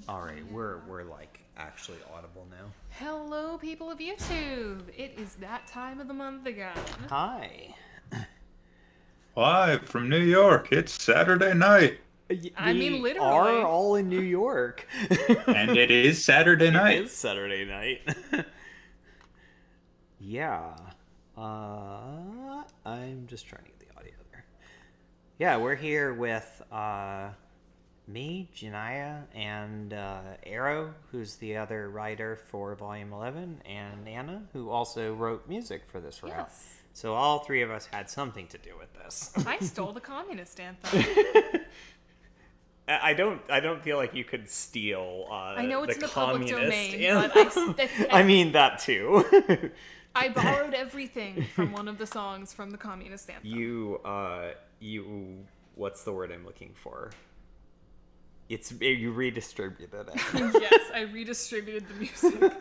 All right, we're like actually audible now. Hello, people of YouTube. It is that time of the month again. Hi. Live from New York. It's Saturday night. I mean, literally. Are all in New York. And it is Saturday night. It is Saturday night. Yeah. I'm just trying to get the audio there. Yeah, we're here with me, Janaya, and Arrow, who's the other writer for Volume 11, and Anna, who also wrote music for this route. Yes. So all three of us had something to do with this. I stole the communist anthem. I don't feel like you could steal I know it's the in the public communist domain, anthem. but I mean that too. I borrowed everything from one of the songs from the communist anthem. You what's the word I'm looking for? You redistributed it. Yes, I redistributed the music.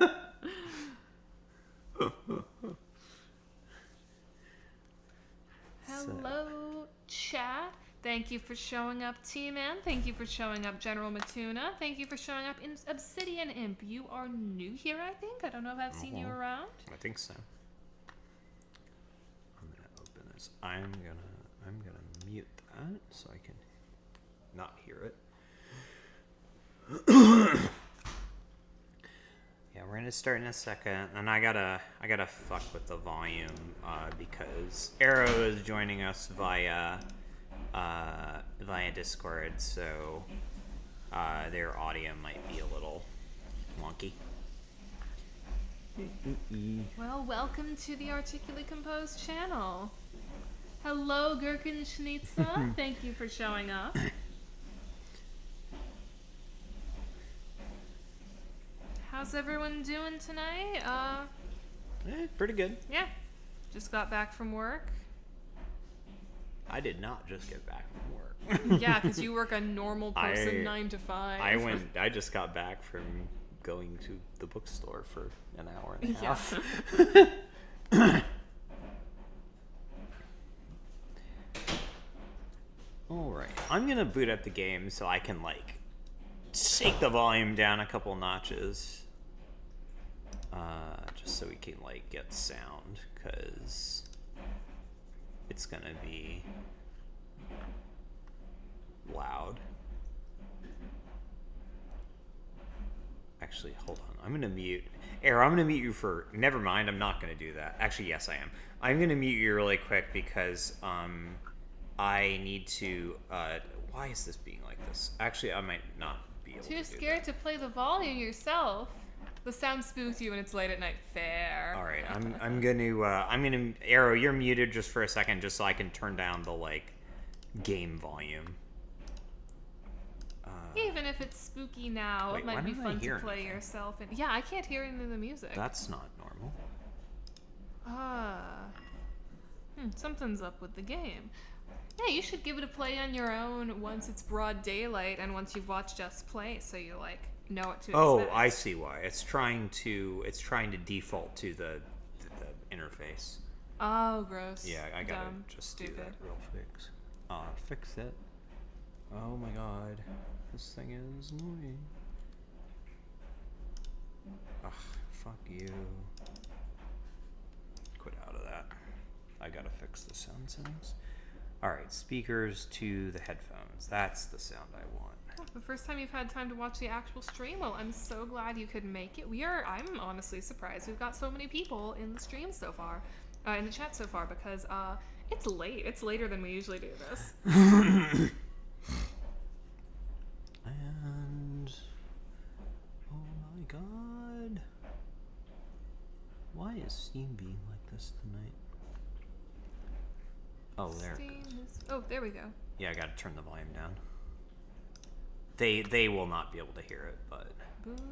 Hello, chat. Thank you for showing up, T-Man. Thank you for showing up, General Matuna. Thank you for showing up, Obsidian Imp. You are new here, I think. I don't know if I've seen you around. I think so. I'm gonna open this. I'm gonna mute that so I can not hear it. Yeah, we're gonna start in a second, and I gotta fuck with the volume because Arrow is joining us via Discord, so their audio might be a little wonky. Well, welcome to the Articulately Composed channel. Hello, Gherkin Schnitza. Thank you for showing up. How's everyone doing tonight? Pretty good. Yeah. Just got back from work. I did not just get back from work. Yeah, because you work a normal person 9 to 5. I just got back from going to the bookstore for an hour and a half. Yeah. Alright, I'm gonna boot up the game so I can take the volume down a couple notches. Just so we can get sound, because it's gonna be loud. Actually, hold on. I'm gonna mute. Arrow, I'm gonna mute you for. Never mind. I'm not gonna do that. Actually, yes, I am. I'm gonna mute you really quick because I need to. Why is this being like this? Actually, I might not be able to. Too scared to play the volume yourself. The sound spooks you when it's late at night. Fair. All right. I'm gonna. Arrow, you're muted just for a second, just so I can turn down the game volume. Even if it's spooky now, Wait, it might be fun to play anything? yourself. And yeah, I can't hear any of the music. That's not normal. Something's up with the game. Yeah, you should give it a play on your own once it's broad daylight and once you've watched us play, so you know what to expect. Oh, I see why. It's trying to default to the interface. Oh, gross. Yeah, I gotta Dumb. just Stupid. do that real fix. Fix it. Oh my god, this thing is annoying. Ugh, fuck you. Quit out of that. I gotta fix the sound settings. Alright, speakers to the headphones. That's the sound I want. The first time you've had time to watch the actual stream. Well, I'm so glad you could make it. I'm honestly surprised we've got so many people in the stream so far, in the chat so far, because it's late. It's later than we usually do this. And oh my god, why is Steam being like this tonight? Oh, there it goes. Oh, there we go. Yeah, I gotta turn the volume down. They will not be able to hear it, but I'm gonna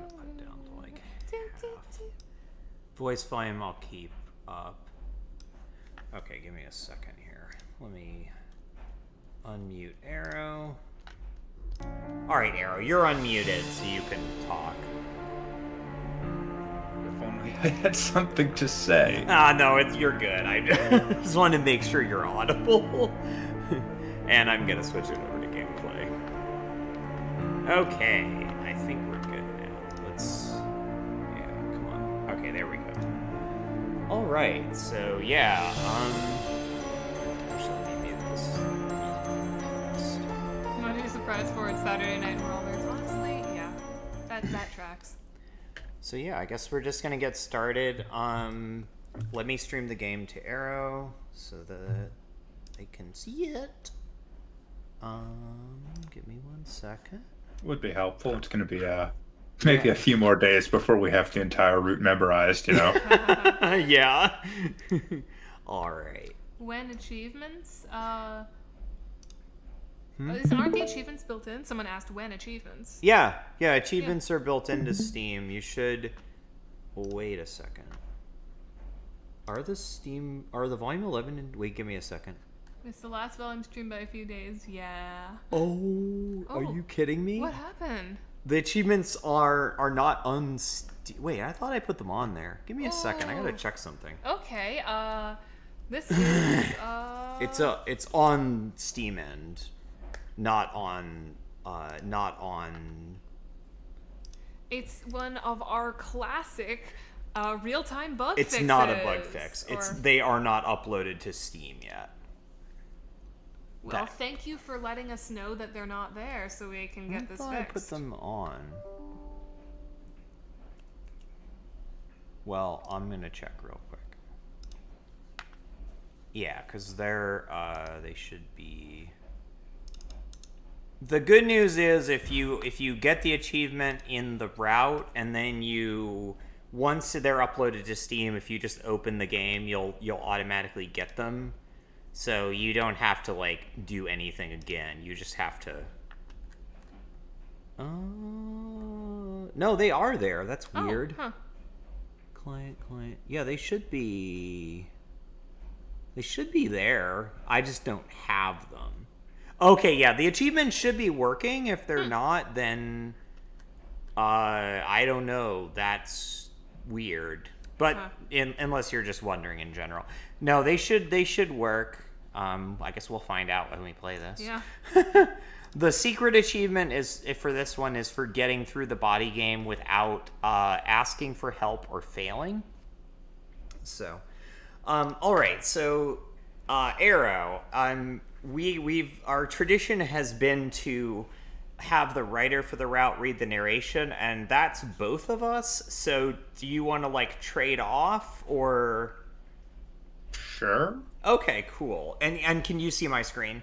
put it down to half. Voice volume I'll keep up. Okay, give me a second here. Let me unmute Arrow. Alright, Arrow, you're unmuted, so you can talk. If only I had something to say. No, you're good. I just wanted to make sure you're audible. And I'm gonna switch it over to game play. Okay, I think we're good now. Yeah, come on. Okay, there we go. Alright, so yeah, actually, let me mute this. Not too surprised for it Saturday night Marauders. Honestly, yeah. That tracks. So yeah, I guess we're just gonna get started. Let me stream the game to Arrow so that they can see it. Give me 1 second. Would be helpful. It's going to be maybe a few more days before we have the entire route memorized, you know? Yeah. All right. When achievements, aren't the achievements built in? Someone asked when achievements. Yeah, achievements are built into Steam. You should... Wait a second. Are the volume 11 in... Wait, give me a second. It's the last volume streamed by a few days. Yeah. Oh, are you kidding me? What happened? The achievements are not on Steam. Wait, I thought I put them on there. Give me a second. I gotta check something. Okay. This is It's on Steam end, not on. It's one of our classic real-time bug It's fixes. not a bug fix. They are not uploaded to Steam yet. Well, thank you for letting us know that they're not there, so we can get this fixed. I put them on. Well, I'm gonna check real quick. Yeah, because they should be. The good news is if you get the achievement in the route and then once they're uploaded to Steam, if you just open the game, you'll automatically get them. So you don't have to do anything again. You just have to. No, they are there. That's weird. Huh. Client. Yeah, they should be. They should be there. I just don't have them. Okay, yeah, the achievements should be working. If they're not, then I don't know. That's weird. But unless you're just wondering in general, no, they should work. I guess we'll find out when we play this. Yeah. The secret achievement for this one is for getting through the body game without asking for help or failing. So, all right. So, Arrow. Our tradition has been to have the writer for the route read the narration, and that's both of us. So, do you want to trade off or? Sure. Okay, cool. And can you see my screen?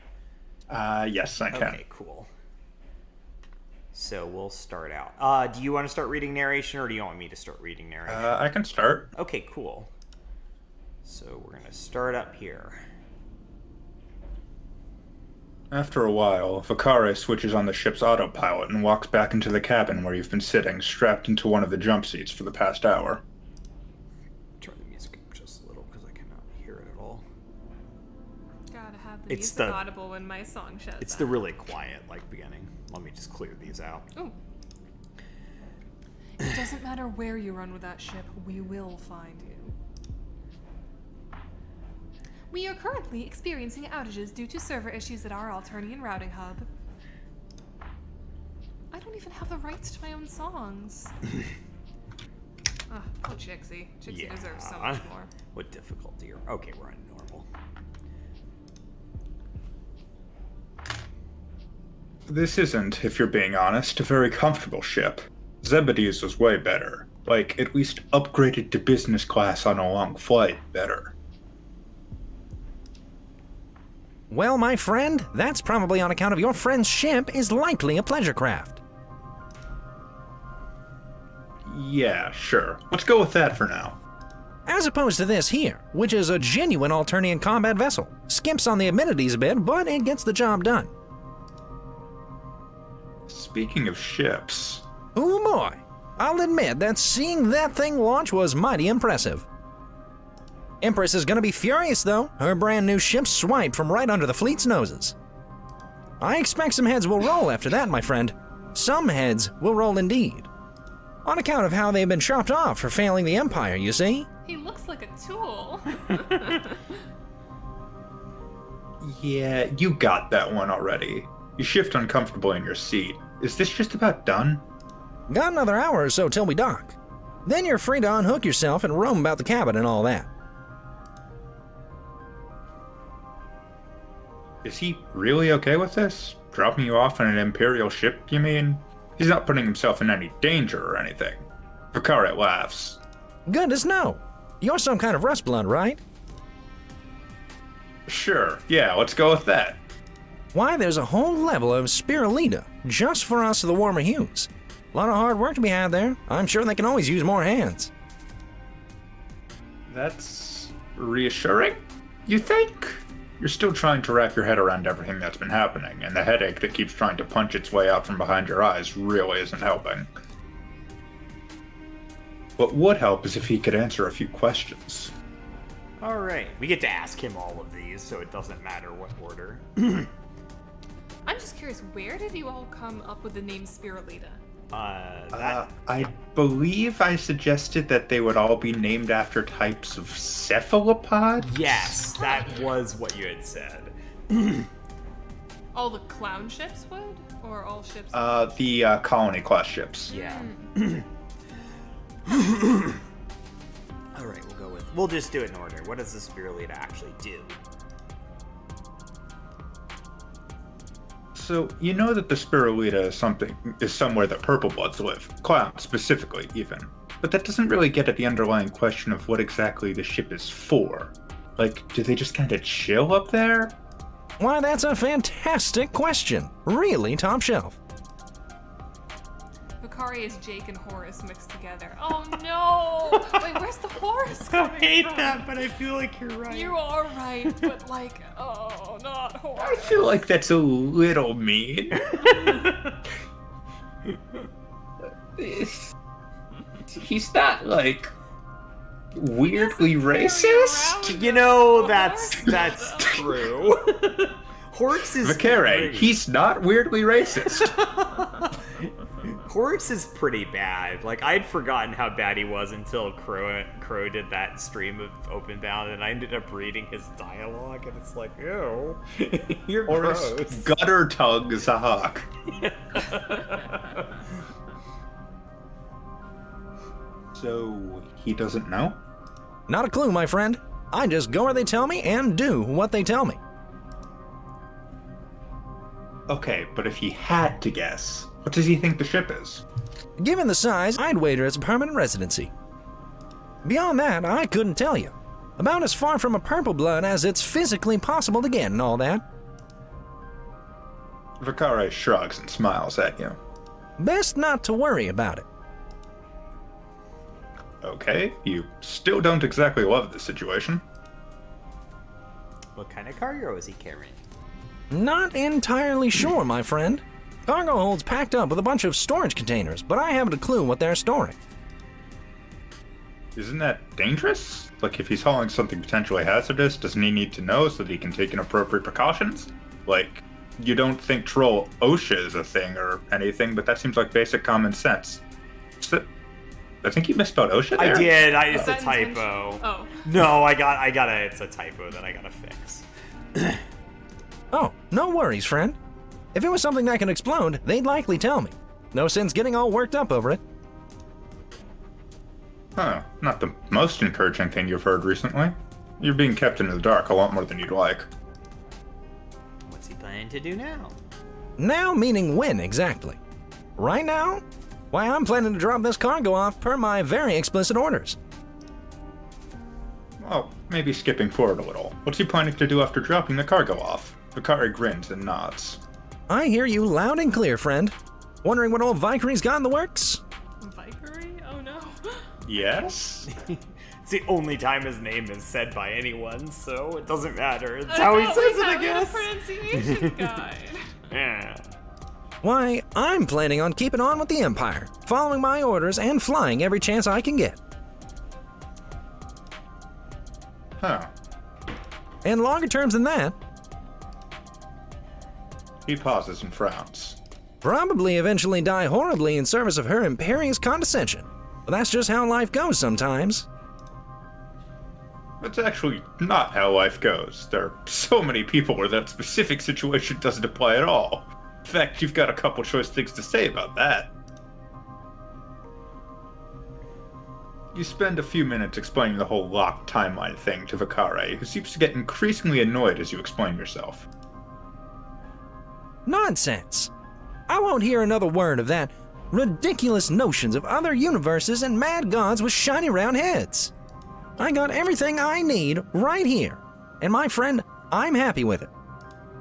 Yes, I can. Okay, cool. So we'll start out. Do you want to start reading narration, or do you want me to start reading narration? I can start. Okay, cool. So we're going to start up here. After a while, Vakare switches on the ship's autopilot and walks back into the cabin where you've been sitting, strapped into one of the jump seats for the past hour. Turn the music up just a little because I cannot hear it at all. Gotta have the music audible when my song shuts. It's the really quiet beginning. Let me just clear these out. Ooh. It doesn't matter where you run with that ship, we will find you. We are currently experiencing outages due to server issues at our Alternian routing hub. I don't even have the rights to my own songs. Oh, Chixie. Chixie deserves so much more. What difficulty? Okay, we're on normal. This isn't, if you're being honest, a very comfortable ship. Zebedee's was way better. At least upgraded to business class on a long flight better. Well, my friend, that's probably on account of your friend's ship is likely a pleasure craft. Yeah, sure. Let's go with that for now. As opposed to this here, which is a genuine Alternian combat vessel. Skips on the amenities a bit, but it gets the job done. Speaking of ships... Oh boy, I'll admit that seeing that thing launch was mighty impressive. Empress is gonna be furious though, her brand new ship swiped from right under the fleet's noses. I expect some heads will roll after that, my friend. Some heads will roll indeed. On account of how they've been chopped off for failing the Empire, you see? He looks like a tool. Yeah, you got that one already. You shift uncomfortably in your seat. Is this just about done? Got another hour or so till we dock. Then you're free to unhook yourself and roam about the cabin and all that. Is he really okay with this? Dropping you off on an Imperial ship, you mean? He's not putting himself in any danger or anything. Vakare laughs. Goodness no. You're some kind of rust blood, right? Sure, yeah, let's go with that. Why, there's a whole level of Spirulina just for us of the warmer hues. A lot of hard work to be had there. I'm sure they can always use more hands. That's reassuring, you think? You're still trying to wrap your head around everything that's been happening, and the headache that keeps trying to punch its way out from behind your eyes really isn't helping. What would help is if he could answer a few questions. Alright, we get to ask him all of these, so it doesn't matter what order. I'm just curious, where did you all come up with the name Spirulina? I believe I suggested that they would all be named after types of cephalopods? Yes, that was what you had said. All the clown ships would? Or all ships? The colony class ships. Yeah. Alright, we'll just do it in order. What does the Spirulina actually do? So, you know that the Spirulina is somewhere that purple bloods live. Clowns, specifically, even. But that doesn't really get at the underlying question of what exactly the ship is for. Like, do they just kind of chill up there? Why, that's a fantastic question. Really top shelf. Vakare is Jake and Horace mixed together. Oh no! Wait, where's the Horace I coming hate from? that, but I feel like you're right. You are right, but like, oh, not I Horace. feel like that's a little mean. He's not, like, weirdly racist? You know, that's true. Horse is Vakare, great. he's not weirdly racist. Horse is pretty bad. Like, I'd forgotten how bad he was until Crow did that stream of Openbound, and I ended up reading his dialogue, and it's like, ew, you're Horse gross. gutter tugs a hawk. So, he doesn't know? Not a clue, my friend. I just go where they tell me and do what they tell me. Okay, but if he had to guess, what does he think the ship is? Given the size, I'd wager it's a permanent residency. Beyond that, I couldn't tell you. About as far from a purple blood as it's physically possible to get and all that. Vakare shrugs and smiles at you. Best not to worry about it. Okay, you still don't exactly love this situation. What kind of cargo is he carrying? Not entirely sure, my friend. Cargo hold's packed up with a bunch of storage containers, but I haven't a clue what they're storing. Isn't that dangerous? Like, if he's hauling something potentially hazardous, doesn't he need to know so that he can take appropriate precautions? Like, you don't think troll OSHA is a thing or anything, but that seems like basic common sense. I think you misspelled OSHA there? I did. It's Was a that typo. intentional? Oh. No, it's a typo that I gotta fix. Oh, no worries, friend. If it was something that can explode, they'd likely tell me. No sense getting all worked up over it. Huh, not the most encouraging thing you've heard recently. You're being kept in the dark a lot more than you'd like. What's he planning to do now? Now meaning when exactly? Right now? Why, I'm planning to drop this cargo off per my very explicit orders. Well, maybe skipping forward a little. What's he planning to do after dropping the cargo off? Vakare grins and nods. I hear you loud and clear, friend. Wondering what old Vikary's got in the works? Vicary? Oh no. Yes? It's the only time his name is said by anyone, so it doesn't matter. It's how he says it, I guess. Pronunciation guide. Yeah. Why, I'm planning on keeping on with the Empire, following my orders and flying every chance I can get. Huh. And longer terms than that, He pauses and frowns. probably eventually die horribly in service of her imperious condescension. But that's just how life goes sometimes. That's actually not how life goes. There are so many people where that specific situation doesn't apply at all. In fact, you've got a couple choice things to say about that. You spend a few minutes explaining the whole locked timeline thing to Vicare, who seems to get increasingly annoyed as you explain yourself. Nonsense! I won't hear another word of that. Ridiculous notions of other universes and mad gods with shiny round heads. I got everything I need right here, and my friend, I'm happy with it.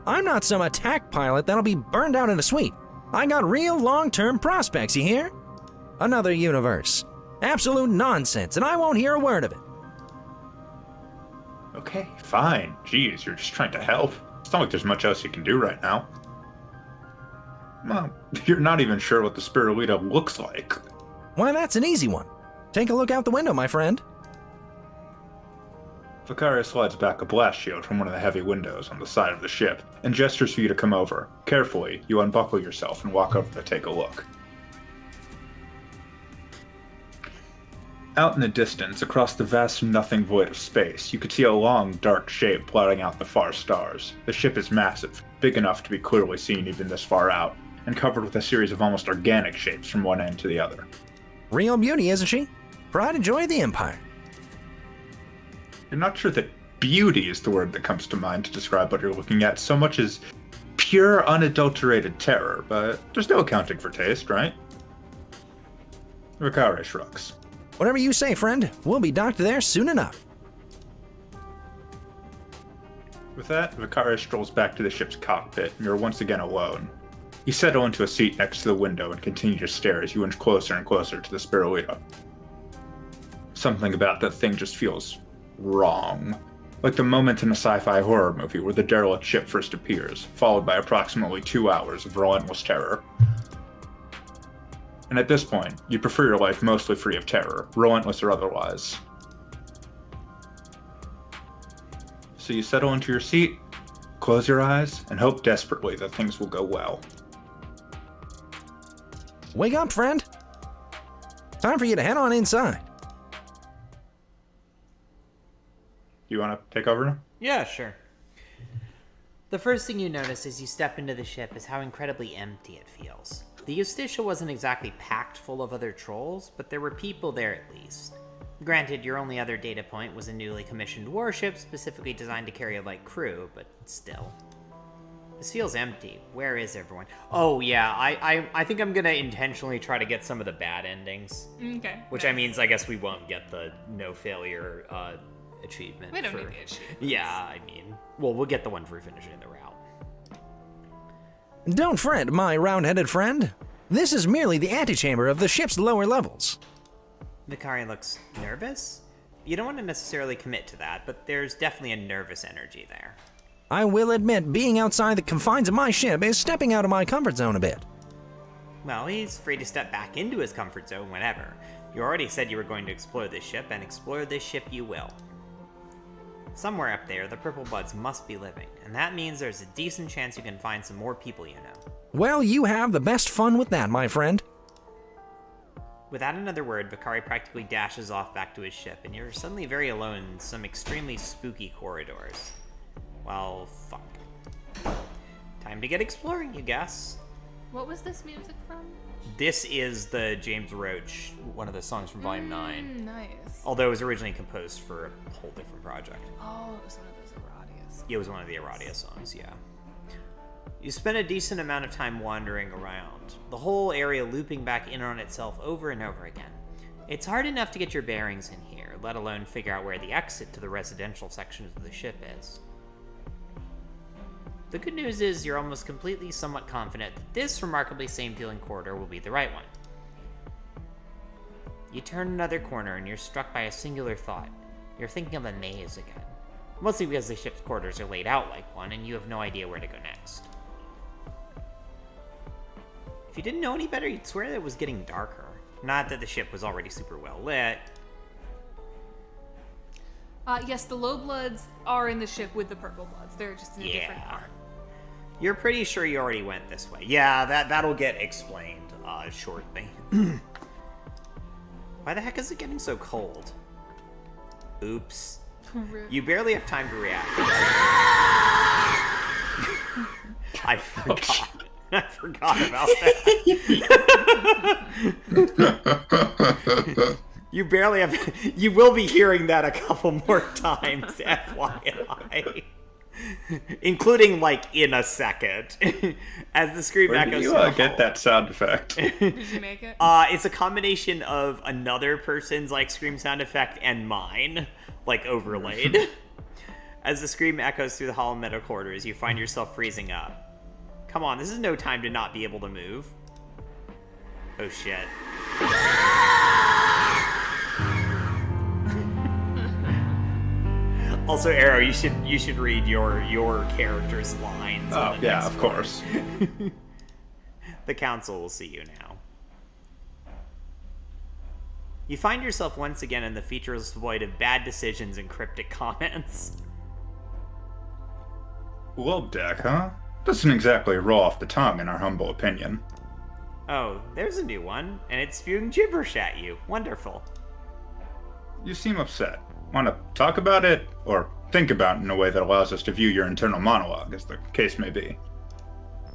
I'm not some attack pilot that'll be burned out in a sweep. I got real long-term prospects, you hear? Another universe. Absolute nonsense, and I won't hear a word of it. Okay, fine. Jeez, you're just trying to help. It's not like there's much else you can do right now. Well, you're not even sure what the Spirulina looks like. Why, that's an easy one. Take a look out the window, my friend. Vicare slides back a blast shield from one of the heavy windows on the side of the ship and gestures for you to come over. Carefully, you unbuckle yourself and walk over to take a look. Out in the distance, across the vast nothing void of space, you could see a long, dark shape blotting out the far stars. The ship is massive, big enough to be clearly seen even this far out, and covered with a series of almost organic shapes from one end to the other. Real beauty, isn't she? Pride and joy of the Empire. You're not sure that beauty is the word that comes to mind to describe what you're looking at so much as pure, unadulterated terror, but there's no accounting for taste, right? Vicare shrugs. Whatever you say, friend. We'll be docked there soon enough. With that, Vicare strolls back to the ship's cockpit, and you're once again alone. You settle into a seat next to the window and continue to stare as you inch closer and closer to the Spirulina. Something about that thing just feels wrong. Like the moment in a sci-fi horror movie where the derelict ship first appears, followed by approximately 2 hours of relentless terror. And at this point, you'd prefer your life mostly free of terror, relentless or otherwise. So you settle into your seat, close your eyes, and hope desperately that things will go well. Wake up, friend. Time for you to head on inside. You want to take over now? Yeah, sure. The first thing you notice as you step into the ship is how incredibly empty it feels. The Justitia wasn't exactly packed full of other trolls, but there were people there at least. Granted, your only other data point was a newly commissioned warship specifically designed to carry a light crew, but still. This feels empty. Where is everyone? Oh, yeah, I think I'm gonna intentionally try to get some of the bad endings. Okay. Which I means I guess we won't get the no failure achievement. We don't need the achievement. Yeah, I mean, well, we'll get the one for finishing the route. Don't fret, my round-headed friend. This is merely the antechamber of the ship's lower levels. Vicare looks nervous? You don't want to necessarily commit to that, but there's definitely a nervous energy there. I will admit, being outside the confines of my ship is stepping out of my comfort zone a bit. Well, he's free to step back into his comfort zone whenever. You already said you were going to explore this ship, and explore this ship you will. Somewhere up there, the Purple Bloods must be living, and that means there's a decent chance you can find some more people you know. Well, you have the best fun with that, my friend. Without another word, Vicare practically dashes off back to his ship, and you're suddenly very alone in some extremely spooky corridors. Well, fuck. Time to get exploring, you guess. What was this music from? This is the James Roach, one of the songs from Volume 9. Nice. Although it was originally composed for a whole different project. Oh, it was one of those Eradias. It was one of the Eradia songs, yeah. You spend a decent amount of time wandering around, the whole area looping back in on itself over and over again. It's hard enough to get your bearings in here, let alone figure out where the exit to the residential sections of the ship is. The good news is you're almost completely somewhat confident that this remarkably same-feeling corridor will be the right one. You turn another corner and you're struck by a singular thought. You're thinking of a maze again. Mostly because the ship's quarters are laid out like one and you have no idea where to go next. If you didn't know any better, you'd swear that it was getting darker. Not that the ship was already super well lit. Yes, the low bloods are in the ship with the purple bloods. They're just in a different Yeah. part. You're pretty sure you already went this way. Yeah, that'll get explained shortly. Why the heck is it getting so cold? Oops. Rip. You barely have time to react. I forgot. I forgot about that. You barely have. You will be hearing that a couple more times, FYI. Including, like, in a second. As the scream Where echoes. do you through the get hall. that sound effect? Did you make it? It's a combination of another person's, like, scream sound effect and mine, like, overlaid. As the scream echoes through the hollow metal corridors, you find yourself freezing up. Come on, this is no time to not be able to move. Oh, shit. Also, Arrow, you should read your character's lines. Oh, yeah, of course. The council will see you now. You find yourself once again in the featureless void of bad decisions and cryptic comments. Lobe deck, huh? Doesn't exactly roll off the tongue, in our humble opinion. Oh, there's a new one, and it's spewing gibberish at you. Wonderful. You seem upset. Want to talk about it, or think about it in a way that allows us to view your internal monologue, as the case may be?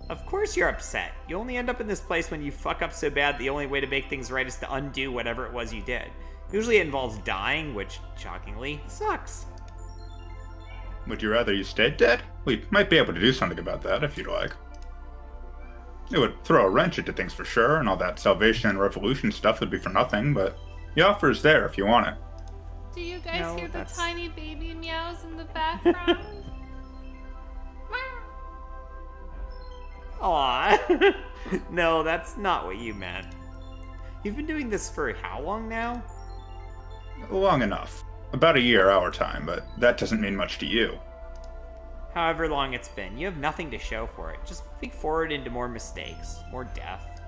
Of course you're upset. You only end up in this place when you fuck up so bad the only way to make things right is to undo whatever it was you did. Usually it involves dying, which, shockingly, sucks. Would you rather you stayed dead? We might be able to do something about that, if you'd like. It would throw a wrench into things for sure, and all that Salvation and Revolution stuff would be for nothing, but the offer is there if you want it. Do you guys No, hear the that's- tiny baby meows in the background? Aw. No, that's not what you meant. You've been doing this for how long now? Long enough. About a year our time, but that doesn't mean much to you. However long it's been, you have nothing to show for it. Just moving forward into more mistakes, more death.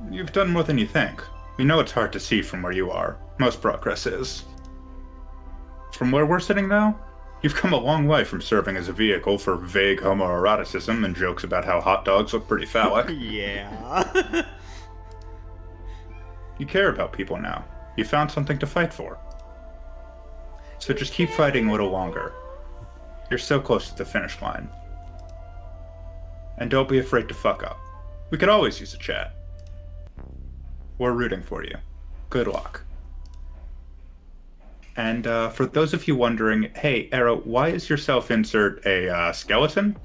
You've done more than you think. We know it's hard to see from where you are. Most progress is. From where we're sitting now, you've come a long way from serving as a vehicle for vague homoeroticism and jokes about how hot dogs look pretty phallic. Yeah. You care about people now. You found something to fight for. So just keep fighting a little longer. You're so close to the finish line. And don't be afraid to fuck up. We could always use a chat. We're rooting for you. Good luck. And for those of you wondering, hey, Arrow, why is your self-insert a skeleton?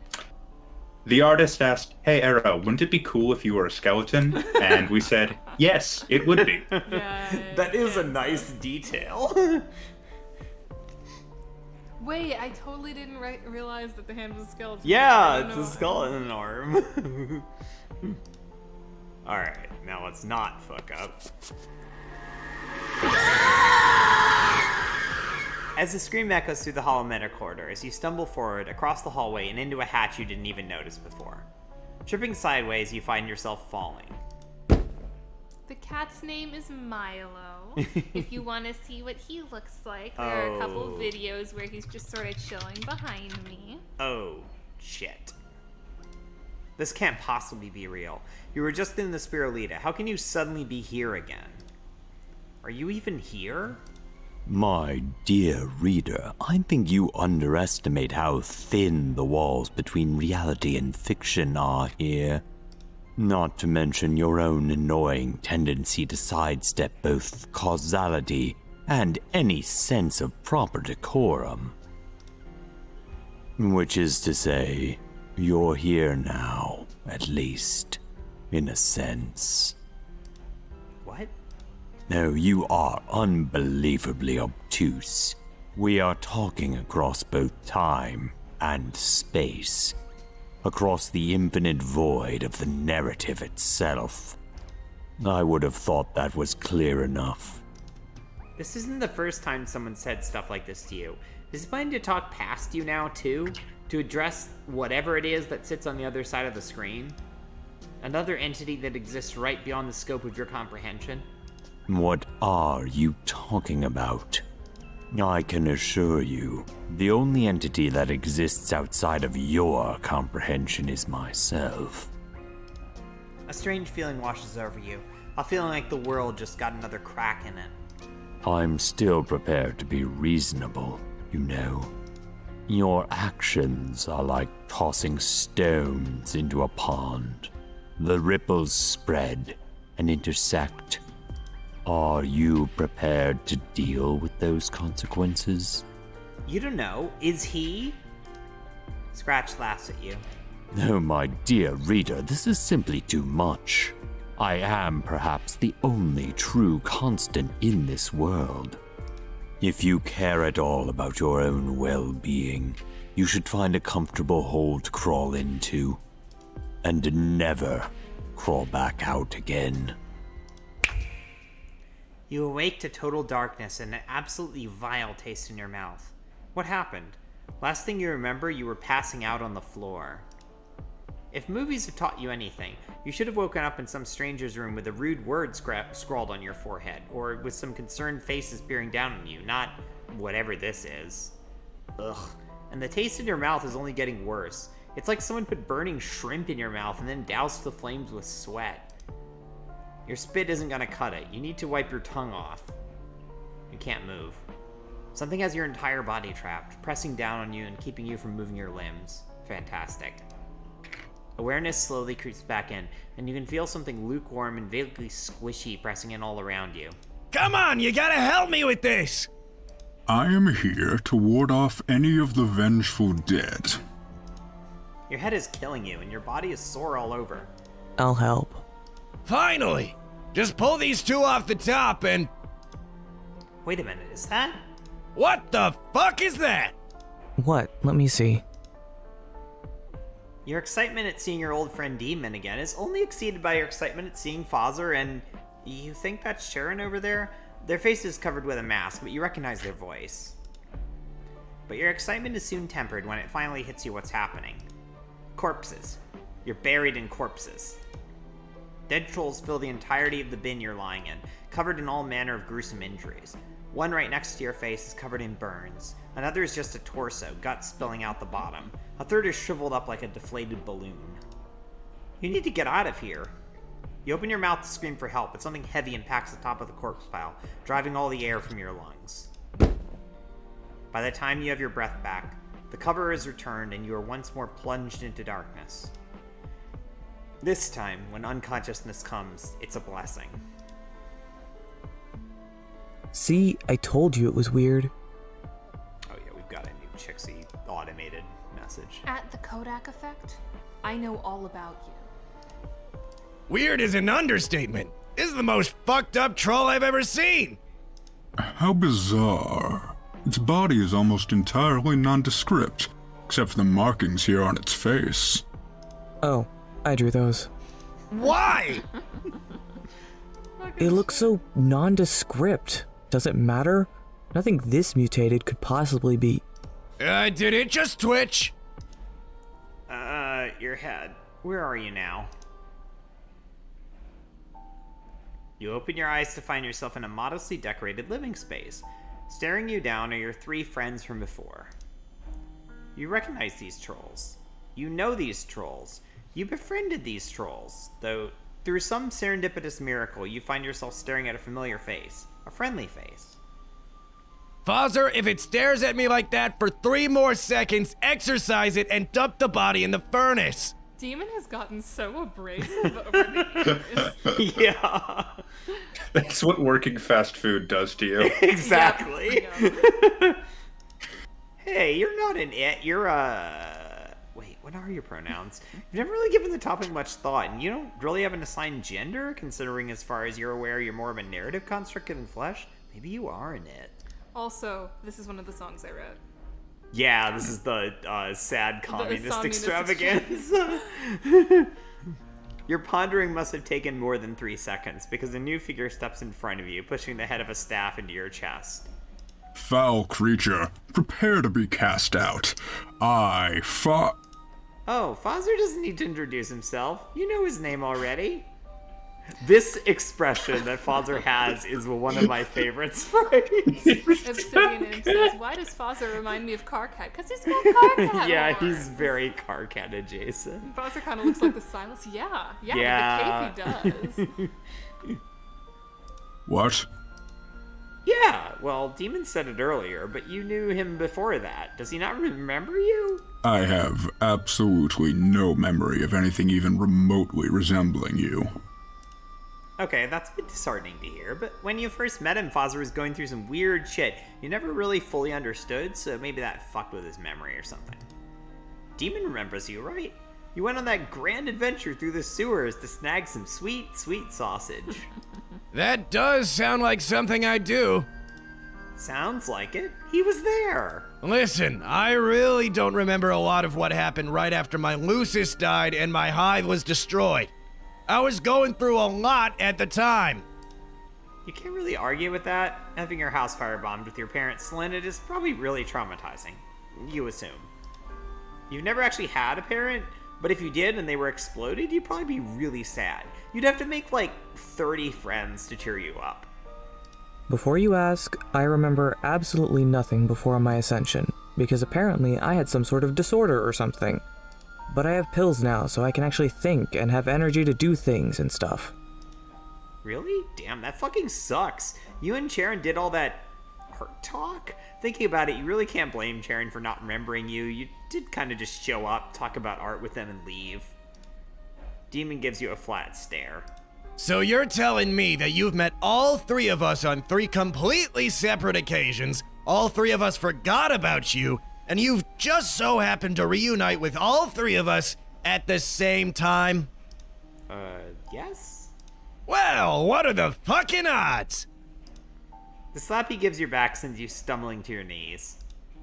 The artist asked, hey, Arrow, wouldn't it be cool if you were a skeleton? And we said, yes, it would be. Yeah. That is a nice detail. Wait, I totally didn't realize that the hand was a skeleton. I Yeah, don't it's know. a skull and an arm. Alright, now let's not fuck up. As the scream echoes through the hollow metal corridors, you stumble forward, across the hallway, and into a hatch you didn't even notice before. Tripping sideways, you find yourself falling. The cat's name is Milo. If you want to see what he looks like, there are a couple Oh. videos where he's just sort of chilling behind me. Oh, shit. This can't possibly be real. You were just in the Spirulina. How can you suddenly be here again? Are you even here? My dear reader, I think you underestimate how thin the walls between reality and fiction are here. Not to mention your own annoying tendency to sidestep both causality and any sense of proper decorum. Which is to say, you're here now, at least, in a sense. What? No, you are unbelievably obtuse. We are talking across both time and space. Across the infinite void of the narrative itself. I would have thought that was clear enough. This isn't the first time someone said stuff like this to you. Is he planning to talk past you now, too? To address whatever it is that sits on the other side of the screen? Another entity that exists right beyond the scope of your comprehension? What are you talking about? I can assure you, the only entity that exists outside of your comprehension is myself. A strange feeling washes over you. A feeling like the world just got another crack in it. I'm still prepared to be reasonable, you know. Your actions are like tossing stones into a pond. The ripples spread and intersect. Are you prepared to deal with those consequences? You don't know. Is he? Scratch laughs at you. Oh, my dear reader, this is simply too much. I am perhaps the only true constant in this world. If you care at all about your own well-being, you should find a comfortable hole to crawl into, and never crawl back out again. You awake to total darkness and an absolutely vile taste in your mouth. What happened? Last thing you remember, you were passing out on the floor. If movies have taught you anything, you should have woken up in some stranger's room with a rude word scrawled on your forehead, or with some concerned faces peering down on you, not whatever this is. Ugh. And the taste in your mouth is only getting worse. It's like someone put burning shrimp in your mouth and then doused the flames with sweat. Your spit isn't gonna cut it. You need to wipe your tongue off. You can't move. Something has your entire body trapped, pressing down on you and keeping you from moving your limbs. Fantastic. Awareness slowly creeps back in, and you can feel something lukewarm and vaguely squishy pressing in all around you. Come on, you gotta help me with this! I am here to ward off any of the vengeful dead. Your head is killing you, and your body is sore all over. I'll help. Finally! Just pull these two off the top and... Wait a minute, is that? What the fuck is that? What? Let me see. Your excitement at seeing your old friend Demon again is only exceeded by your excitement at seeing Fozzer, and you think that's Sharon over there? Their face is covered with a mask, but you recognize their voice. But your excitement is soon tempered when it finally hits you what's happening. Corpses. You're buried in corpses. Dead trolls fill the entirety of the bin you're lying in, covered in all manner of gruesome injuries. One right next to your face is covered in burns. Another is just a torso, guts spilling out the bottom. A third is shriveled up like a deflated balloon. You need to get out of here. You open your mouth to scream for help, but something heavy impacts the top of the corpse pile, driving all the air from your lungs. By the time you have your breath back, the cover is returned and you are once more plunged into darkness. This time, when unconsciousness comes, it's a blessing. See, I told you it was weird. Oh yeah, we've got a new Chixie automated message. At the Kodak effect, I know all about you. Weird is an understatement. This is the most fucked up troll I've ever seen. How bizarre. Its body is almost entirely nondescript, except for the markings here on its face. Oh, I drew those. Why? It looks so nondescript. Does it matter? Nothing this mutated could possibly be. Did it just twitch? Your head. Where are you now? You open your eyes to find yourself in a modestly decorated living space. Staring you down are your three friends from before. You recognize these trolls. You know these trolls. You befriended these trolls, though through some serendipitous miracle you find yourself staring at a familiar face. A friendly face. Fozzer, if it stares at me like that for 3 more seconds, exercise it and dump the body in the furnace. Demon has gotten so abrasive over the years. Yeah. That's what working fast food does to you. Exactly. Yeah. Hey, you're not an it. You're Wait, what are your pronouns? You've never really given the topic much thought, and you don't really have an assigned gender, considering as far as you're aware you're more of a narrative construct than flesh. Maybe you are an it. Also, this is one of the songs I wrote. Yeah, this is the sad communist extravagance. Your pondering must have taken more than 3 seconds, because a new figure steps in front of you, pushing the head of a staff into your chest. Foul creature, prepare to be cast out. Oh, Fozzer doesn't need to introduce himself. You know his name already. This expression that Fozzer has is one of my favorites. Obsidian Imp says, why does Fozzer remind me of Carcat? Because he's got Carcat Yeah, horns. he's very Carcat adjacent. Fozzer kind of looks like the Silas. Yeah, with the cape he does. What? Yeah, well, Demon said it earlier, but you knew him before that. Does he not remember you? I have absolutely no memory of anything even remotely resembling you. Okay, that's a bit disheartening to hear, but when you first met him, Fozzer was going through some weird shit you never really fully understood, so maybe that fucked with his memory or something. Demon remembers you, right? You went on that grand adventure through the sewers to snag some sweet, sweet sausage. That does sound like something I do. Sounds like it. He was there. Listen, I really don't remember a lot of what happened right after my Lucis died and my hive was destroyed. I was going through a lot at the time. You can't really argue with that. Having your house firebombed with your parents Selenited is probably really traumatizing. You assume. You've never actually had a parent, but if you did and they were exploded, you'd probably be really sad. You'd have to make like 30 friends to cheer you up. Before you ask, I remember absolutely nothing before my ascension, because apparently I had some sort of disorder or something. But I have pills now, so I can actually think and have energy to do things and stuff. Really? Damn, that fucking sucks. You and Sharon did all that art talk? Thinking about it, you really can't blame Sharon for not remembering you. You did kind of just show up, talk about art with them, and leave. Demon gives you a flat stare. So you're telling me that you've met all three of us on 3 completely separate occasions, all 3 of us forgot about you, and you've just so happened to reunite with all 3 of us at the same time? Yes? Well, what are the fucking odds? The slap he gives your back sends you stumbling to your knees.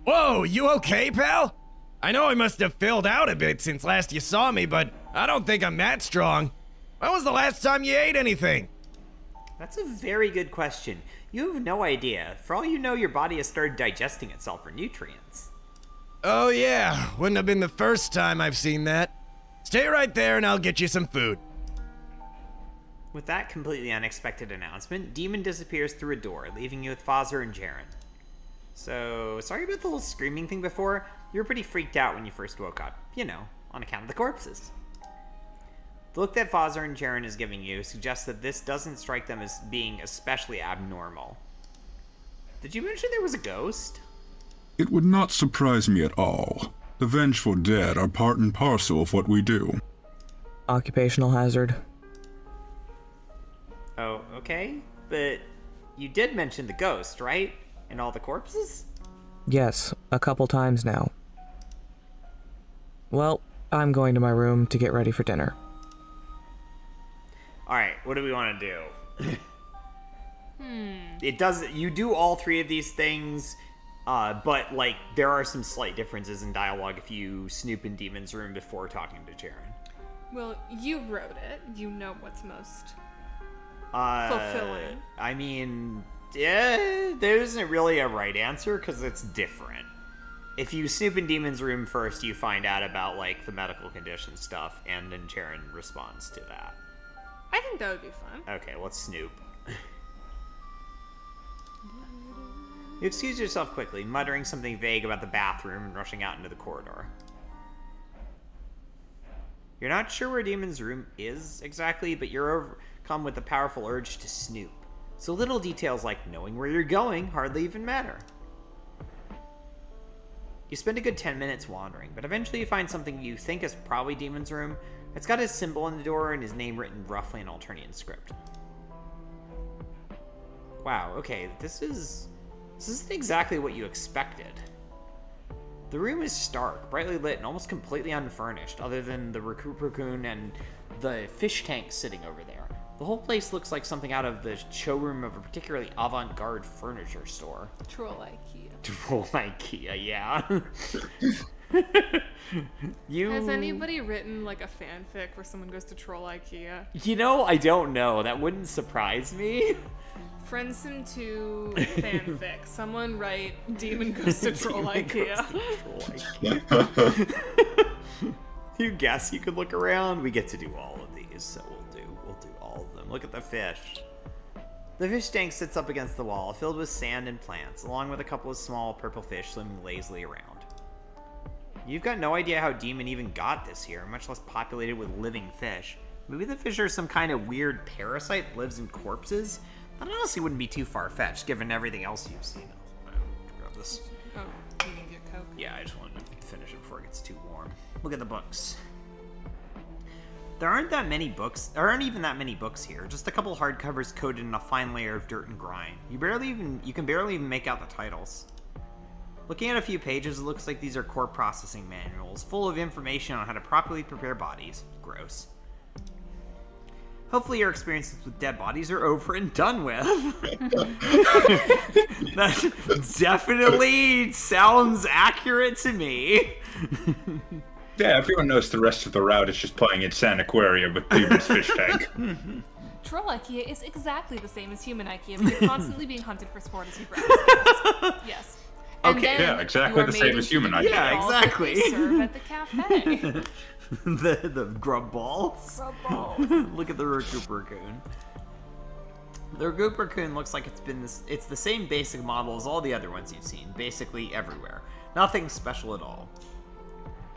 Whoa, you okay, pal? I know I must have filled out a bit since last you saw me, but I don't think I'm that strong. When was the last time you ate anything? That's a very good question. You have no idea. For all you know, your body has started digesting itself for nutrients. Oh yeah, wouldn't have been the first time I've seen that. Stay right there and I'll get you some food. With that completely unexpected announcement, Demon disappears through a door, leaving you with Fozzer and Jaren. So, sorry about the whole screaming thing before. You were pretty freaked out when you first woke up. You know, on account of the corpses. The look that Fozzer and Jaren is giving you suggests that this doesn't strike them as being especially abnormal. Did you mention there was a ghost? It would not surprise me at all. The vengeful dead are part and parcel of what we do. Occupational hazard. Oh, okay. But you did mention the ghost, right? And all the corpses? Yes, a couple times now. Well, I'm going to my room to get ready for dinner. Alright, what do we want to do? It does. You do all 3 of these things, but, like, there are some slight differences in dialogue if you snoop in Demon's room before talking to Jaren. Well, you wrote it. You know what's most fulfilling. I mean, there isn't really a right answer because it's different. If you snoop in Demon's room first, you find out about, like, the medical condition stuff, and then Jaren responds to that. I think that would be fun. Okay, let's snoop. You excuse yourself quickly, muttering something vague about the bathroom and rushing out into the corridor. You're not sure where Demon's room is exactly, but you're overcome with a powerful urge to snoop. So little details like knowing where you're going hardly even matter. You spend a good 10 minutes wandering, but eventually you find something you think is probably Demon's room. It's got his symbol on the door and his name written roughly in Alternian script. Wow, okay, this isn't exactly what you expected. The room is stark, brightly lit, and almost completely unfurnished, other than the raccoon and the fish tank sitting over there. The whole place looks like something out of the showroom of a particularly avant-garde furniture store. Troll IKEA. Troll IKEA, yeah. Has anybody written like a fanfic where someone goes to Troll IKEA? You know, I don't know. That wouldn't surprise me. Friendsim 2 fanfic. Someone write Demon goes to Troll IKEA. You guess you could look around? We get to do all of these, so we'll do all of them. Look at the fish. The fish tank sits up against the wall, filled with sand and plants, along with a couple of small purple fish swimming lazily around. You've got no idea how Demon even got this here, much less populated with living fish. Maybe the fish are some kind of weird parasite that lives in corpses? That honestly wouldn't be too far-fetched, given everything else you've seen. I'll grab this. Oh, you need your Coke. Yeah, I just wanted to finish it before it gets too warm. Look at the books. There aren't even that many books here. Just a couple hardcovers coated in a fine layer of dirt and grime. You can barely even make out the titles. Looking at a few pages, it looks like these are core processing manuals, full of information on how to properly prepare bodies. Gross. Hopefully your experiences with dead bodies are over and done with. That definitely sounds accurate to me. Yeah, everyone knows the rest of the route is just playing Insane Aquaria with Beaver's fish tank. Troll IKEA is exactly the same as human IKEA, but you're constantly being hunted for sport as you browse. Yes. And Okay, then yeah, exactly you are the same made as human into IKEA. Yeah, balls that exactly. they serve at the cafe. the grub balls. Grub balls. Look at the Recupera Raccoon. The Recupera Raccoon looks like it's the same basic model as all the other ones you've seen, basically everywhere. Nothing special at all.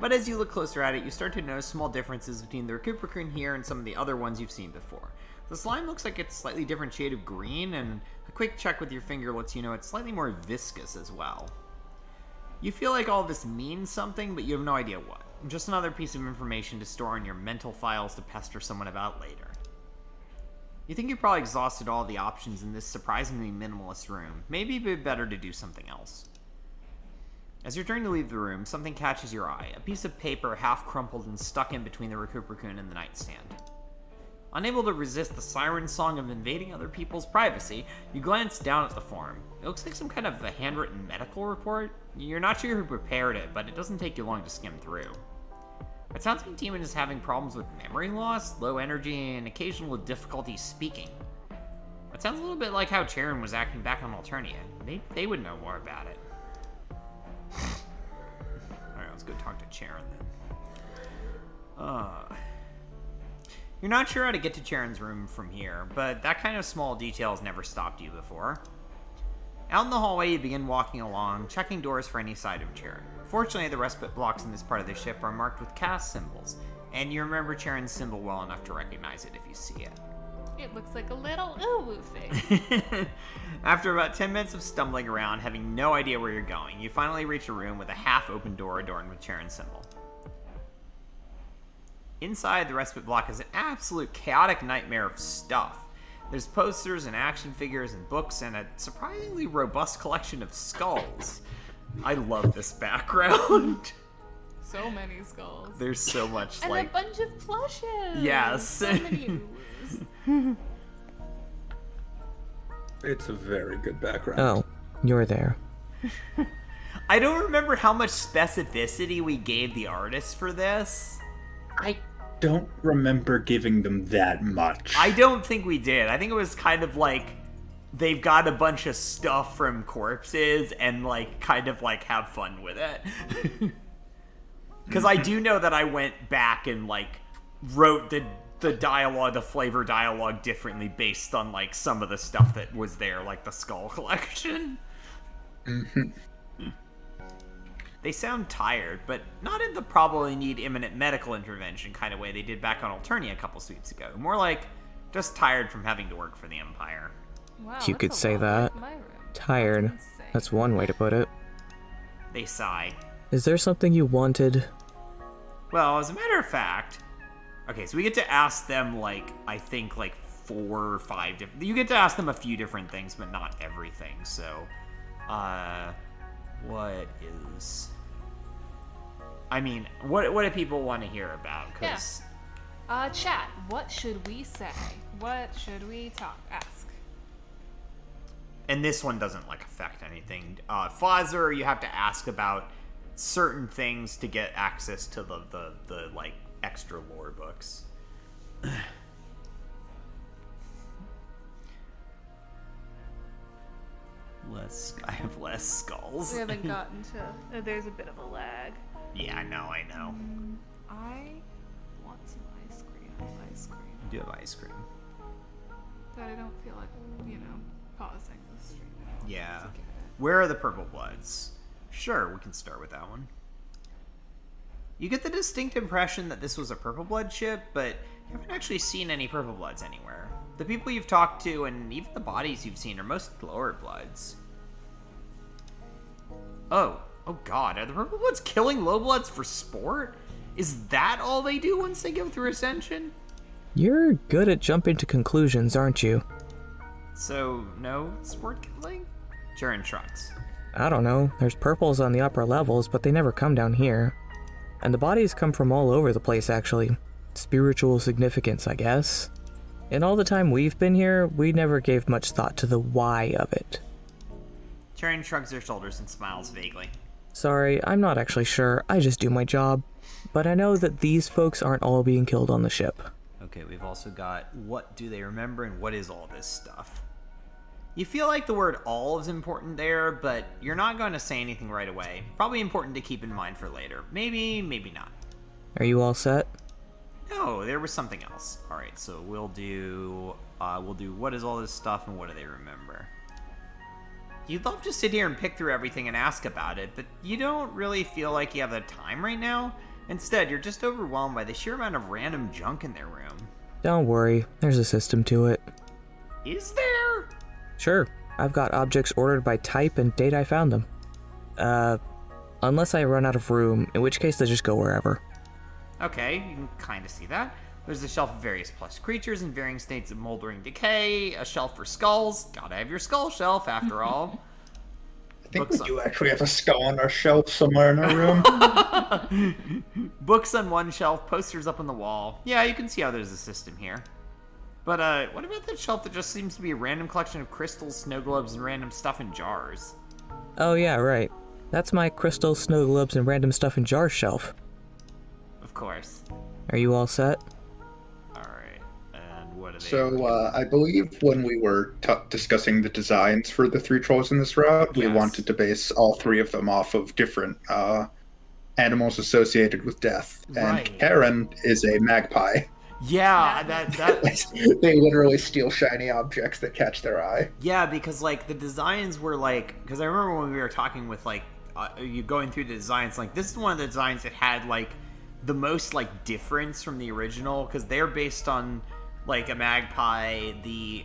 But as you look closer at it, you start to notice small differences between the Recupera Raccoon here and some of the other ones you've seen before. The slime looks like it's a slightly different shade of green, and a quick check with your finger lets you know it's slightly more viscous as well. You feel like all this means something, but you have no idea what. Just another piece of information to store in your mental files to pester someone about later. You think you've probably exhausted all the options in this surprisingly minimalist room. Maybe it'd be better to do something else. As you're turning to leave the room, something catches your eye. A piece of paper half crumpled and stuck in between the Recupera Raccoon and the nightstand. Unable to resist the siren song of invading other people's privacy, you glance down at the form. It looks like some kind of a handwritten medical report. You're not sure who prepared it, but it doesn't take you long to skim through. It sounds like Demon is having problems with memory loss, low energy, and occasional difficulty speaking. It sounds a little bit like how Charon was acting back on Alternia. Maybe they would know more about it. Alright, let's go talk to Charon then. You're not sure how to get to Charon's room from here, but that kind of small detail has never stopped you before. Out in the hallway, you begin walking along, checking doors for any sign of Charon. Fortunately, the respite blocks in this part of the ship are marked with cast symbols, and you remember Charon's symbol well enough to recognize it if you see it. It looks like a little ooh-woo face. After about 10 minutes of stumbling around, having no idea where you're going, you finally reach a room with a half-open door adorned with Charon's symbol. Inside, the respite block is an absolute chaotic nightmare of stuff. There's posters and action figures and books and a surprisingly robust collection of skulls. I love this background. So many skulls. There's so much, and like... a bunch of plushes. Yes. So many oohs. It's a very good background. Oh, you're there. I don't remember how much specificity we gave the artists for this. I don't remember giving them that much. I don't think we did. I think it was kind of like they've got a bunch of stuff from corpses and like kind of like have fun with it. Because I do know that I went back and like wrote the dialogue, the flavor dialogue differently based on like some of the stuff that was there, like the skull collection. They sound tired, but not in the probably need imminent medical intervention kind of way they did back on Alternia a couple sweeps ago. More like just tired from having to work for the Empire. Wow, You that's could a say lot that. like my room. Tired. Insane. That's one way to put it. They sigh. Is there something you wanted? Well, as a matter of fact, okay, so we get to ask them like, I think like 4 or 5 different, you get to ask them a few different things, but not everything. So, what is, I mean, what do people want to hear about? 'Cause Chat, what should we say? What should we ask? and this one doesn't like affect anything. Fazer, you have to ask about certain things to get access to the like extra lore books. I have less skulls. We haven't gotten to. There's a bit of a lag. Yeah, I know. I want some ice cream. Ice cream. You do have ice cream. But I don't feel like, pausing the stream. Yeah. Where are the purple bloods? Sure, we can start with that one. You get the distinct impression that this was a purple blood ship, but you haven't actually seen any purple bloods anywhere. The people you've talked to and even the bodies you've seen are mostly lower bloods. Oh god, are the purple bloods killing low bloods for sport? Is that all they do once they go through Ascension? You're good at jumping to conclusions, aren't you? So, no sport killing? Jaren shrugs. I don't know. There's purples on the upper levels, but they never come down here. And the bodies come from all over the place, actually. Spiritual significance, I guess. In all the time we've been here, we never gave much thought to the why of it. Jaren shrugs her shoulders and smiles vaguely. Sorry, I'm not actually sure. I just do my job. But I know that these folks aren't all being killed on the ship. Okay, we've also got what do they remember and what is all this stuff. You feel like the word all is important there, but you're not going to say anything right away. Probably important to keep in mind for later. Maybe, maybe not. Are you all set? No, there was something else. All right, so we'll do what is all this stuff and what do they remember. You'd love to sit here and pick through everything and ask about it, but you don't really feel like you have the time right now. Instead, you're just overwhelmed by the sheer amount of random junk in their room. Don't worry, there's a system to it. Is there? Sure, I've got objects ordered by type and date I found them. Unless I run out of room, in which case they just go wherever. Okay, you can kind of see that. There's a shelf of various plush creatures in varying states of moldering decay, a shelf for skulls. Gotta have your skull shelf, after all. I think we do actually have a skull on our shelf somewhere in our room. Books on one shelf, posters up on the wall. Yeah, you can see how there's a system here. But, what about that shelf that just seems to be a random collection of crystals, snow globes, and random stuff in jars? Oh yeah, right. That's my crystals, snow globes, and random stuff in jars shelf. Of course. Are you all set? Alright, and what are they... So, I believe when we were discussing the designs for the 3 trolls in this route, we Yes. wanted to base all 3 of them off of different animals associated with death. Right. And Karen is a magpie. Yeah, that... They literally steal shiny objects that catch their eye. Yeah, because, like, the designs were, like... Because I remember when we were talking with, like, you going through the designs, like, this is one of the designs that had, like, the most, like, difference from the original, because they're based on, like, a magpie. The,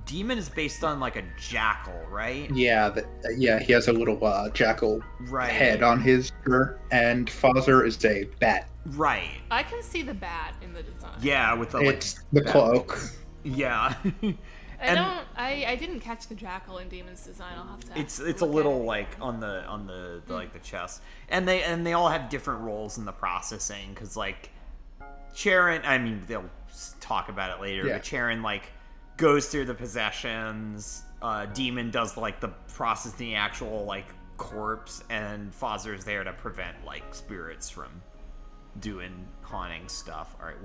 demon is based on, like, a jackal, right? Yeah, he has a little jackal Right. head on his shirt, and Father is a bat. Right. I can see the bat in the design. Yeah, with the, like... It's the cloak. Yeah. I didn't catch the jackal in Demon's design. I'll have to. It's a look little at it. like on the like the chest, and they all have different roles in the processing because like Charon, I mean they'll talk about it later, Yeah. but Charon like goes through the possessions. Demon does like the processing the actual like corpse, and Fozer's there to prevent like spirits from doing haunting stuff. All right,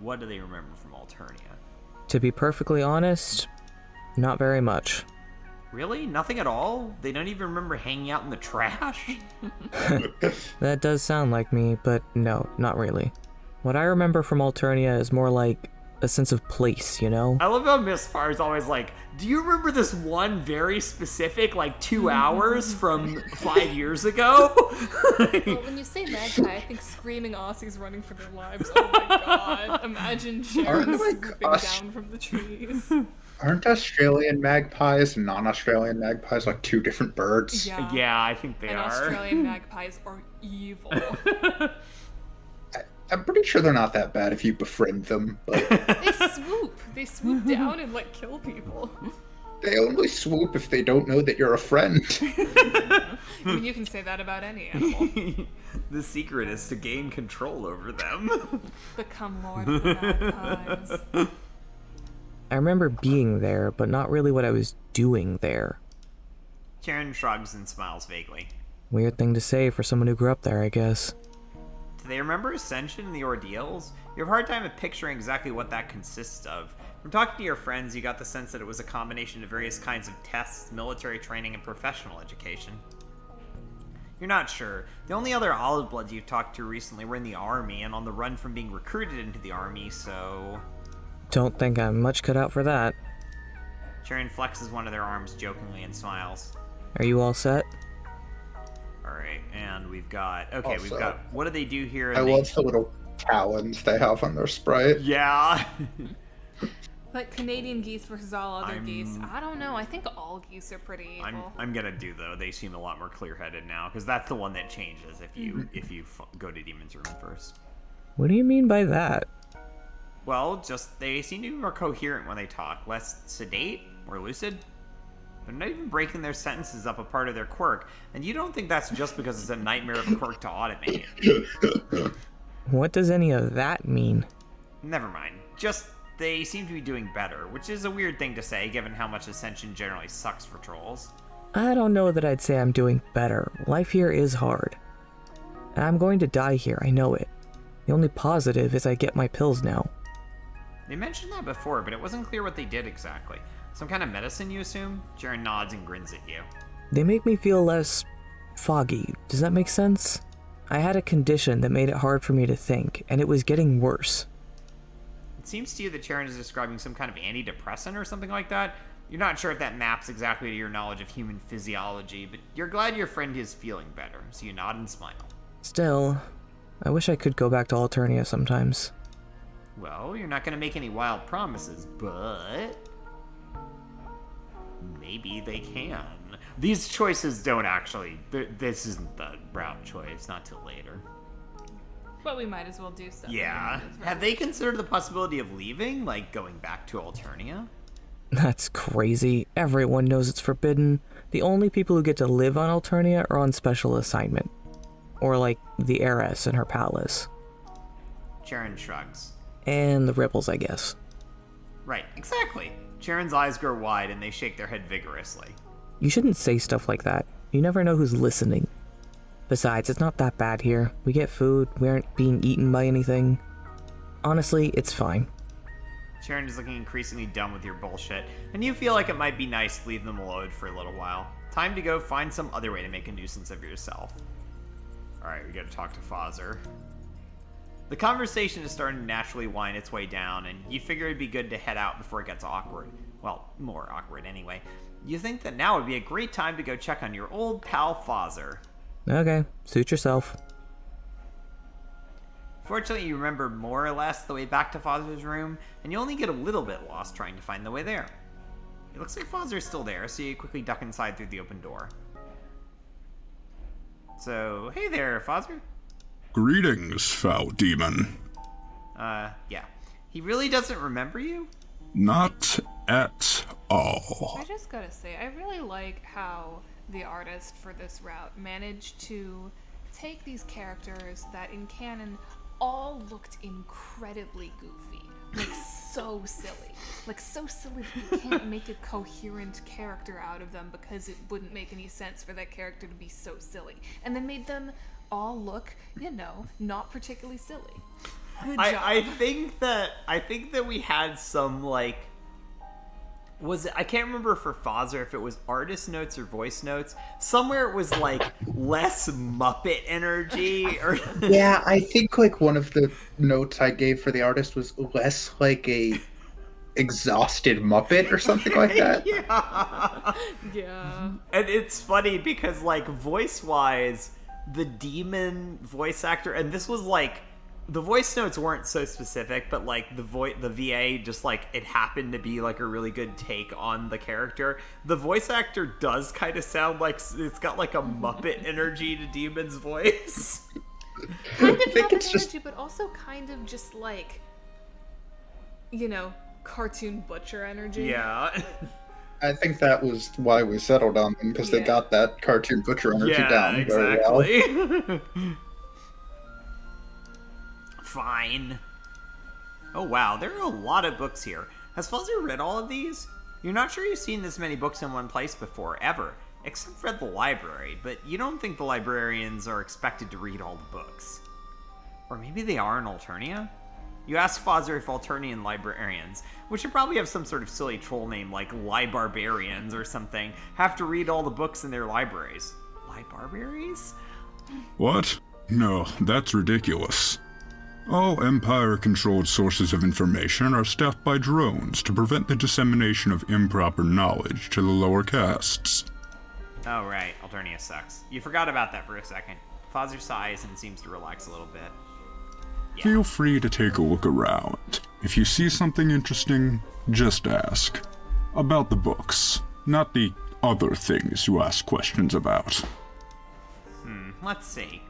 what do they remember from Alternia? To be perfectly honest, not very much. Really? Nothing at all? They don't even remember hanging out in the trash? That does sound like me, but no, not really. What I remember from Alternia is more like a sense of place, you know? I love how Mspar is always like, do you remember this one very specific, like, 2 hours from 5 years ago? Well, when you say magpie, I think screaming Aussies running for their lives. Oh my god. Imagine Sharon Aren't, like, swooping down from the trees. Aren't Australian magpies and non-Australian magpies like 2 different birds? Yeah. Yeah, I think they And are. Australian magpies are evil. I'm pretty sure they're not that bad if you befriend them, but They swoop down and like kill people. they only swoop if they don't know that you're a friend. I mean, you can say that about any animal. The secret is to gain control over them. Become lord of the magpies. I remember being there, but not really what I was doing there. Karen shrugs and smiles vaguely. Weird thing to say for someone who grew up there, I guess. Do they remember Ascension and the ordeals? You have a hard time of picturing exactly what that consists of. From talking to your friends, you got the sense that it was a combination of various kinds of tests, military training, and professional education. You're not sure. The only other Olive Bloods you've talked to recently were in the army and on the run from being recruited into the army, so... Don't think I'm much cut out for that. Sharon flexes one of their arms jokingly and smiles. Are you all set? Alright, and we've got... Okay, we've Also, got... What do they do here? I love the little talons they have on their sprite. Yeah! Like Canadian geese versus all other geese. I don't know. I think all geese are pretty evil. I'm gonna do though. They seem a lot more clear-headed now because that's the one that changes if you go to Demon's Room first. What do you mean by that? Well, just they seem to be more coherent when they talk, less sedate, more lucid. They're not even breaking their sentences up a part of their quirk, and you don't think that's just because it's a nightmare of a quirk to automate. What does any of that mean? Never mind. Just they seem to be doing better, which is a weird thing to say given how much Ascension generally sucks for trolls. I don't know that I'd say I'm doing better. Life here is hard. And I'm going to die here, I know it. The only positive is I get my pills now. They mentioned that before, but it wasn't clear what they did exactly. Some kind of medicine, you assume? Jaren nods and grins at you. They make me feel less foggy. Does that make sense? I had a condition that made it hard for me to think, and it was getting worse. It seems to you that Jaren is describing some kind of antidepressant or something like that. You're not sure if that maps exactly to your knowledge of human physiology, but you're glad your friend is feeling better, so you nod and smile. Still, I wish I could go back to Alternia sometimes. Well, you're not going to make any wild promises, but maybe they can. These choices don't actually... This isn't the route choice, not till later. But we might as well do stuff. Yeah. Have they considered the possibility of leaving? Like going back to Alternia? That's crazy. Everyone knows it's forbidden. The only people who get to live on Alternia are on special assignment. Or like the heiress in her palace. Jaren shrugs. And the Ripples, I guess. Right, exactly. Jaren's eyes grow wide and they shake their head vigorously. You shouldn't say stuff like that. You never know who's listening. Besides, it's not that bad here. We get food, we aren't being eaten by anything. Honestly, it's fine. Jaren is looking increasingly done with your bullshit, and you feel like it might be nice to leave them alone for a little while. Time to go find some other way to make a nuisance of yourself. Alright, we gotta talk to Fozzer. The conversation is starting to naturally wind its way down, and you figure it'd be good to head out before it gets awkward. Well, more awkward anyway. You think that now would be a great time to go check on your old pal Fozzer. Okay, suit yourself. Fortunately, you remember more or less the way back to Fozzer's room, and you only get a little bit lost trying to find the way there. It looks like Fozzer's still there, so you quickly duck inside through the open door. So, hey there, Fozzer. Greetings, foul demon. Yeah. He really doesn't remember you? Not at all. I just gotta say, I really like how the artist for this route managed to take these characters that in canon all looked incredibly goofy. Like, so silly. Like, so silly that you can't make a coherent character out of them because it wouldn't make any sense for that character to be so silly. And then made them all look, you know, not particularly silly. Good job. I think that we had some, like... Was it, I can't remember for Fozzer if it was artist notes or voice notes. Somewhere it was like less Muppet energy or Yeah, I think like one of the notes I gave for the artist was less like a exhausted Muppet or something like that. Yeah. And it's funny because like voice wise, the demon voice actor, and this was like the voice notes weren't so specific, but like the VA just like it happened to be like a really good take on the character. The voice actor does kind of sound like it's got like a Muppet energy to Demon's voice. Kind of Muppet energy, but also kind of just like, you know, cartoon butcher energy. Yeah. I think that was why we settled on them, because they got that cartoon butcher energy down very well. Exactly. Fine. Oh wow, there are a lot of books here. Has Fuzzer read all of these? You're not sure you've seen this many books in one place before, ever. Except for the library, but you don't think the librarians are expected to read all the books. Or maybe they are in Alternia? You ask Fozzer if Alternian librarians, which should probably have some sort of silly troll name like Libarbarians or something, have to read all the books in their libraries. Libarbaries? What? No, that's ridiculous. All Empire-controlled sources of information are staffed by drones to prevent the dissemination of improper knowledge to the lower castes. Oh right, Alternia sucks. You forgot about that for a second. Fozzer sighs and seems to relax a little bit. Feel free to take a look around. If you see something interesting, just ask. About the books, not the other things you ask questions about. Let's see.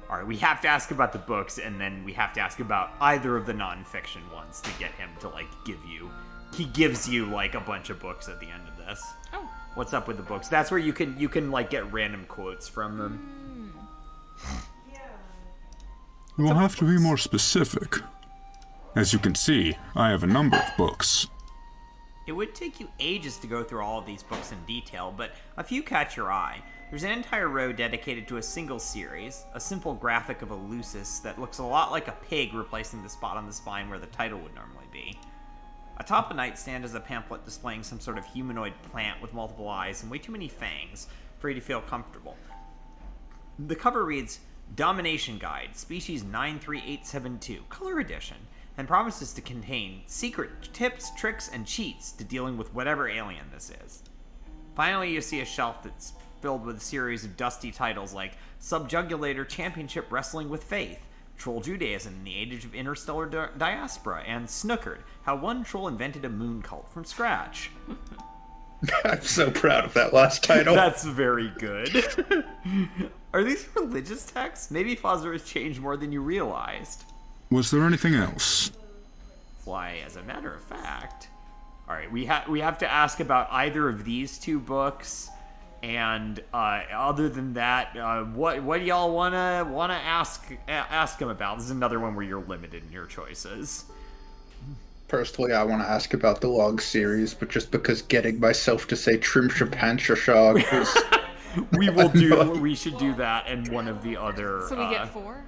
Alright, we have to ask about the books, and then we have to ask about either of the non-fiction ones to get him to, like, give you... He gives you, like, a bunch of books at the end of this. Oh. What's up with the books? That's where you can like, get random quotes from them. You will have to be more specific. As you can see, I have a number of books. It would take you ages to go through all of these books in detail, but a few catch your eye. There's an entire row dedicated to a single series, a simple graphic of a lucis that looks a lot like a pig replacing the spot on the spine where the title would normally be. Atop a nightstand is a pamphlet displaying some sort of humanoid plant with multiple eyes and way too many fangs for you to feel comfortable. The cover reads, Domination Guide, Species 93872, Color Edition, and promises to contain secret tips, tricks, and cheats to dealing with whatever alien this is. Finally, you see a shelf that's filled with a series of dusty titles like Subjugulator Championship Wrestling with Faith, Troll Judaism in the Age of Interstellar Diaspora, and Snookered, How One Troll Invented a Moon Cult from Scratch. I'm so proud of that last title. That's very good. Are these religious texts? Maybe Fozzer has changed more than you realized. Was there anything else? Why, as a matter of fact... Alright, we have to ask about either of these two books, and other than that, what do y'all wanna ask him about? This is another one where you're limited in your choices. Personally, I want to ask about the log series, but just because getting myself to say Trimshapanshashog was... We should do that and one of the other... So we get 4?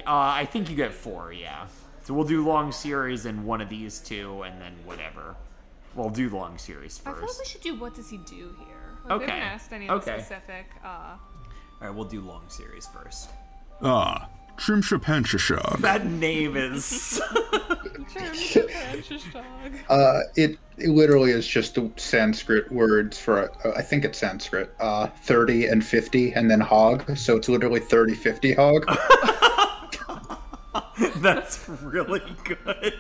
I think you get 4, yeah. So we'll do long series and one of these two, and then whatever. We'll do long series first. I feel like we should do what does he do here? Like, we haven't asked any of the specific... Alright, we'll do long series first. Trimshapanshashog. That name is... It literally is just the Sanskrit words for, I think it's Sanskrit, 30 and 50, and then hog, so it's literally 30-50 hog. That's really good.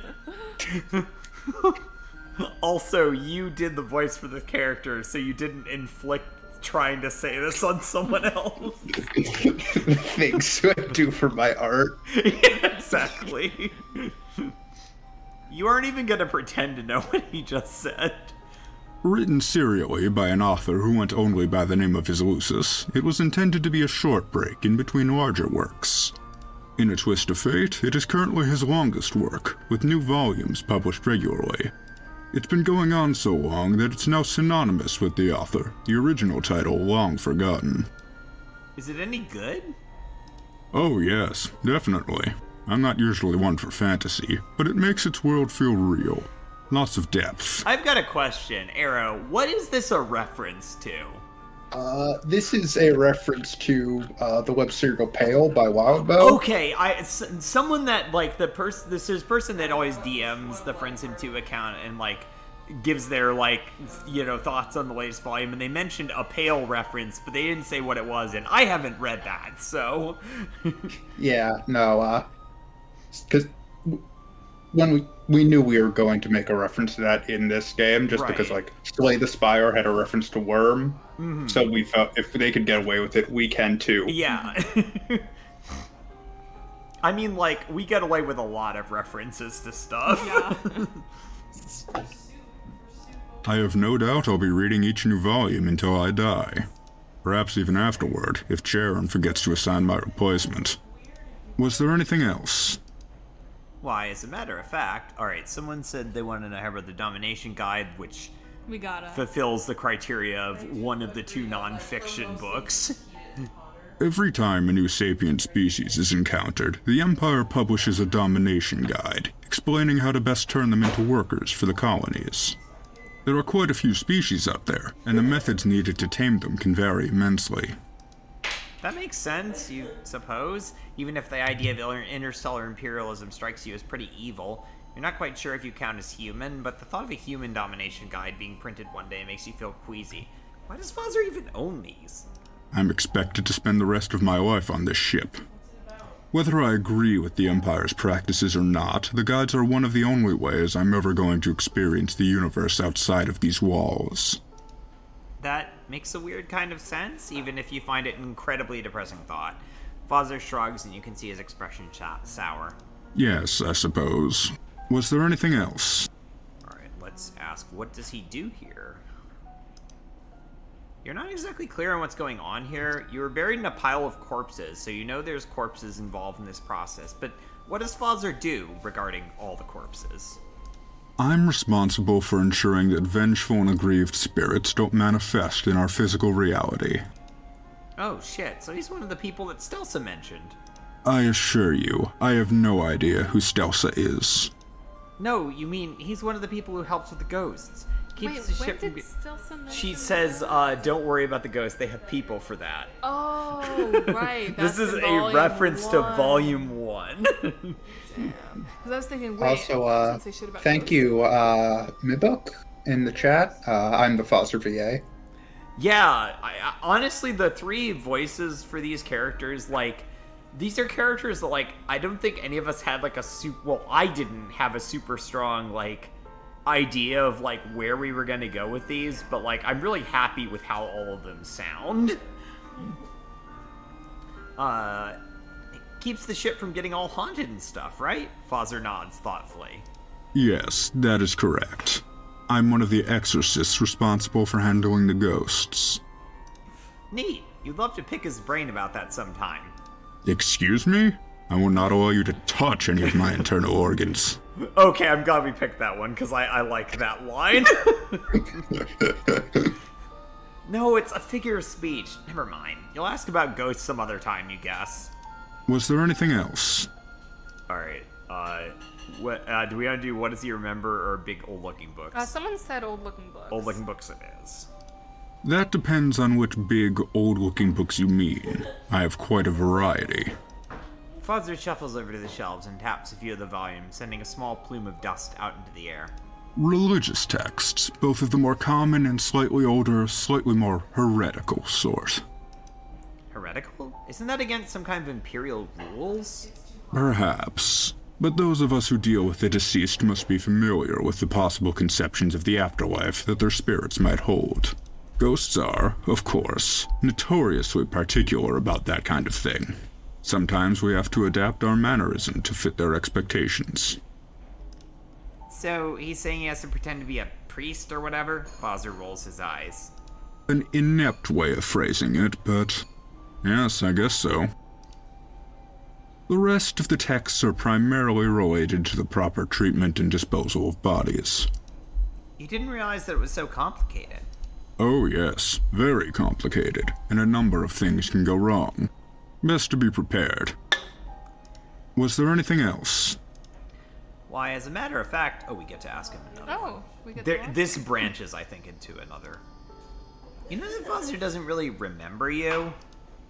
Also, you did the voice for the character, so you didn't inflict trying to say this on someone else. Things I do for my art. Yeah, exactly. You aren't even gonna pretend to know what he just said. Written serially by an author who went only by the name of his lucis, it was intended to be a short break in between larger works. In a twist of fate, it is currently his longest work, with new volumes published regularly. It's been going on so long that it's now synonymous with the author, the original title long forgotten. Is it any good? Oh yes, definitely. I'm not usually one for fantasy, but it makes its world feel real. Lots of depth. I've got a question, Arrow. What is this a reference to? This is a reference to the web serial Pale by Wildbow. Okay, someone that, like, this is person that always DMs the Friendsim 2 account and, like, gives their, like, you know, thoughts on the latest volume, and they mentioned a Pale reference, but they didn't say what it was, and I haven't read that, so... Yeah, no, because when we knew we were going to make a reference to that in this game, just because, like, Slay the Spire had a reference to Worm, so we felt if they could get away with it, we can too. Yeah. I mean, like, we get away with a lot of references to stuff. Yeah. I have no doubt I'll be reading each new volume until I die. Perhaps even afterward, if Charon forgets to assign my replacement. Was there anything else? Why, as a matter of fact, alright, someone said they wanted to know about the Domination Guide, which We gotta. fulfills the criteria of one of the 2 non-fiction books. Every time a new sapient species is encountered, the Empire publishes a domination guide, explaining how to best turn them into workers for the colonies. There are quite a few species out there, and the methods needed to tame them can vary immensely. That makes sense, you suppose. Even if the idea of interstellar imperialism strikes you as pretty evil, you're not quite sure if you count as human, but the thought of a human domination guide being printed one day makes you feel queasy. Why does Fozzer even own these? I'm expected to spend the rest of my life on this ship. Whether I agree with the Empire's practices or not, the guides are one of the only ways I'm ever going to experience the universe outside of these walls. That makes a weird kind of sense, even if you find it an incredibly depressing thought. Father shrugs, and you can see his expression sour. Yes, I suppose. Was there anything else? Alright, let's ask, what does he do here? You're not exactly clear on what's going on here. You were buried in a pile of corpses, so you know there's corpses involved in this process, but what does Father do regarding all the corpses? I'm responsible for ensuring that vengeful and aggrieved spirits don't manifest in our physical reality. Oh shit, so he's one of the people that Stelsa mentioned. I assure you, I have no idea who Stelsa is. No, you mean he's one of the people who helps with the ghosts. Keeps the ship from... She says, don't worry about the ghosts, they have people for that. Oh, right. This is a reference to Volume 1. Damn. Because I was thinking, wait, Also, say shit about thank ghosts. you, Mibok, in the chat. I'm the Foster VA. Yeah, I honestly, the three voices for these characters, like, these are characters that, like, I don't think any of us had, like, well, I didn't have a super strong, like, idea of, like, where we were gonna go with these, but, like, I'm really happy with how all of them sound. It keeps the ship from getting all haunted and stuff, right? Father nods thoughtfully. Yes, that is correct. I'm one of the exorcists responsible for handling the ghosts. Neat. You'd love to pick his brain about that sometime. Excuse me? I will not allow you to touch any of my internal organs. Okay, I'm glad we picked that one, because I like that line. No, it's a figure of speech. Never mind. You'll ask about ghosts some other time, you guess. Was there anything else? Alright, what, do we want to do what does he remember or big old-looking books? Someone said old-looking books. Old-looking books it is. That depends on which big, old-looking books you mean. I have quite a variety. Father shuffles over to the shelves and taps a few of the volumes, sending a small plume of dust out into the air. Religious texts, both of the more common and slightly older, slightly more heretical sort. Heretical? Isn't that against some kind of imperial rules? Perhaps. But those of us who deal with the deceased must be familiar with the possible conceptions of the afterlife that their spirits might hold. Ghosts are, of course, notoriously particular about that kind of thing. Sometimes we have to adapt our mannerism to fit their expectations. So, he's saying he has to pretend to be a priest or whatever? Father rolls his eyes. An inept way of phrasing it, but yes, I guess so. The rest of the texts are primarily related to the proper treatment and disposal of bodies. You didn't realize that it was so complicated. Oh yes, very complicated, and a number of things can go wrong. Best to be prepared. Was there anything else? Why, as a matter of fact... Oh, we get to ask him another one. Oh, we get to ask? This branches, I think, into another. You know that Foster doesn't really remember you?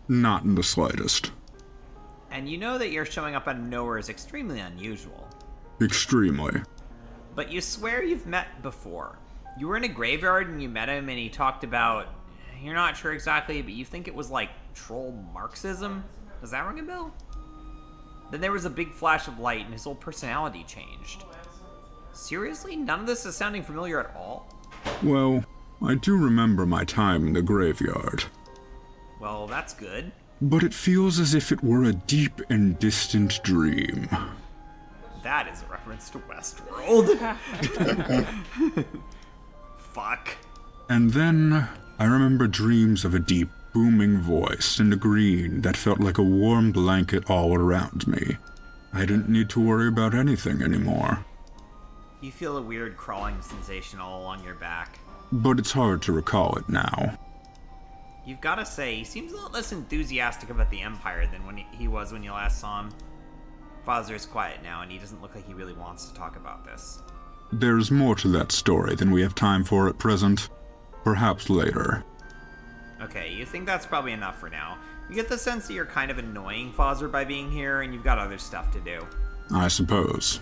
Not in the slightest. And you know that you're showing up out of nowhere is extremely unusual. Extremely. But you swear you've met before. You were in a graveyard and you met him and he talked about... You're not sure exactly, but you think it was like troll Marxism? Does that ring a bell? Then there was a big flash of light and his whole personality changed. Seriously? None of this is sounding familiar at all? Well, I do remember my time in the graveyard. Well, that's good. But it feels as if it were a deep and distant dream. That is a reference to Westworld. Fuck. And then I remember dreams of a deep, booming voice and a green that felt like a warm blanket all around me. I didn't need to worry about anything anymore. You feel a weird crawling sensation all along your back. But it's hard to recall it now. You've got to say, he seems a lot less enthusiastic about the Empire than when he was when you last saw him. Father is quiet now, and he doesn't look like he really wants to talk about this. There's more to that story than we have time for at present. Perhaps later. Okay, you think that's probably enough for now. You get the sense that you're kind of annoying Father by being here, and you've got other stuff to do. I suppose.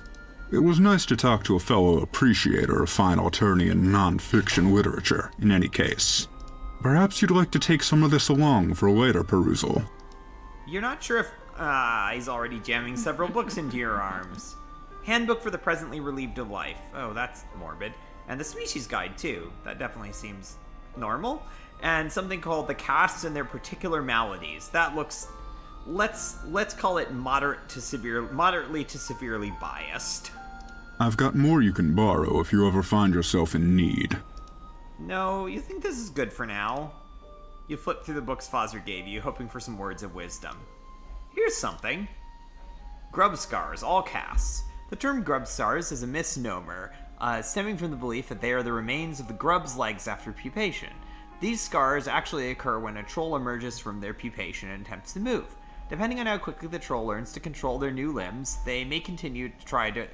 It was nice to talk to a fellow appreciator of fine Alternian non-fiction literature, in any case. Perhaps you'd like to take some of this along for later perusal. You're not sure if Ah, he's already jamming several books into your arms. Handbook for the Presently Relieved of Life. Oh, that's morbid. And the Species Guide, too. That definitely seems normal. And something called The Castes and Their Particular Maladies. That looks... Let's call it moderately to severely biased. I've got more you can borrow if you ever find yourself in need. No, you think this is good for now? You flip through the books Fozer gave you, hoping for some words of wisdom. Here's something. Grub scars, all castes. The term grub scars is a misnomer, stemming from the belief that they are the remains of the grub's legs after pupation. These scars actually occur when a troll emerges from their pupation and attempts to move. Depending on how quickly the troll learns to control their new limbs, they may continue to try to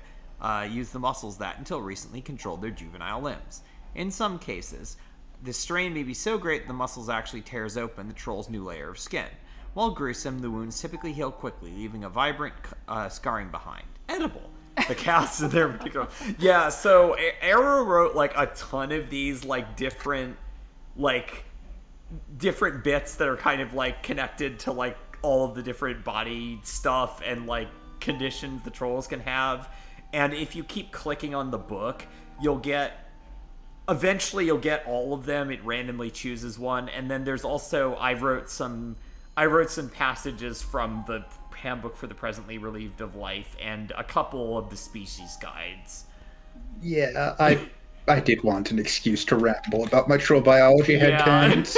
use the muscles that until recently controlled their juvenile limbs. In some cases, the strain may be so great the muscles actually tears open the troll's new layer of skin. While gruesome, the wounds typically heal quickly, leaving a vibrant scarring behind. Edible. The cast in their particular... Yeah, so Arrow wrote, like, a ton of these, like, different bits that are kind of, like, connected to, like, all of the different body stuff and, like, conditions the trolls can have. And if you keep clicking on the book, eventually you'll get all of them. It randomly chooses one. And then there's also, I wrote some passages from the Handbook for the Presently Relieved of Life and a couple of the Species Guides. Yeah, I did want an excuse to ramble about my troll biology headcanons.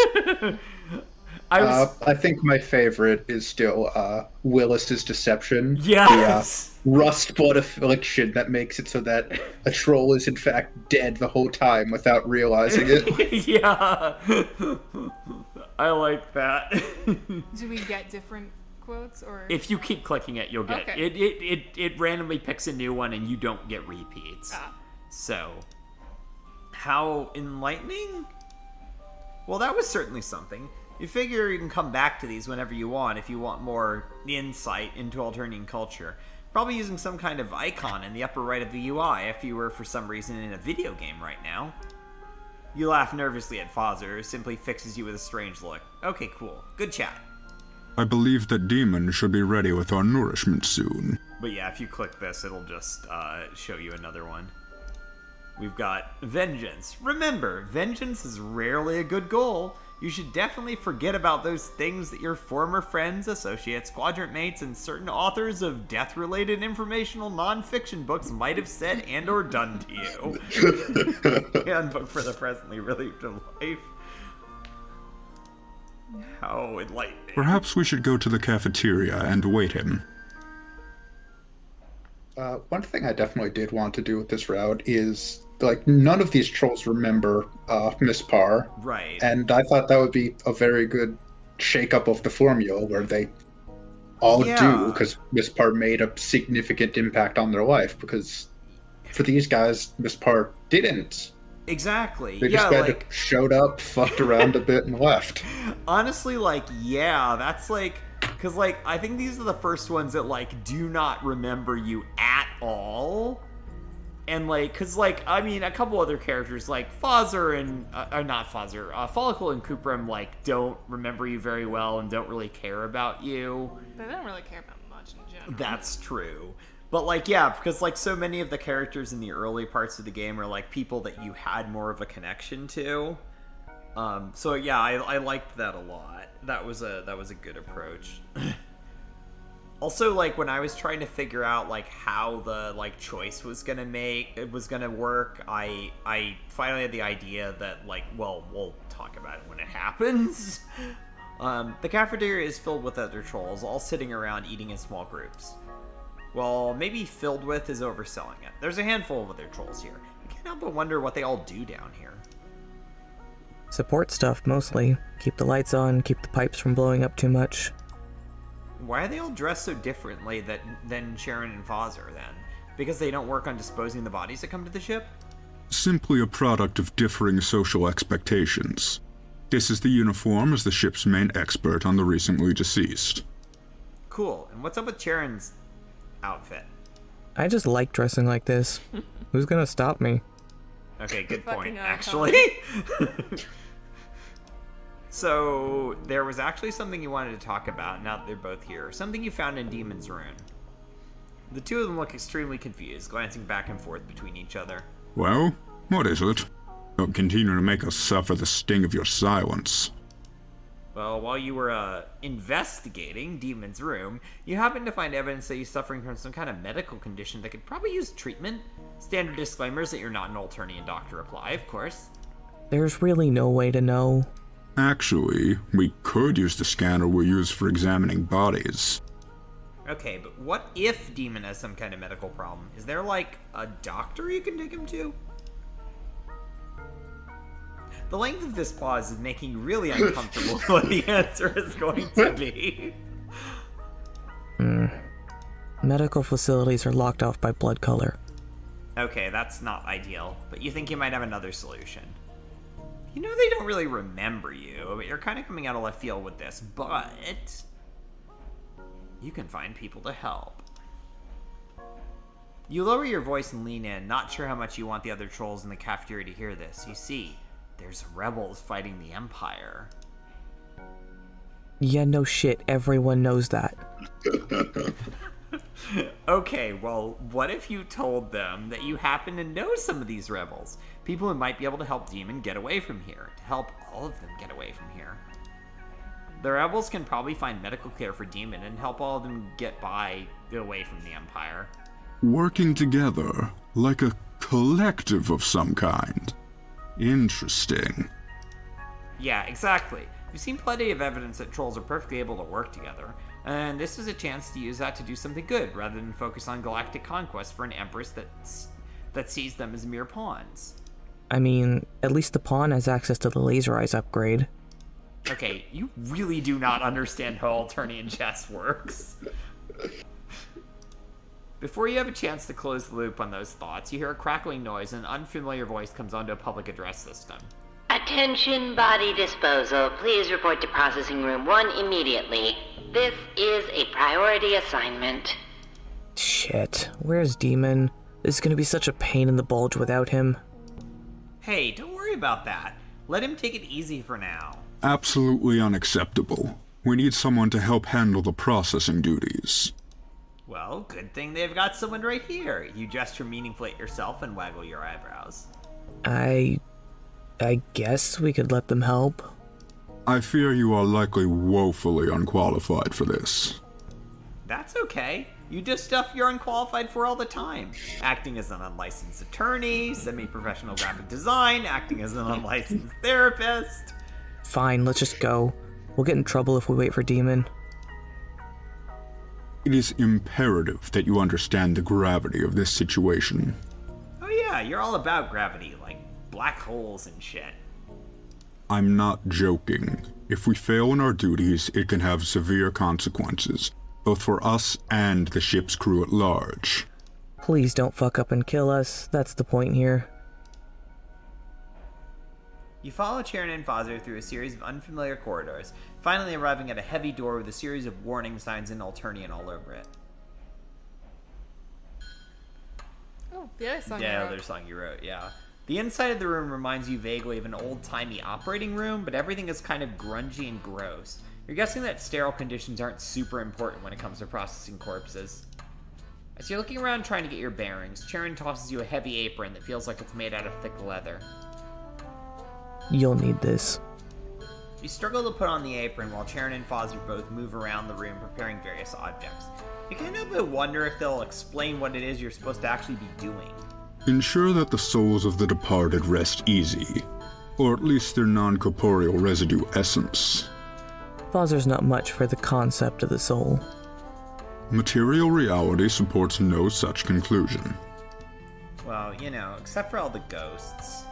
I think my favorite is still Willis's Deception. Yes! The rust blood affliction that makes it so that a troll is in fact dead the whole time without realizing it. Yeah! I like that. Do we get different quotes, or if you keep clicking it, you'll get okay. It randomly picks a new one and you don't get repeats. So, how enlightening? Well, that was certainly something. You figure you can come back to these whenever you want if you want more insight into alternating culture. Probably using some kind of icon in the upper right of the UI if you were for some reason in a video game right now. You laugh nervously at Fozer, who simply fixes you with a strange look. Okay, cool. Good chat. I believe that demon should be ready with our nourishment soon. But yeah, if you click this, it'll just show you another one. We've got Vengeance. Remember, vengeance is rarely a good goal. You should definitely forget about those things that your former friends, associates, quadrant mates, and certain authors of death-related informational non-fiction books might have said and or done to you. Handbook for the Presently Relieved of Life. How enlightening. Perhaps we should go to the cafeteria and await him. One thing I definitely did want to do with this route is, like, none of these trolls remember Mspar. Right. And I thought that would be a very good shake-up of the formula where they all do, because Mspar made a significant impact on their life, because for these guys, Mspar didn't. Exactly. They just kind of showed up, fucked around a bit, and left. Honestly, that's because I think these are the first ones that do not remember you at all. And because I mean, a couple other characters like Fozer and not Fozer, Follicle and Kupram don't remember you very well and don't really care about you. They don't really care about much in general. That's true. But because so many of the characters in the early parts of the game are people that you had more of a connection to. So yeah, I liked that a lot. That was a good approach. Also, when I was trying to figure out how the choice was gonna work, I finally had the idea that we'll talk about it when it happens. The cafeteria is filled with other trolls, all sitting around eating in small groups. Well, maybe filled with is overselling it. There's a handful of other trolls here. I can't help but wonder what they all do down here. Support stuff, mostly. Keep the lights on, keep the pipes from blowing up too much. Why are they all dressed so differently than Sharon and Fozer, then? Because they don't work on disposing the bodies that come to the ship? Simply a product of differing social expectations. This is the uniform as the ship's main expert on the recently deceased. Cool. And what's up with Sharon's outfit? I just like dressing like this. Who's gonna stop me? Okay, good point, actually. So, there was actually something you wanted to talk about, now that they're both here. Something you found in Demon's Rune. The two of them look extremely confused, glancing back and forth between each other. Well, what is it? Don't continue to make us suffer the sting of your silence. Well, while you were, investigating Demon's Room, you happened to find evidence that he's suffering from some kind of medical condition that could probably use treatment. Standard disclaimers that you're not an Alternian doctor apply, of course. There's really no way to know. Actually, we could use the scanner we use for examining bodies. Okay, but what if Demon has some kind of medical problem? Is there, like, a doctor you can take him to? The length of this pause is making you really uncomfortable what the answer is going to be. Medical facilities are locked off by blood color. Okay, that's not ideal, but you think you might have another solution. You know they don't really remember you, but you're kind of coming out of left field with this, but you can find people to help. You lower your voice and lean in, not sure how much you want the other trolls in the cafeteria to hear this. You see, there's rebels fighting the Empire. Yeah, no shit, everyone knows that. Okay, well, what if you told them that you happen to know some of these rebels? People who might be able to help Demon get away from here, to help all of them get away from here. The rebels can probably find medical care for Demon and help all of them get away from the Empire. Working together, like a collective of some kind. Interesting. Yeah, exactly. We've seen plenty of evidence that trolls are perfectly able to work together, and this is a chance to use that to do something good, rather than focus on galactic conquest for an empress that sees them as mere pawns. I mean, at least the pawn has access to the laser eyes upgrade. Okay, you really do not understand how Alternian chess works. Before you have a chance to close the loop on those thoughts, you hear a crackling noise and an unfamiliar voice comes onto a public address system. Attention body disposal. Please report to processing room 1 immediately. This is a priority assignment. Shit, where's Demon? This is gonna be such a pain in the bulge without him. Hey, don't worry about that. Let him take it easy for now. Absolutely unacceptable. We need someone to help handle the processing duties. Well, good thing they've got someone right here. You gesture meaningfully at yourself and waggle your eyebrows. I guess we could let them help. I fear you are likely woefully unqualified for this. That's okay. You do stuff you're unqualified for all the time. Acting as an unlicensed attorney, semi-professional graphic design, acting as an unlicensed therapist. Fine, let's just go. We'll get in trouble if we wait for Demon. It is imperative that you understand the gravity of this situation. Oh yeah, you're all about gravity, like black holes and shit. I'm not joking. If we fail in our duties, it can have severe consequences, both for us and the ship's crew at large. Please don't fuck up and kill us. That's the point here. You follow Charon and Fozer through a series of unfamiliar corridors, finally arriving at a heavy door with a series of warning signs in Alternian all over it. Oh, the other song. Yeah, other song you wrote, yeah. The inside of the room reminds you vaguely of an old-timey operating room, but everything is kind of grungy and gross. You're guessing that sterile conditions aren't super important when it comes to processing corpses. As you're looking around trying to get your bearings, Charon tosses you a heavy apron that feels like it's made out of thick leather. You'll need this. You struggle to put on the apron while Charon and Fozer both move around the room preparing various objects. You can't help but wonder if they'll explain what it is you're supposed to actually be doing. Ensure that the souls of the departed rest easy, or at least their non-corporeal residue essence. Fozer's not much for the concept of the soul. Material reality supports no such conclusion. Well, you know, except for all the ghosts.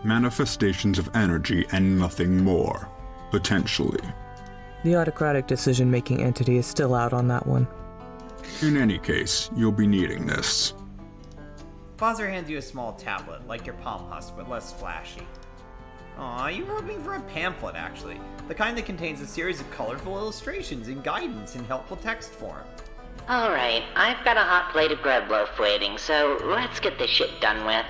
Manifestations of energy and nothing more, potentially. The autocratic decision-making entity is still out on that one. In any case, you'll be needing this. Fozer hands you a small tablet, like your palm husk, but less flashy. Aw, you were hoping for a pamphlet, actually. The kind that contains a series of colorful illustrations and guidance in helpful text form. Alright, I've got a hot plate of grub loaf waiting, so let's get this shit done with.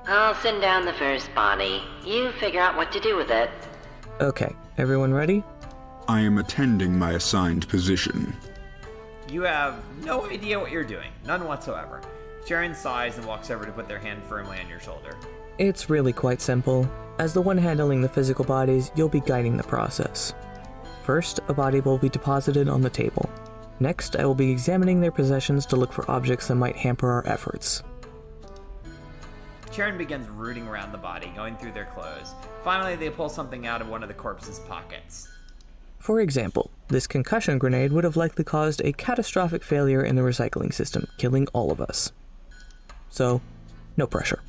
I'll send down the first body. You figure out what to do with it. Okay, Everyone ready? I am attending my assigned position. You have no idea what you're doing. None whatsoever. Sharon sighs and walks over to put their hand firmly on your shoulder. It's really quite simple. As the one handling the physical bodies, you'll be guiding the process. First, a body will be deposited on the table. Next, I will be examining their possessions to look for objects that might hamper our efforts. Sharon begins rooting around the body, going through their clothes. Finally, they pull something out of one of the corpse's pockets. For example, this concussion grenade would have likely caused a catastrophic failure in the recycling system, killing all of us. So, no pressure.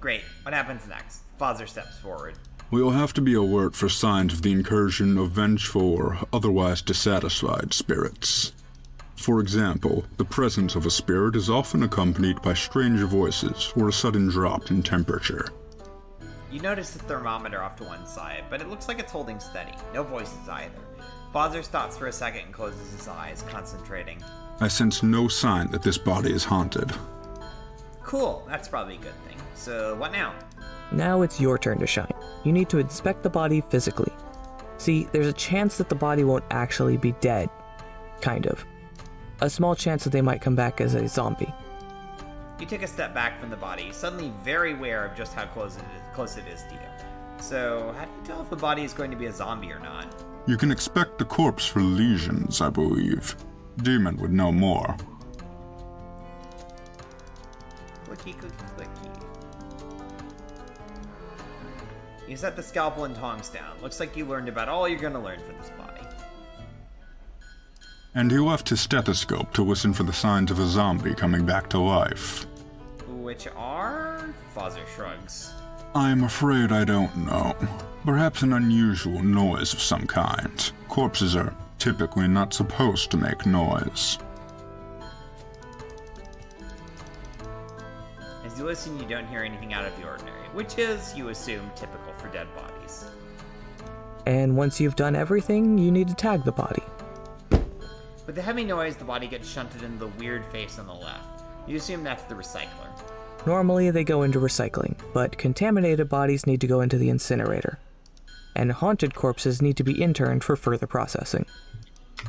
Great. What happens next? Father steps forward. We will have to be alert for signs of the incursion of vengeful or otherwise dissatisfied spirits. For example, the presence of a spirit is often accompanied by strange voices or a sudden drop in temperature. You notice the thermometer off to one side, but it looks like it's holding steady. No voices either. Father stops for a second and closes his eyes, concentrating. I sense no sign that this body is haunted. Cool, that's probably a good thing. So, what now? Now it's your turn to shine. You need to inspect the body physically. See, there's a chance that the body won't actually be dead. Kind of. A small chance that they might come back as a zombie. You take a step back from the body, suddenly very aware of just how close it is to you. So, how do you tell if the body is going to be a zombie or not? You can expect the corpse for lesions, I believe. Demon would know more. Clicky, clicky, clicky. You set the scalpel and tongs down. Looks like you learned about all you're going to learn for this body. And he left his stethoscope to listen for the signs of a zombie coming back to life. Which are? Father shrugs. I'm afraid I don't know. Perhaps an unusual noise of some kind. Corpses are typically not supposed to make noise. As you listen, you don't hear anything out of the ordinary, which is, you assume, typical for dead bodies. And once you've done everything, you need to tag the body. With the heavy noise, the body gets shunted into the weird face on the left. You assume that's the recycler. Normally they go into recycling, but contaminated bodies need to go into the incinerator. And haunted corpses need to be interned for further processing.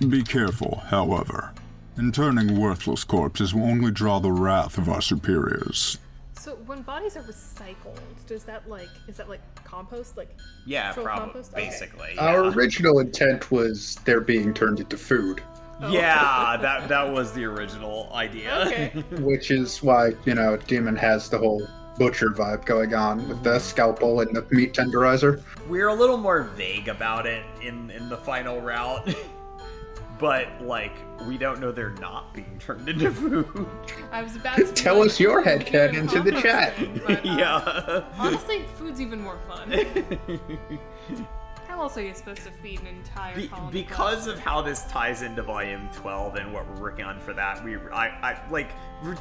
Be careful, however. Interning worthless corpses will only draw the wrath of our superiors. So when bodies are recycled, is that like compost? Yeah, actual probably, compost? Okay. basically. Our Yeah. original intent was they're being turned into food, Yeah, that was the original idea. Okay. which is why, Demon has the whole butcher vibe going on with the scalpel and the meat tenderizer. We're a little more vague about it in the final route. But, we don't know they're not being turned into food. I was about to be Tell like, us your "Oh, headcanon weird into the chat." composting, but, Yeah. Honestly, food's even more fun. How else are you supposed to feed an entire colony? Because of how this ties into Volume 12 and what we're working on for that, we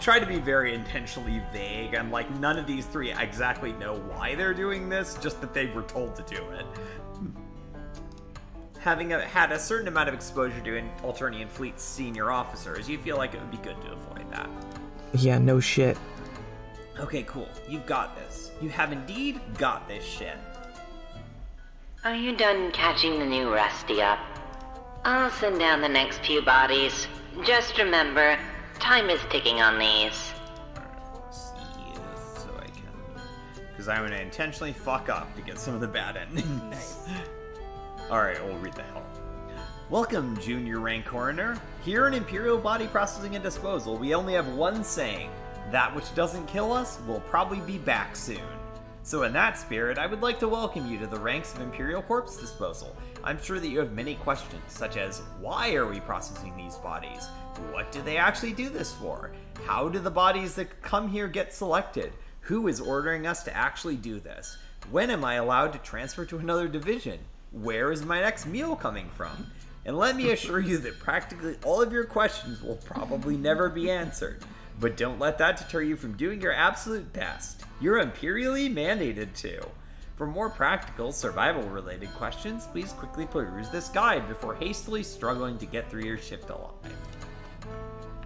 try to be very intentionally vague, and none of these three exactly know why they're doing this, just that they were told to do it. Having had a certain amount of exposure to Alternian Fleet's senior officers, you feel like it would be good to avoid that. Yeah, no shit. Okay, cool. You've got this. You have indeed got this shit. Are you done catching the new Rusty up? I'll send down the next few bodies. Just remember, time is ticking on these. Let's see, so I can... Because I'm going to intentionally fuck up to get some of the bad endings. Nice. Alright, we'll read the hell. Welcome, Junior Rank Coroner. Here in Imperial Body Processing and Disposal, we only have one saying. That which doesn't kill us will probably be back soon. So in that spirit, I would like to welcome you to the ranks of Imperial Corpse Disposal. I'm sure that you have many questions, such as, why are we processing these bodies? What do they actually do this for? How do the bodies that come here get selected? Who is ordering us to actually do this? When am I allowed to transfer to another division? Where is my next meal coming from? And let me assure you that practically all of your questions will probably never be answered. But don't let that deter you from doing your absolute best. You're imperially mandated to. For more practical, survival-related questions, please quickly peruse this guide before hastily struggling to get through your shift alive.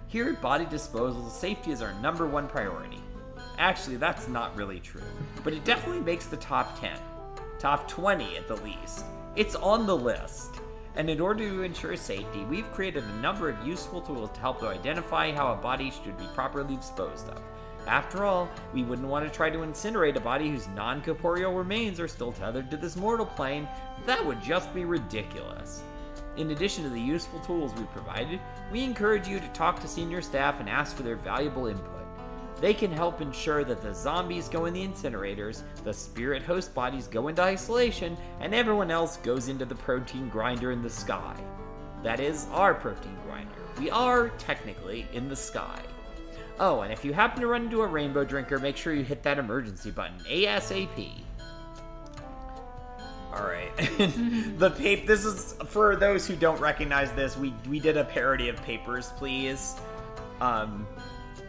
Here at Body Disposal, safety is our #1 priority. Actually, that's not really true, but it definitely makes the top 10. Top 20 at the least. It's on the list. And in order to ensure safety, we've created a number of useful tools to help to identify how a body should be properly disposed of. After all, we wouldn't want to try to incinerate a body whose non-corporeal remains are still tethered to this mortal plane. That would just be ridiculous. In addition to the useful tools we provided, we encourage you to talk to senior staff and ask for their valuable input. They can help ensure that the zombies go in the incinerators, the spirit host bodies go into isolation, and everyone else goes into the protein grinder in the sky. That is, our protein grinder. We are, technically, in the sky. Oh, and if you happen to run into a rainbow drinker, make sure you hit that emergency button ASAP. Alright. This is, for those who don't recognize this, we did a parody of Papers, Please.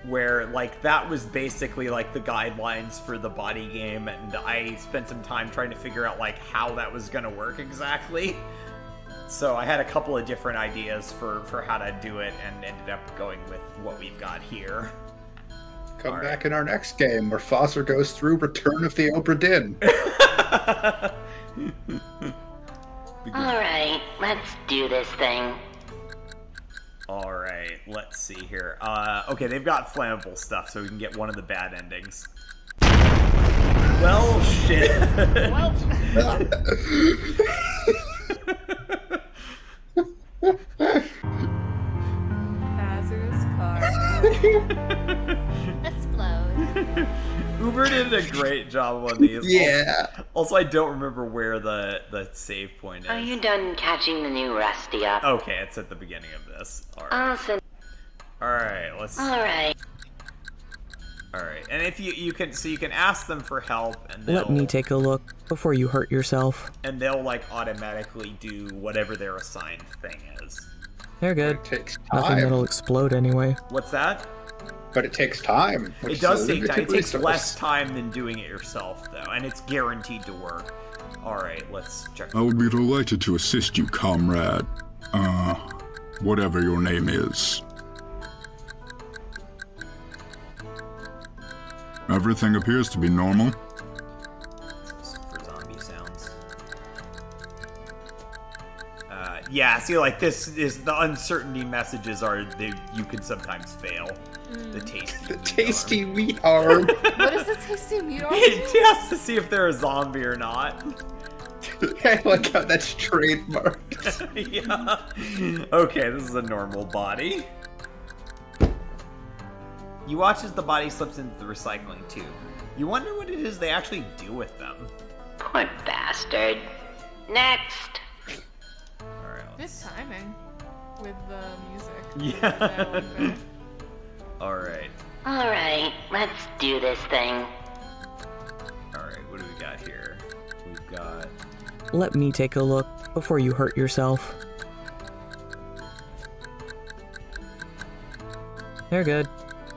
Where, like, that was basically, like, the guidelines for the body game, and I spent some time trying to figure out, like, how that was gonna work exactly. So I had a couple of different ideas for how to do it, and ended up going with what we've got here. Come back in our next game, where Foster goes through Return of the Obra Dinn. Alright, let's do this thing. Alright, let's see here. Okay, they've got flammable stuff, so we can get one of the bad endings. Well, shit. Hazardous car. Explode. Uber did a great job on these. Yeah. Also, I don't remember where the save point is. Are you done catching the new Rusty up? Okay, it's at the beginning of this. Alright. Awesome. Alright, let's... Alright. Alright, and if you can ask them for help, and they'll... Let me take a look before you hurt yourself. And they'll, like, automatically do whatever their assigned thing is. They're good. It takes Nothing time. that'll explode anyway. What's that? But it takes time. It does take time. It takes less time than doing it yourself, though, and it's guaranteed to work. Alright, let's check. I would be delighted to assist you, comrade. Whatever your name is. Everything appears to be normal. For zombie sounds. Yeah, see, like, this is the uncertainty messages are you can sometimes fail. The tasty meat arm. What is the tasty meat arm? It tests to see if they're a zombie or not. I like how that's trademarked. Yeah. Okay, this is a normal body. You watch as the body slips into the recycling tube. You wonder what it is they actually do with them. Poor bastard. Next. Alright, Good timing with the music. Yeah. Alright. Alright, let's do this thing. Alright, what do we got here? We've got... Let me take a look before you hurt yourself. They're good.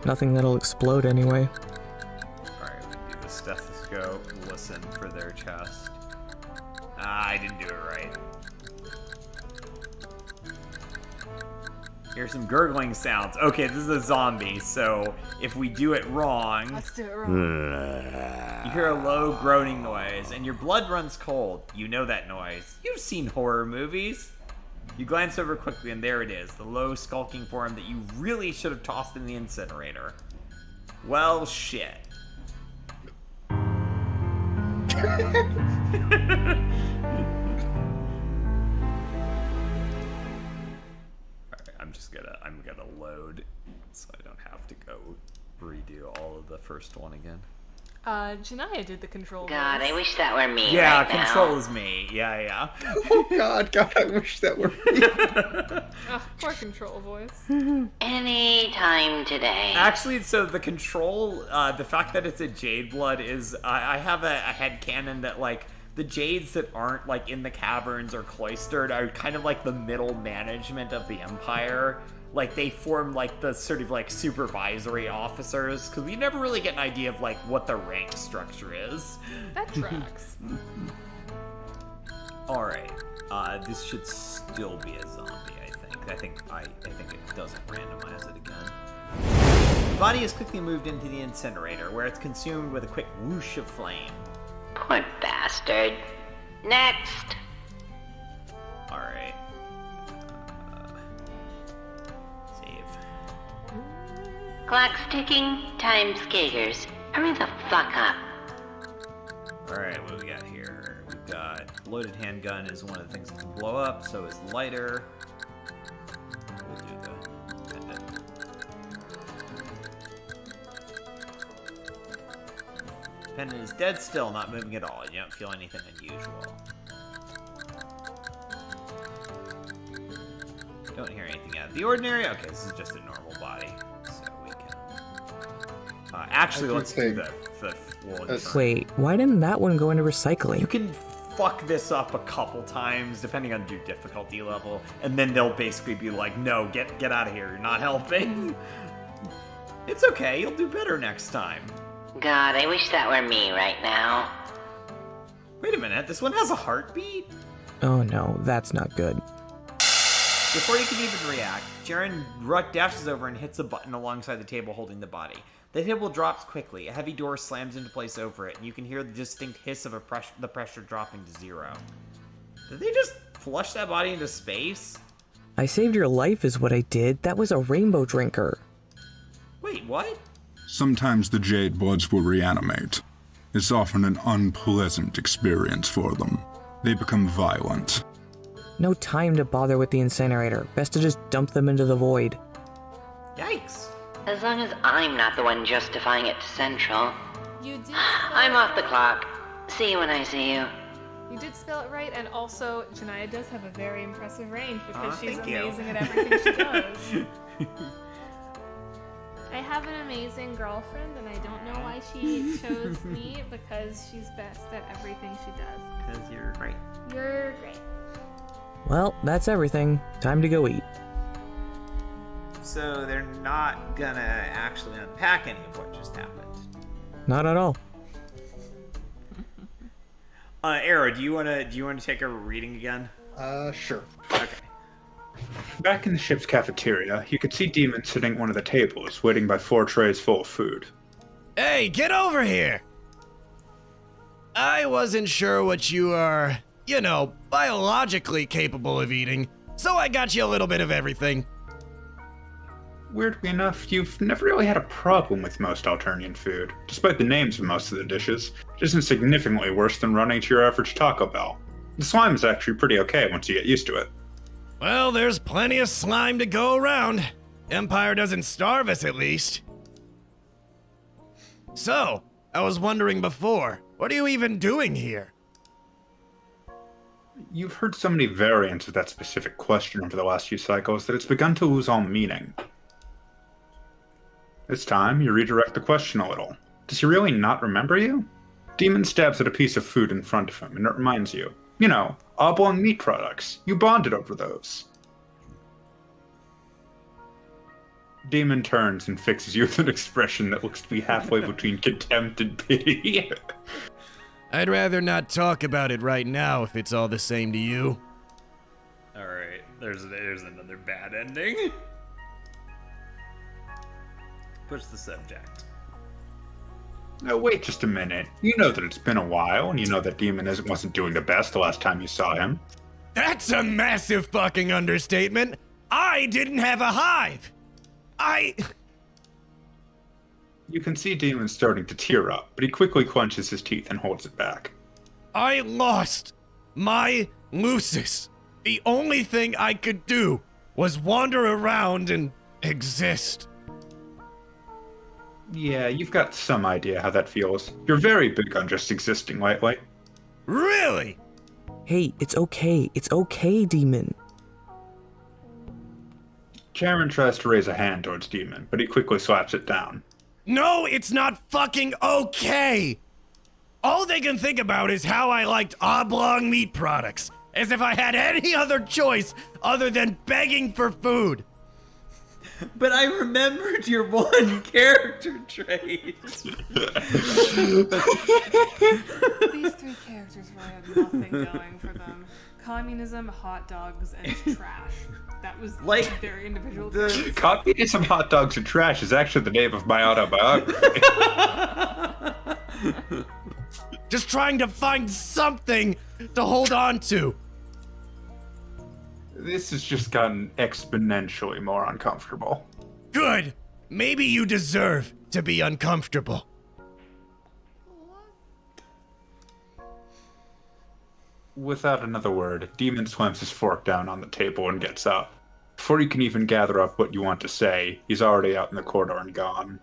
Nothing that'll explode anyway. Alright, we do the stethoscope, listen for their chest. I didn't do it right. Here's some gurgling sounds. Okay, this is a zombie, so if we do it wrong... Let's do it wrong. You hear a low groaning noise, and your blood runs cold. You know that noise. You've seen horror movies. You glance over quickly, and there it is, the low, skulking form that you really should have tossed in the incinerator. Well, shit. I'm gonna load, so I don't have to go redo all of the first one again. Janaya did the control. God, voice. I wish that were me. Yeah, right control now. is me. Yeah. Oh God, I wish that were me. Poor control voice. Any time today. Actually, so the control, the fact that it's a Jade blood is, I have a headcanon that, like, the Jades that aren't, like, in the caverns or cloistered are kind of like the middle management of the Empire. Like, they form, like, the sort of, like, supervisory officers, because we never really get an idea of, like, what the rank structure is. That tracks. Alright, this should still be a zombie, I think. I think it doesn't randomize it again. The body is quickly moved into the incinerator, where it's consumed with a quick whoosh of flame. Poor bastard. Next. Alright. Save. Clock's ticking, time's giggers. Hurry the fuck up. Alright, what do we got here? We've got loaded handgun is one of the things that can blow up, so is lighter. We'll do the pendant. Pendant is dead still, not moving at all. You don't feel anything unusual. Don't hear anything out of the ordinary. Okay, this is just a normal body, so we can. Actually, let's do the Wait, why didn't that one go into recycling? You can fuck this up a couple times, depending on your difficulty level, and then they'll basically be like, "No, get out of here. You're not helping." It's okay. You'll do better next time. God, I wish that were me right now. Wait a minute. This one has a heartbeat? Oh no, that's not good. Before you can even react, Jaren dashes over and hits a button alongside the table holding the body. The table drops quickly. A heavy door slams into place over it, and you can hear the distinct hiss of the pressure dropping to zero. Did they just flush that body into space? I saved your life is what I did. That was a rainbow drinker. Wait, what? Sometimes the Jade Bloods will reanimate. It's often an unpleasant experience for them. They become violent. No time to bother with the incinerator. Best to just dump them into the void. Yikes. As long as I'm not the one justifying it to Central. You did. I'm off the clock. See you when I see you. You did spell it right, and also Janaya does have a very impressive range because she's thank you. amazing at everything she does. I have an amazing girlfriend, and I don't know why she chose me because she's best at everything she does. Because you're great. You're great. Well, that's everything. Time to go eat. So they're not gonna actually unpack any of what just happened. Not at all. Arrow, do you wanna take a reading again? Sure. Okay. Back in the ship's cafeteria, you could see Demon sitting at one of the tables, waiting by 4 trays full of food. Hey, get over here! I wasn't sure what you are, biologically capable of eating, so I got you a little bit of everything. Weirdly enough, you've never really had a problem with most Alternian food. Despite the names of most of the dishes, it isn't significantly worse than running to your average Taco Bell. The slime is actually pretty okay once you get used to it. Well, there's plenty of slime to go around. Empire doesn't starve us, at least. So, I was wondering before, what are you even doing here? You've heard so many variants of that specific question over the last few cycles that it's begun to lose all meaning. This time, you redirect the question a little. Does he really not remember you? Demon stabs at a piece of food in front of him, and it reminds you. Oblong meat products. You bonded over those. Demon turns and fixes you with an expression that looks to be halfway between contempt and pity. I'd rather not talk about it right now if it's all the same to you. Alright, there's another bad ending. Push the subject. No, wait just a minute. You know that it's been a while, and you know that Demon wasn't doing the best the last time you saw him. That's a massive fucking understatement. I didn't have a hive. You can see Demon starting to tear up, but he quickly clenches his teeth and holds it back. I lost my Lucis. The only thing I could do was wander around and exist. Yeah, you've got some idea how that feels. You're very big on just existing lately. Really? Hey, it's okay. It's okay, Demon. Chairman tries to raise a hand towards Demon, but he quickly slaps it down. No, it's not fucking okay! All they can think about is how I liked oblong meat products, as if I had any other choice other than begging for food. But I remembered your one character trait. These 3 characters really had nothing going for them. Communism, hot dogs, and trash. That was very individual. Communism, hot dogs, and trash is actually the name of my autobiography. Just trying to find something to hold on to. This has just gotten exponentially more uncomfortable. Good. Maybe you deserve to be uncomfortable. Without another word, Demon slams his fork down on the table and gets up. Before you can even gather up what you want to say, he's already out in the corridor and gone.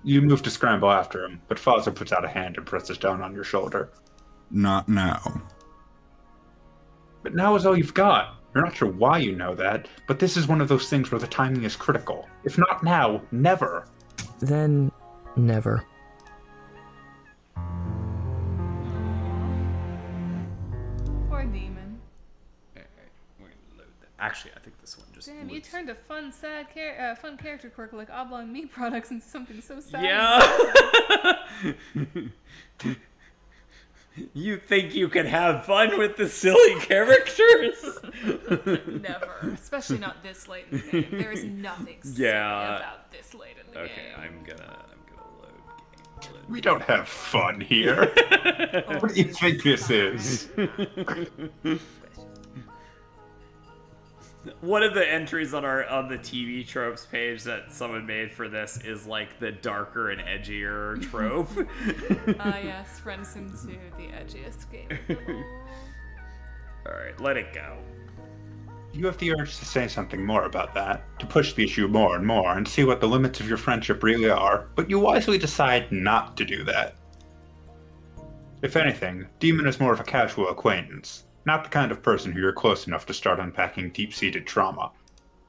You move to scramble after him, but Fozzer puts out a hand and presses down on your shoulder. Not now. But now is all you've got. You're not sure why you know that, but this is one of those things where the timing is critical. If not now, never. Then, never. Poor demon. Alright, we're gonna load that. Actually, I think this one just Damn, you loads. turned a fun character quirk like oblong meat products into something so sad. Yeah. You think you can have fun with the silly characters? Never. Especially not this late in the game. There is nothing silly about this late in the game. Okay, I'm gonna load game. Load. We don't have fun here. What do you think this is? One of the entries on the TV tropes page that someone made for this is like the darker and edgier trope. Yes, Friendsim 2, the edgiest game of them all. Alright, let it go. You have the urge to say something more about that, to push the issue more and more and see what the limits of your friendship really are, but you wisely decide not to do that. If anything, Demon is more of a casual acquaintance, not the kind of person who you're close enough to start unpacking deep-seated trauma.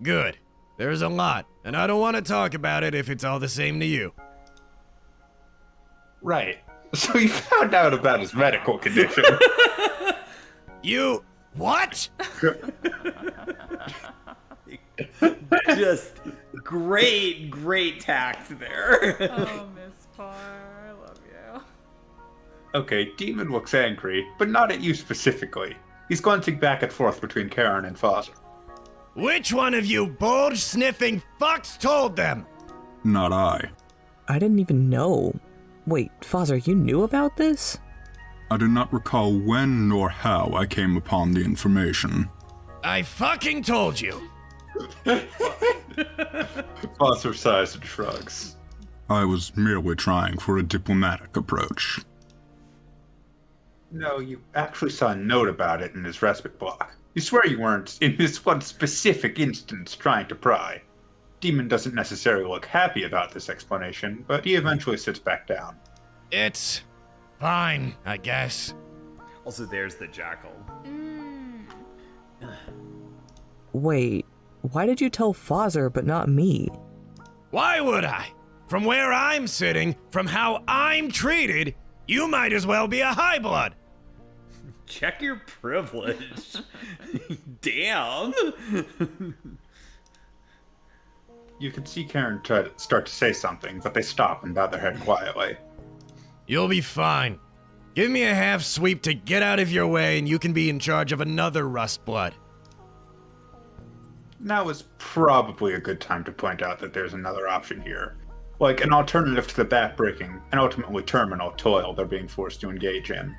Good. There's a lot, and I don't want to talk about it if it's all the same to you. Right. So you found out about his medical condition. You... what? Just great tact there. Oh, Mspar, I love you. Okay, Demon looks angry, but not at you specifically. He's glancing back and forth between Karen and Fozzer. Which one of you bulge-sniffing fucks told them? Not I. I didn't even know. Wait, Fozzer, you knew about this? I do not recall when nor how I came upon the information. I fucking told you. Fozzer sighs and shrugs. I was merely trying for a diplomatic approach. No, you actually saw a note about it in his respite block. You swear you weren't, in this one specific instance, trying to pry. Demon doesn't necessarily look happy about this explanation, but he eventually sits back down. It's fine, I guess. Also, there's the jackal. Wait, why did you tell Fozzer but not me? Why would I? From where I'm sitting, from how I'm treated, you might as well be a high blood. Check your privilege. Damn. You can see Karen start to say something, but they stop and bow their head quietly. You'll be fine. Give me a half sweep to get out of your way and you can be in charge of another rust blood. Now is probably a good time to point out that there's another option here. Like an alternative to the backbreaking and ultimately terminal toil they're being forced to engage in.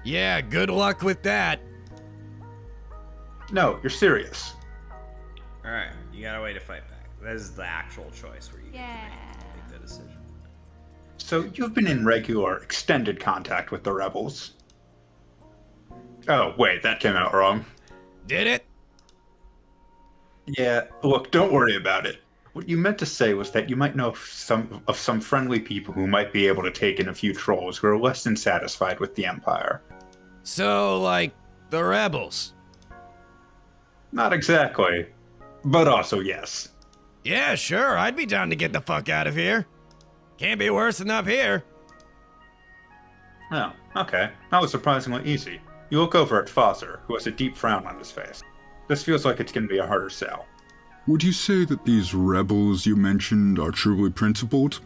Yeah, good luck with that. No, you're serious. Alright, you got a way to fight back. That is the actual choice where you get to make that decision. So you've been in regular, extended contact with the rebels. Oh, wait, that came out wrong. Did it? Yeah, look, don't worry about it. What you meant to say was that you might know of some friendly people who might be able to take in a few trolls who are less than satisfied with the Empire. So, like, the rebels? Not exactly, but also yes. Yeah, sure, I'd be down to get the fuck out of here. Can't be worse than up here. Oh, okay. That was surprisingly easy. You look over at Fozzer, who has a deep frown on his face. This feels like it's going to be a harder sell. Would you say that these rebels you mentioned are truly principled?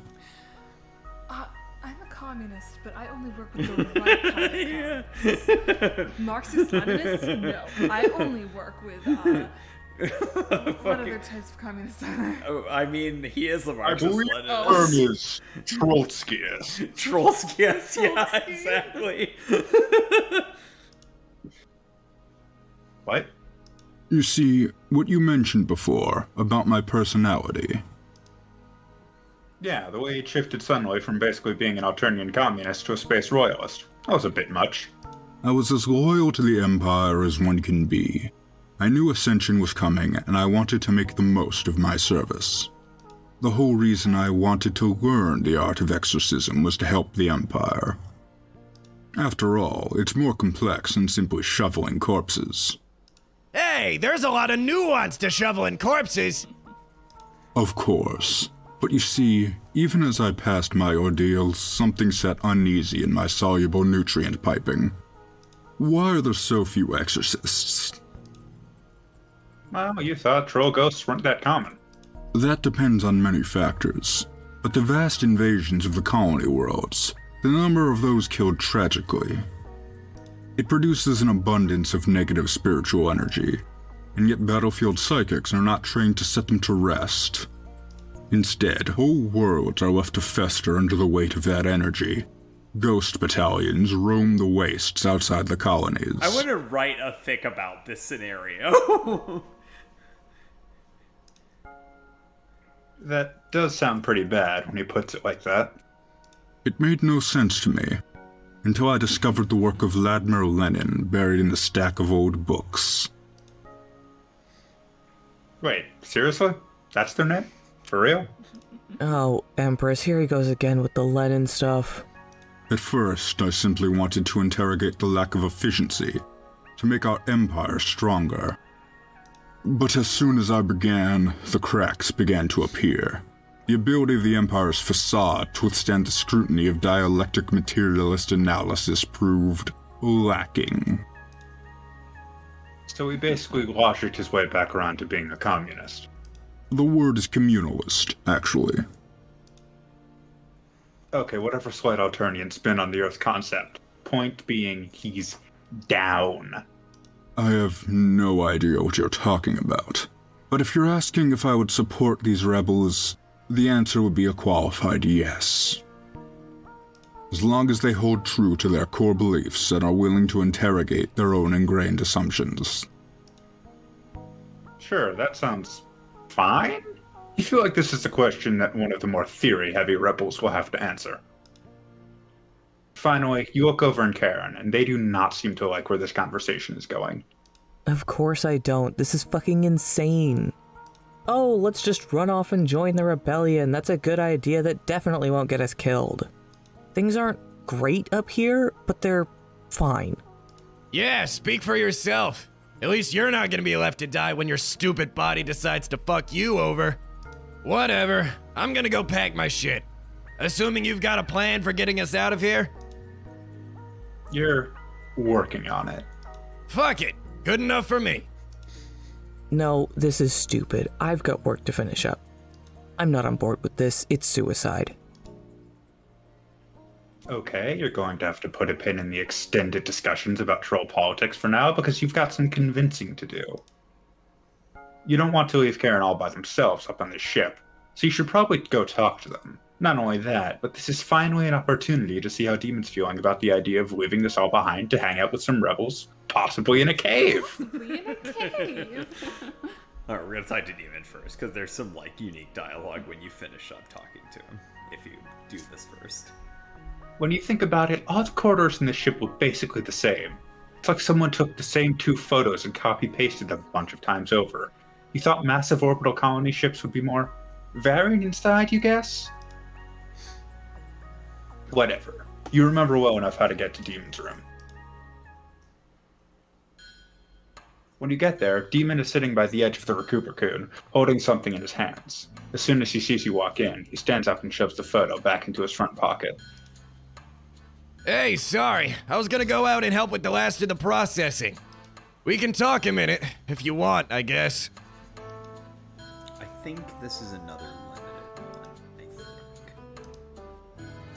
I'm a communist, but I only work with the right kind of communists. Marxist-Leninists? No. I only work with, what other types of communists are there? Oh, I mean, he is a I Marxist believe the Leninist. term is Trotskyist. Trotskyist, yeah, exactly. What? You see, what you mentioned before about my personality. Yeah, the way he shifted suddenly from basically being an Alternian communist to a space royalist. That was a bit much. I was as loyal to the Empire as one can be. I knew Ascension was coming, and I wanted to make the most of my service. The whole reason I wanted to learn the art of exorcism was to help the Empire. After all, it's more complex than simply shoveling corpses. Hey, there's a lot of nuance to shoveling corpses! Of course. But you see, even as I passed my ordeals, something sat uneasy in my soluble nutrient piping. Why are there so few exorcists? Well, you thought troll ghosts weren't that common. That depends on many factors. But the vast invasions of the colony worlds, the number of those killed tragically. It produces an abundance of negative spiritual energy, and yet battlefield psychics are not trained to set them to rest. Instead, whole worlds are left to fester under the weight of that energy. Ghost battalions roam the wastes outside the colonies. I want to write a fic about this scenario. That does sound pretty bad when he puts it like that. It made no sense to me, until I discovered the work of Vladimir Lenin buried in the stack of old books. Wait, seriously? That's their name? For real? Oh, Empress, here he goes again with the Lenin stuff. At first, I simply wanted to interrogate the lack of efficiency, to make our empire stronger. But as soon as I began, the cracks began to appear. The ability of the Empire's facade to withstand the scrutiny of dialectic materialist analysis proved lacking. So he basically logicked his way back around to being a communist. The word is communalist, actually. Okay, whatever slight Alternian spin on the Earth concept. Point being, he's down. I have no idea what you're talking about. But if you're asking if I would support these rebels, the answer would be a qualified yes. As long as they hold true to their core beliefs and are willing to interrogate their own ingrained assumptions. Sure, that sounds fine. I feel like this is a question that one of the more theory-heavy rebels will have to answer. Finally, you look over in Karen, and they do not seem to like where this conversation is going. Of course I don't. This is fucking insane. Oh, let's just run off and join the rebellion. That's a good idea that definitely won't get us killed. Things aren't great up here, but they're fine. Yeah, speak for yourself. At least you're not gonna be left to die when your stupid body decides to fuck you over. Whatever, I'm gonna go pack my shit. Assuming you've got a plan for getting us out of here? You're working on it. Fuck it, good enough for me. No, this is stupid. I've got work to finish up. I'm not on board with this. It's suicide. Okay, you're going to have to put a pin in the extended discussions about troll politics for now because you've got some convincing to do. You don't want to leave Karen all by themselves up on the ship, so you should probably go talk to them. Not only that, but this is finally an opportunity to see how Demon's feeling about the idea of leaving this all behind to hang out with some rebels, possibly in a cave. In a cave. Alright, we're gonna talk to Demon first, because there's some, like, unique dialogue when you finish up talking to him, if you do this first. When you think about it, all the corridors in the ship look basically the same. It's like someone took the same two photos and copy-pasted them a bunch of times over. You thought massive orbital colony ships would be more varied inside, you guess? Whatever. You remember well enough how to get to Demon's room. When you get there, Demon is sitting by the edge of the Recuperacoon, holding something in his hands. As soon as he sees you walk in, he stands up and shoves the photo back into his front pocket. Hey, sorry. I was gonna go out and help with the last of the processing. We can talk a minute, if you want, I guess. I think this is another limited one, I think.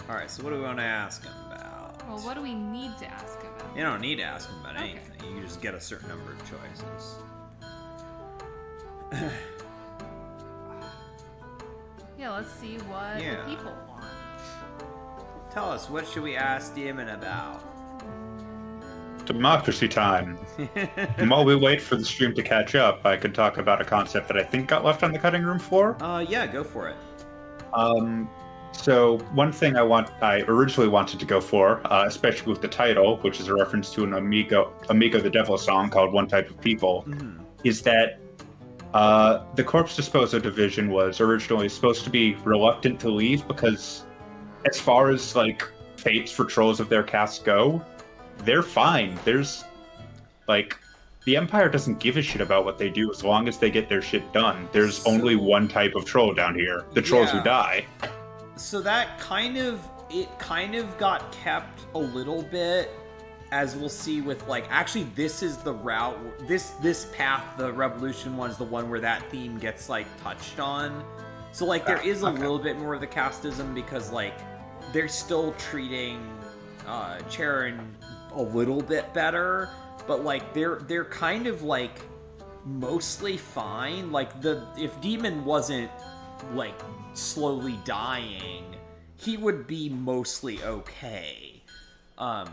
Alright, so what do we want to ask him about? Well, what do we need to ask him about? You don't need to ask him about Okay. anything. You just get a certain number of choices. Yeah, let's see what Yeah. the people want. Tell us, what should we ask Demon about? Democracy time. And while we wait for the stream to catch up, I could talk about a concept that I think got left on the cutting room floor. Yeah, go for it. So one thing I originally wanted to go for, especially with the title, which is a reference to an Amigo the Devil song called One Type of People, is that the corpse disposal division was originally supposed to be reluctant to leave because as far as like fates for trolls of their caste go, they're fine. There's like the Empire doesn't give a shit about what they do as long as they get their shit done. There's only one type of troll down here, the trolls who die. So that kind of got kept a little bit, as we'll see with like, actually this is the route, this path, the Revolution one is the one where that theme gets like touched on. So like there is a little bit more of the casteism because like they're still treating Charon a little bit better, but like they're kind of like mostly fine. Like if Demon wasn't like slowly dying, he would be mostly okay. But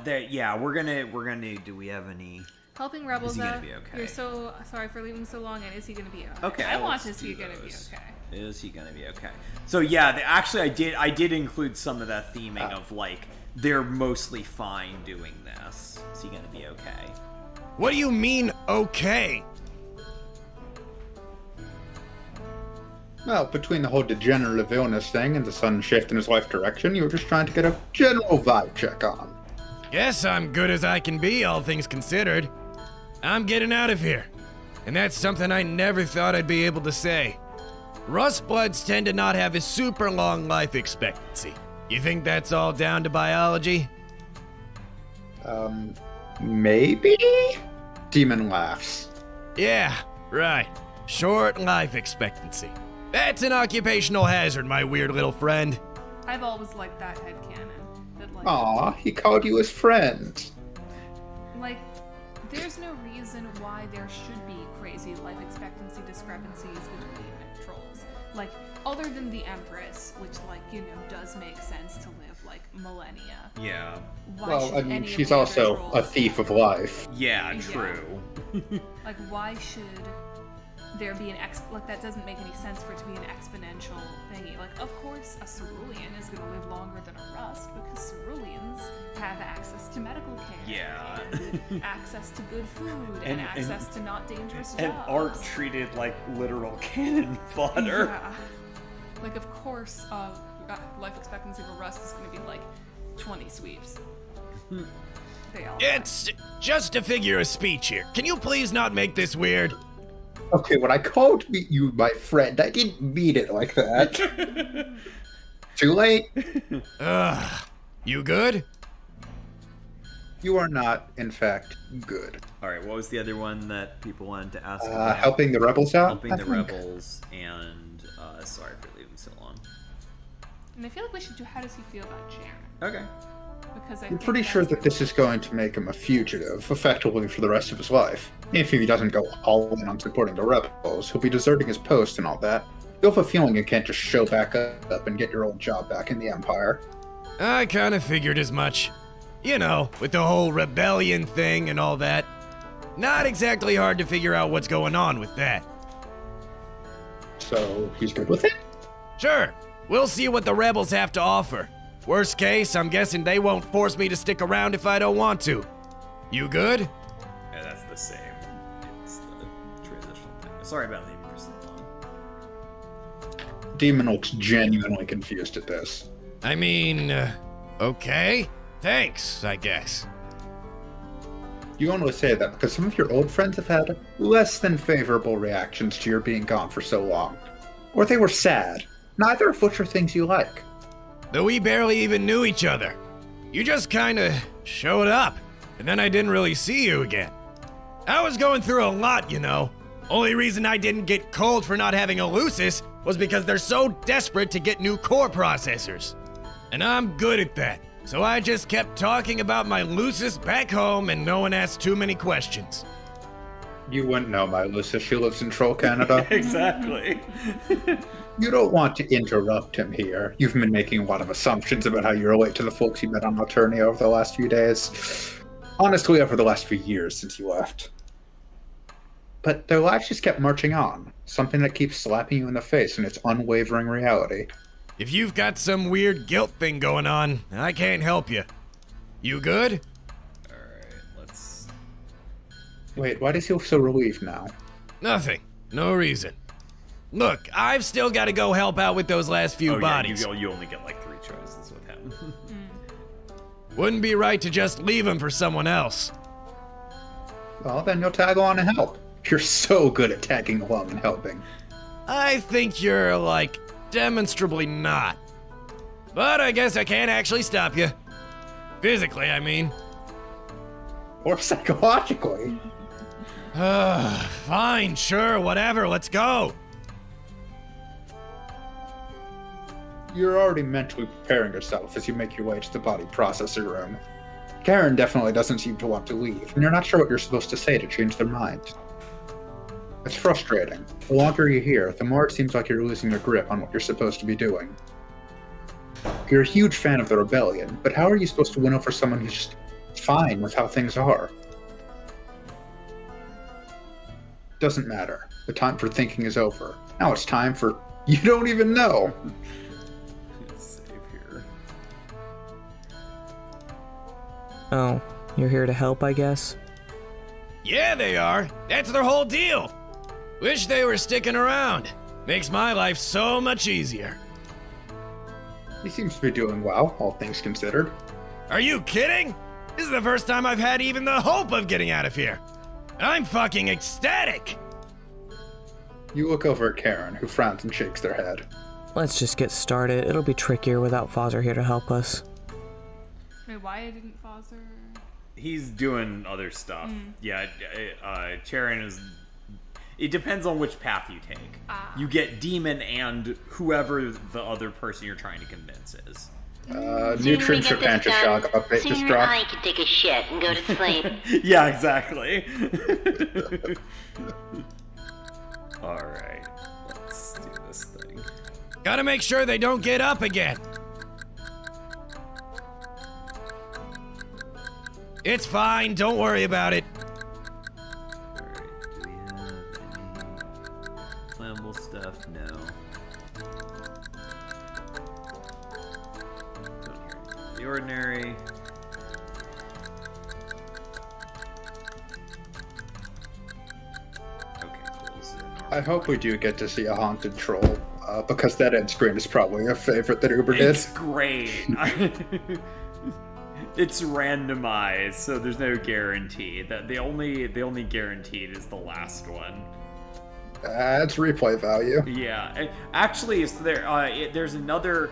we're gonna. Do we have any? Helping rebels. Is he gonna be okay? You're so sorry for leaving so long. And is he gonna be okay? Okay. I want to see gonna be okay. Is he gonna be okay? So yeah, actually, I did include some of that theming of like they're mostly fine doing this. Is he gonna be okay? What do you mean, okay? Well, between the whole degenerative illness thing and the sudden shift in his life direction, you were just trying to get a general vibe check on. Guess I'm good as I can be, all things considered. I'm getting out of here. And that's something I never thought I'd be able to say. Rustbloods tend to not have a super long life expectancy. You think that's all down to biology? Maybe? Demon laughs. Yeah, right. Short life expectancy. That's an occupational hazard, my weird little friend. I've always liked that headcanon. That like, Aw, he called you his friend. like, there's no reason why there should be crazy life expectancy discrepancies between trolls. Like, other than the Empress, which, like, you know, does make sense to live, like, millennia. Yeah. Why Well, should I mean, any of she's the other also a trolls thief of life. Yeah, true. Like, why should there be like, that doesn't make any sense for it to be an exponential thingy. Like, of course, a cerulean is going to live longer than a rust because ceruleans have access to medical care. Yeah. And access to good food and access to not dangerous jobs. And aren't treated like literal cannon fodder. Yeah. Like, of course, life expectancy of a rust is going to be like 20 sweeps. They all It's just a figure of speech here. Can you please not make this weird? Okay, when I called you my friend, I didn't mean it like that. Too late? You good? You are not, in fact, good. Alright, what was the other one that people wanted to ask Helping the rebels out? Helping the rebels, and sorry for leaving so long. And I feel like we should do how does he feel about Jaren? Okay. Because I'm pretty sure that this is going to make him a fugitive, effectively for the rest of his life. If he doesn't go all in on supporting the rebels, he'll be deserting his post and all that. You'll have a feeling you can't just show back up and get your old job back in the Empire. I kinda figured as much. You know, with the whole rebellion thing and all that. Not exactly hard to figure out what's going on with that. So, he's good with it? Sure. We'll see what the rebels have to offer. Worst case, I'm guessing they won't force me to stick around if I don't want to. You good? Yeah, that's the same. It's the transitional thing. Sorry about leaving for so long. Demon looks genuinely confused at this. I mean, okay. Thanks, I guess. You only say that because some of your old friends have had less than favorable reactions to your being gone for so long. Or they were sad. Neither of which are things you like. Though we barely even knew each other. You just kinda showed up, and then I didn't really see you again. I was going through a lot, you know. Only reason I didn't get cold for not having a Lucis was because they're so desperate to get new core processors. And I'm good at that. So I just kept talking about my Lucis back home and no one asked too many questions. You wouldn't know my Lucis. She lives in Troll, Canada. Exactly. You don't want to interrupt him here. You've been making a lot of assumptions about how you relate to the folks you met on Alternia over the last few days. Honestly, over the last few years since you left. But their lives just kept marching on. Something that keeps slapping you in the face in its unwavering reality. If you've got some weird guilt thing going on, I can't help you. You good? Alright, let's... Wait, why does he look so relieved now? Nothing. No reason. Look, I've still got to go help out with those last few bodies. Yeah, you only get like 3 choices with him. Wouldn't be right to just leave him for someone else. Well, then you'll tag along and help. You're so good at tagging along and helping. I think you're, like, demonstrably not. But I guess I can't actually stop you. Physically, I mean. Or psychologically. Fine, sure, whatever, let's go. You're already mentally preparing yourself as you make your way to the body processing room. Karen definitely doesn't seem to want to leave, and you're not sure what you're supposed to say to change their mind. It's frustrating. The longer you're here, the more it seems like you're losing your grip on what you're supposed to be doing. You're a huge fan of the rebellion, but how are you supposed to win over someone who's just fine with how things are? Doesn't matter. The time for thinking is over. Now it's time for you don't even know. Save here. Oh, you're here to help, I guess? Yeah, they are. That's their whole deal. Wish they were sticking around. Makes my life so much easier. He seems to be doing well, all things considered. Are you kidding? This is the first time I've had even the hope of getting out of here. I'm fucking ecstatic. You look over at Karen, who frowns and shakes their head. Let's just get started. It'll be trickier without Fozzer here to help us. Wait, why didn't Fozzer? He's doing other stuff. Yeah, Charon is... It depends on which path you take. You get Demon and whoever the other person you're trying to convince is. Nutrients for Panchashog update just Sooner dropped. I can take a shit and go to sleep. Yeah, exactly. Alright, let's do this thing. Gotta make sure they don't get up again. It's fine, don't worry about it. Alright, do we have any flammable stuff? No. Don't hear anything. The ordinary. Okay, cool. This is I hope we do get to see a haunted troll, because that end screen is probably a favorite that Uber did. It's great. It's randomized, so there's no guarantee. That the only guaranteed is the last one. That's replay value. Yeah, actually, is there? There's another.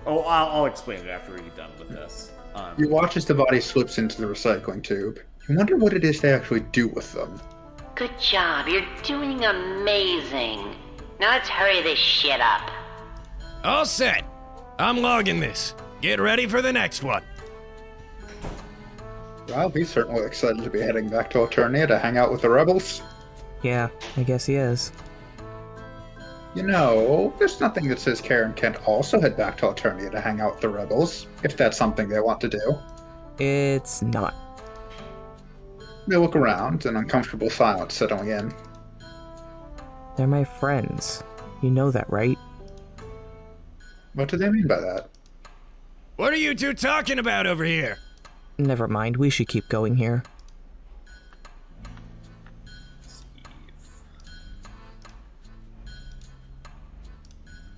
Oh, I'll explain it after we're done with this. You watch as the body slips into the recycling tube. You wonder what it is they actually do with them. Good job, you're doing amazing. Now let's hurry this shit up. All set. I'm logging this. Get ready for the next one. Well, he's certainly excited to be heading back to Alternia to hang out with the rebels. Yeah, I guess he is. You know, there's nothing that says Karen can't also head back to Alternia to hang out with the rebels, if that's something they want to do. It's not. They look around, an uncomfortable silence settling in. They're my friends. You know that, right? What do they mean by that? What are you two talking about over here? Never mind, we should keep going here.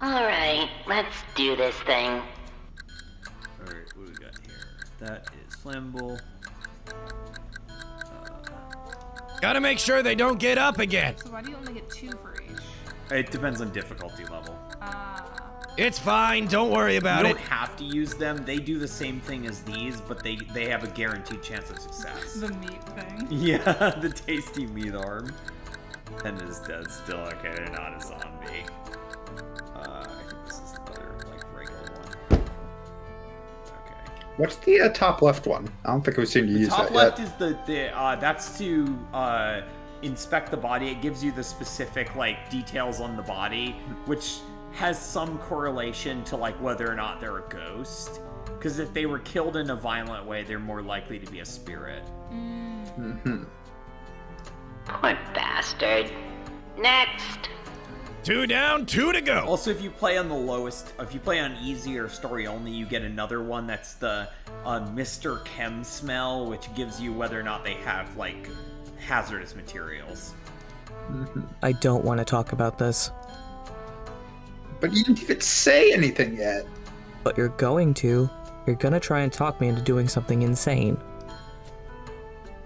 Alright, let's do this thing. Alright, what do we got here? That is flammable. Gotta make sure they don't get up again. So why do you only get 2 for each? It depends on difficulty level. It's fine, don't worry about You it. don't have to use them. They do the same thing as these, but they have a guaranteed chance of success. The meat thing. Yeah, the tasty meat arm. And is dead still. Okay, they're not a zombie. I think this is another, like, regular one. Okay. What's the top left one? I don't think we've seen you use that Top left yet. is that's to inspect the body. It gives you the specific, like, details on the body, which has some correlation to like whether or not they're a ghost. Because if they were killed in a violent way, they're more likely to be a spirit. Poor bastard. Next. 2 down, 2 to go. Also, if you play on easy or story only, you get another one that's the Mr. Chem smell, which gives you whether or not they have like hazardous materials. I don't want to talk about this. But you didn't even say anything yet. But you're going to. You're gonna try and talk me into doing something insane.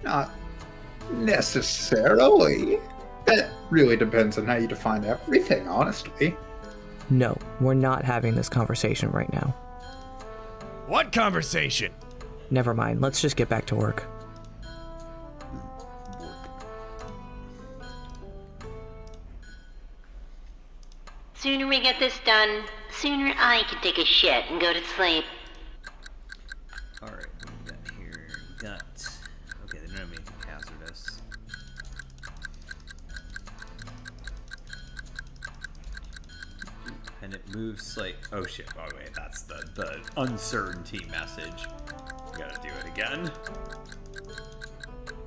Not necessarily. That really depends on how you define everything, honestly. No, we're not having this conversation right now. What conversation? Never mind, let's just get back to work. Sooner we get this done, sooner I can take a shit and go to sleep. Alright, what we got here? We got... Okay, they don't have anything hazardous. And it moves like... Oh shit, oh wait, that's the uncertainty message. We gotta do it again.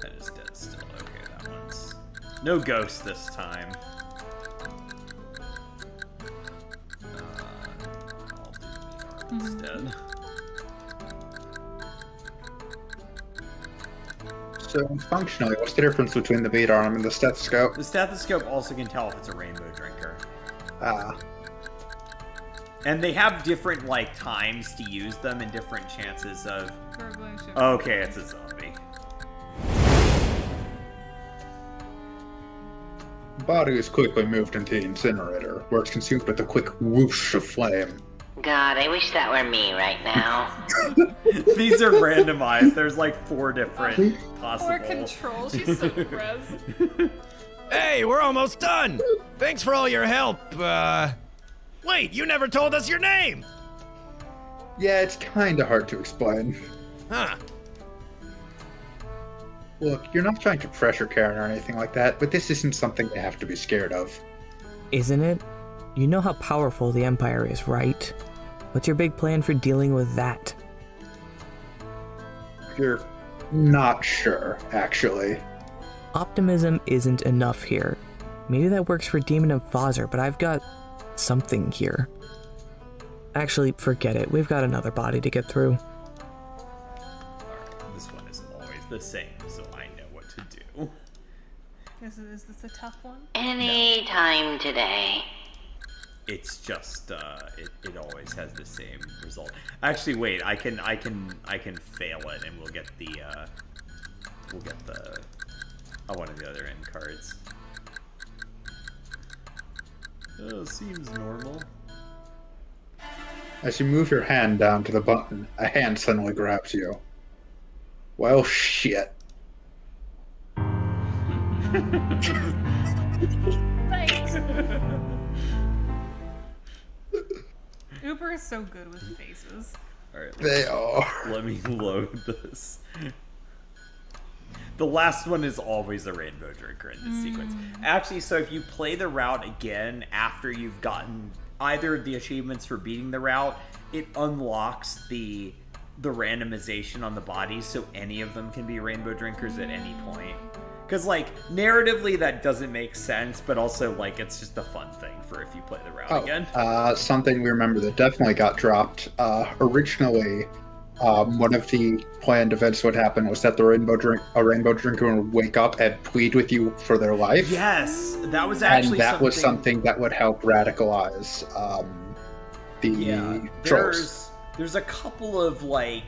That is dead still. Okay, that one's... No ghost this time. I'll do the meat instead. So, functionally, what's the difference between the beat arm and the stethoscope? The stethoscope also can tell if it's a rainbow drinker. Ah. And they have different, like, times to use them and different chances of... Gurgling. Okay, it's a zombie. The body is quickly moved into the incinerator, where it's consumed with a quick whoosh of flame. God, I wish that were me right now. These are randomized. There's like 4 different possible... Poor Control, she's so gross. Hey, we're almost done. Thanks for all your help. Wait, you never told us your name. Yeah, it's kinda hard to explain. Huh. Look, you're not trying to pressure Karen or anything like that, but this isn't something you have to be scared of. Isn't it? You know how powerful the Empire is, right? What's your big plan for dealing with that? You're not sure, actually. Optimism isn't enough here. Maybe that works for Demon and Fozzer, but I've got something here. Actually, forget it. We've got another body to get through. Alright, this one isn't always the same, so I know what to do. Is this a tough one? Any time today. It's just it always has the same result. Actually, wait, I can fail it, and we'll get the one of the other end cards. Oh, seems normal. As you move your hand down to the button, a hand suddenly grabs you. Well, shit. Thanks. Uber is so good with faces. Alright, They are. let me load this. The last one is always a rainbow drinker in this sequence. Actually, so if you play the route again after you've gotten either the achievements for beating the route, it unlocks the randomization on the bodies, so any of them can be rainbow drinkers at any point. Because, like, narratively that doesn't make sense, but also, like, it's just a fun thing for if you play the route again. Something we remember that definitely got dropped. Originally, one of the planned events would happen was that a rainbow drinker would wake up and plead with you for their life. Yes, that was actually was something that would help radicalize the trolls. There's a couple of like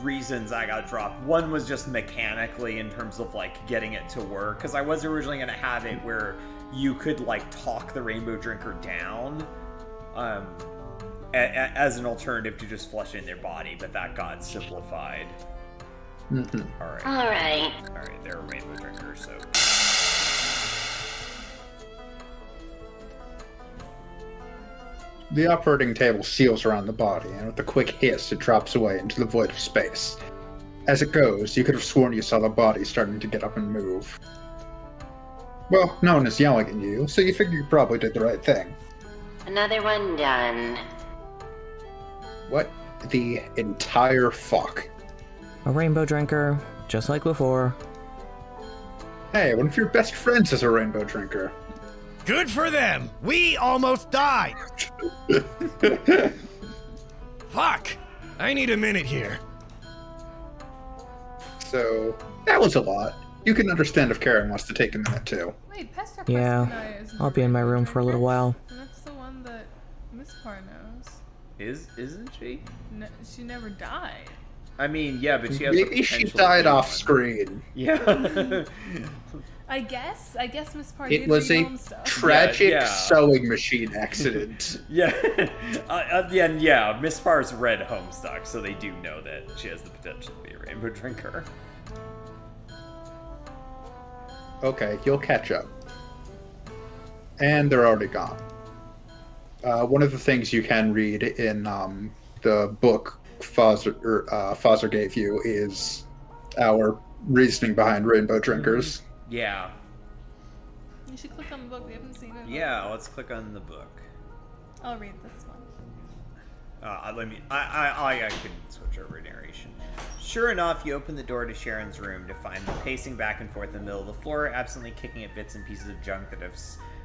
reasons I got dropped. One was just mechanically in terms of like getting it to work, because I was originally going to have it where you could like talk the rainbow drinker down as an alternative to just flushing their body, but that got simplified. Alright, they're a rainbow drinker, so The operating table seals around the body, and with a quick hiss, it drops away into the void of space. As it goes, you could have sworn you saw the body starting to get up and move. Well, no one is yelling at you, so you figure you probably did the right thing. Another one done. What the entire fuck? A rainbow drinker, just like before. Hey, one of your best friends is a rainbow drinker. Good for them! We almost died! Fuck! I need a minute here. So, that was a lot. You can understand if Karen wants to take a minute too. Wait, Pastor Yeah, Preston isn't I'll be in my room for a little while. And that's the one that Mspar knows. Isn't she? No, she never died. I mean, yeah, but she has the Maybe she potential died to- off screen. Yeah. I guess Mspar It did was read a home stuff. tragic Yeah. sewing machine accident. yeah. Yeah, Miss Spar's read Homestuck, so they do know that she has the potential to be a rainbow drinker. Okay, you'll catch up. And they're already gone. One of the things you can read in the book Foster gave you is our reasoning behind rainbow drinkers. Yeah. You should click on the book. We haven't seen it. Yeah, let's click on the book. I'll read this one. I can switch over narration. Sure enough, you open the door to Sharon's room to find them pacing back and forth in the middle of the floor, absently kicking at bits and pieces of junk that have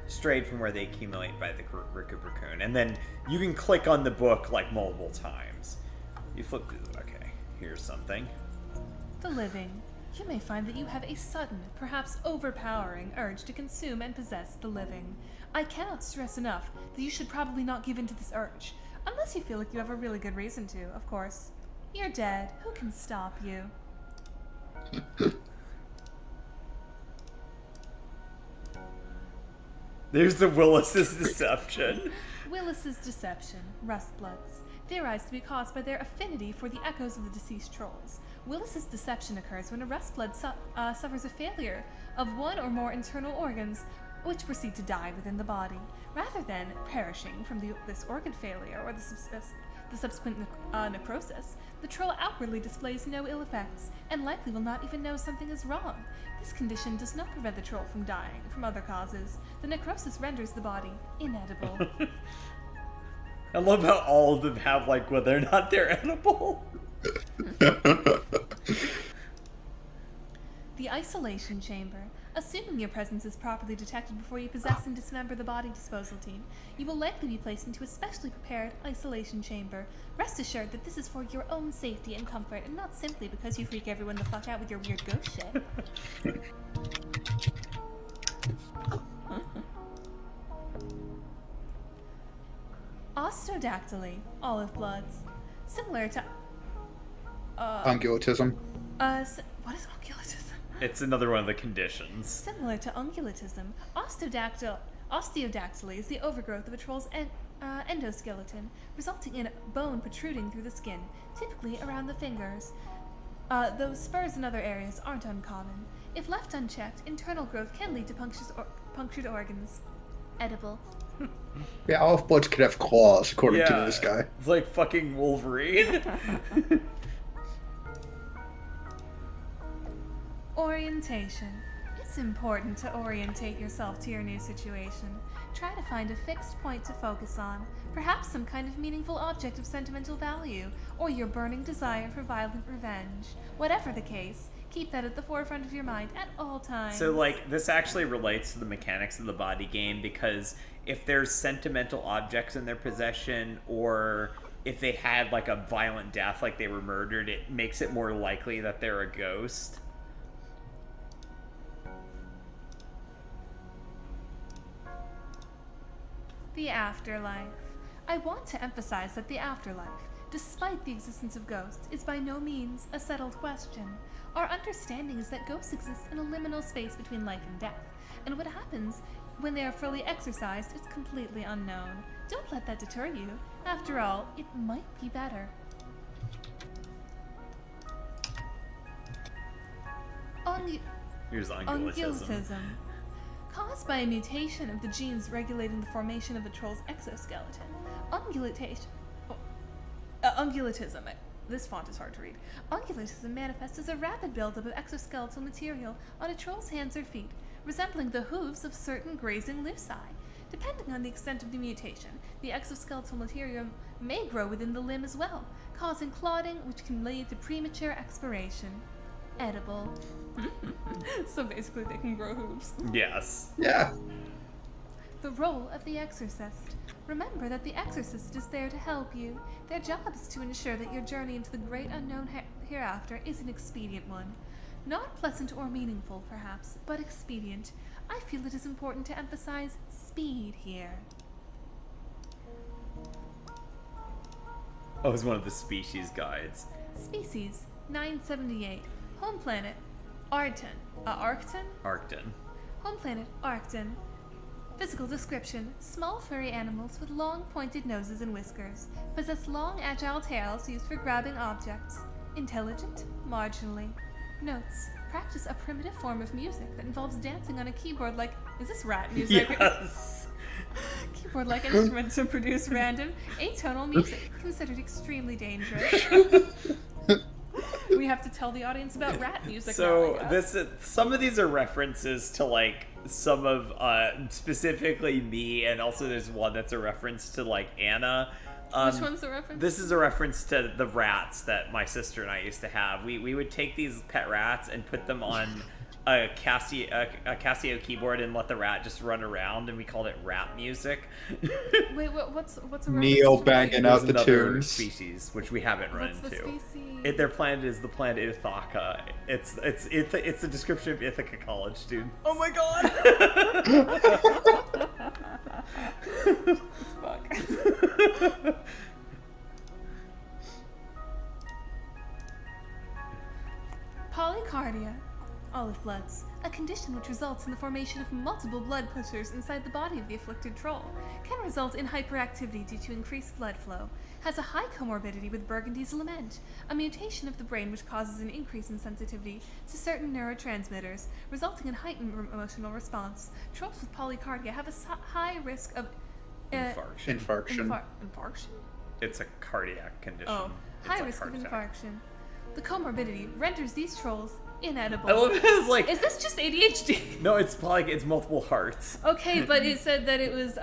strayed from where they accumulate by the raccoon. And then you can click on the book like multiple times. You flip through the okay, here's something. The living. You may find that you have a sudden, perhaps overpowering urge to consume and possess the living. I cannot stress enough that you should probably not give in to this urge, unless you feel like you have a really good reason to, of course. You're dead. Who can stop you? There's the Willis's deception. Willis's deception, rustbloods, theorized to be caused by their affinity for the echoes of the deceased trolls. Willis's deception occurs when a rustblood suffers a failure of one or more internal organs, which proceed to die within the body. Rather than perishing from this organ failure or the subsequent necrosis, the troll outwardly displays no ill effects, and likely will not even know something is wrong. This condition does not prevent the troll from dying from other causes. The necrosis renders the body inedible. I love how all of them have, like, whether or not they're edible. The isolation chamber. Assuming your presence is properly detected before you possess and dismember the body disposal team, you will likely be placed into a specially prepared isolation chamber. Rest assured that this is for your own safety and comfort, and not simply because you freak everyone the fuck out with your weird ghost shit. Ostrodactyly, olive bloods. Similar to... Ungulatism. What is ungulatism? It's another one of the conditions. Similar to ungulatism, osteodactyly is the overgrowth of a troll's endoskeleton, resulting in bone protruding through the skin, typically around the fingers. Though spurs in other areas aren't uncommon. If left unchecked, internal growth can lead to punctured organs. Edible. Yeah, olive bloods could have claws, according to this guy. It's like fucking Wolverine. Orientation. It's important to orientate yourself to your new situation. Try to find a fixed point to focus on, perhaps some kind of meaningful object of sentimental value, or your burning desire for violent revenge. Whatever the case, keep that at the forefront of your mind at all times. So, like, this actually relates to the mechanics of the body game, because if there's sentimental objects in their possession, or if they had, like, a violent death, like they were murdered, it makes it more likely that they're a ghost. The afterlife. I want to emphasize that the afterlife, despite the existence of ghosts, is by no means a settled question. Our understanding is that ghosts exist in a liminal space between life and death, and what happens when they are fully exorcised is completely unknown. Don't let that deter you. After all, it might be better. Here's ungulatism. Caused by a mutation of the genes regulating the formation of the troll's exoskeleton. Ungulatism. This font is hard to read. Ungulatism manifests as a rapid buildup of exoskeletal material on a troll's hands or feet. resembling the hooves of certain grazing lucci. Depending on the extent of the mutation, the exoskeletal material may grow within the limb as well, causing clotting, which can lead to premature expiration. Edible. So basically they can grow hooves. Yes. Yeah. The role of the exorcist. Remember that the exorcist is there to help you. Their job is to ensure that your journey into the great unknown hereafter is an expedient one. Not pleasant or meaningful, perhaps, but expedient. I feel it is important to emphasize speed here. Oh, it's one of the species guides. Species 978. Home planet Arcton. Arcton? Arcton. Home planet Arcton. Physical description: small furry animals with long pointed noses and whiskers. Possess long agile tails used for grabbing objects. Intelligent? Marginally. Notes: practice a primitive form of music that involves dancing on a keyboard like... Is this rat music? Yes! Keyboard-like instrument to produce random, atonal music, considered extremely dangerous. We have to tell the audience about rat music So now, I guess. some of these are references to like some of specifically me, and also there's one that's a reference to like Anna. Which one's the reference? This is a reference to the rats that my sister and I used to have. We would take these pet rats and put them on a Casio keyboard and let the rat just run around, and we called it rat music. Wait, what's a reference Neo to? banging out the Another tunes. species which we haven't run What's the into. species? Their planet is the planet Ithaca. It's a description of Ithaca College students. Oh my god! Fuck. Polycardia. Olive bloods. A condition which results in the formation of multiple blood pushers inside the body of the afflicted troll. Can result in hyperactivity due to increased blood flow. Has a high comorbidity with Burgundy's lament, a mutation of the brain which causes an increase in sensitivity to certain neurotransmitters, resulting in heightened emotional response. Trolls with polycardia have a high risk of Infarction. infarction? It's a cardiac condition. Oh, It's high like risk of heart attack. infarction. The comorbidity renders these trolls inedible. I love it. It's like, Is this just ADHD? no, it's multiple hearts. Okay, but it said that it was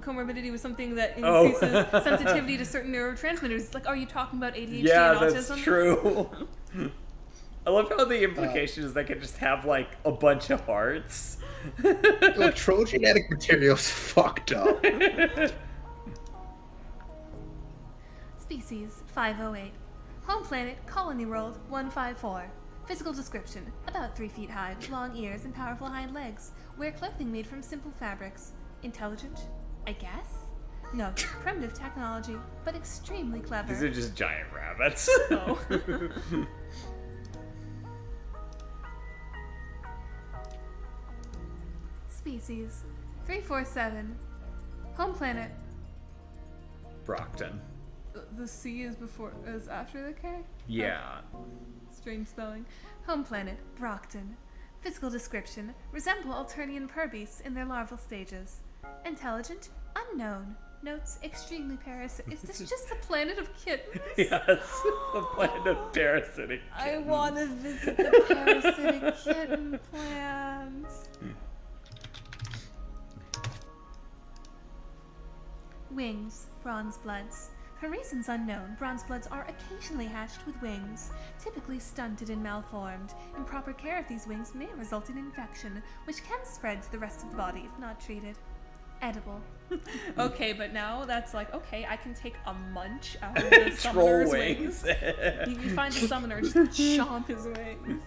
comorbidity was something that increases sensitivity to certain neurotransmitters. It's like, are you talking about ADHD Yeah, and autism? that's true. I love how the implication is they could just have like a bunch of hearts. Look, troll genetic material's fucked up. Species 508. Home planet Colony World 154. Physical description: about 3 feet high, with long ears and powerful hind legs. Wear clothing made from simple fabrics. Intelligent? I guess? No, primitive technology, but extremely clever. These are just giant rabbits. Oh. Species 347. Home planet. Brockton. The C is after the K? Yeah. Strange spelling. Home planet, Brockton. Physical description: resemble Alternian purbeasts in their larval stages. Intelligent? Unknown. Notes: extremely parasitic. Is this just a planet of kittens? Yes, the planet of parasitic I kittens. want to visit the parasitic kitten plants. Wings, bronze bloods. For reasons unknown, bronze bloods are occasionally hatched with wings, typically stunted and malformed. Improper care of these wings may result in infection, which can spread to the rest of the body if not treated. Edible. Okay, but now that's like, okay, I can take a munch out of the summoner's wings. You find the summoner, just chomp his wings.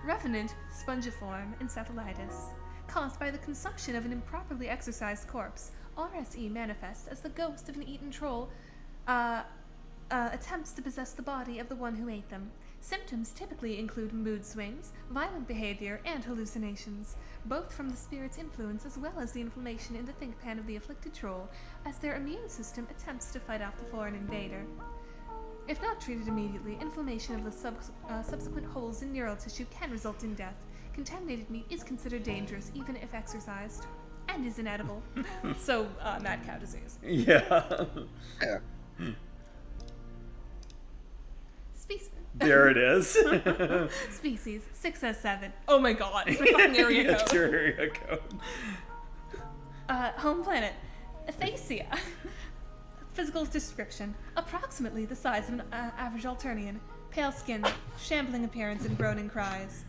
Revenant spongiform encephalitis. Caused by the consumption of an improperly exercised corpse, RSE manifests as the ghost of an eaten troll attempts to possess the body of the one who ate them. Symptoms typically include mood swings, violent behavior, and hallucinations, both from the spirit's influence as well as the inflammation in the think pan of the afflicted troll, as their immune system attempts to fight off the foreign invader. If not treated immediately, inflammation of the subsequent holes in neural tissue can result in death. Contaminated meat is considered dangerous even if exercised, and is inedible. So, mad cow disease. Yeah. Yeah. There it is. Species 607. Oh my god, it's my fucking area code. That's your area code. Home planet, Aphasia. Physical description: approximately the size of an average Alternian. Pale skin, shambling appearance, and groaning cries.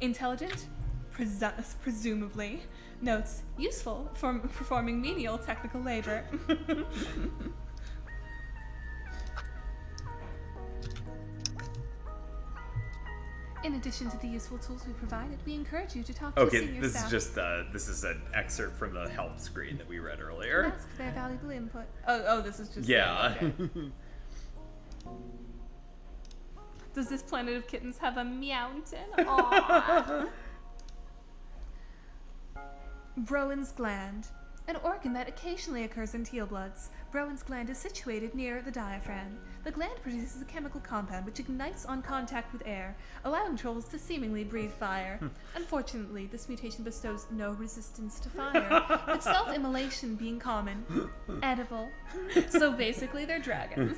Intelligent? Presumably. Notes: useful for performing menial technical labor. In addition to the useful tools we provided, we encourage you to talk to senior this staff. is just this is an excerpt from the help screen that we read earlier. And ask for their valuable input. Oh, this is just Yeah. Okay. Does this planet of kittens have a mountain? Aww. Browen's gland. An organ that occasionally occurs in teal bloods. Browen's gland is situated near the diaphragm. The gland produces a chemical compound which ignites on contact with air, allowing trolls to seemingly breathe fire. Unfortunately, this mutation bestows no resistance to fire, with self-immolation being common. Edible. So basically, they're dragons.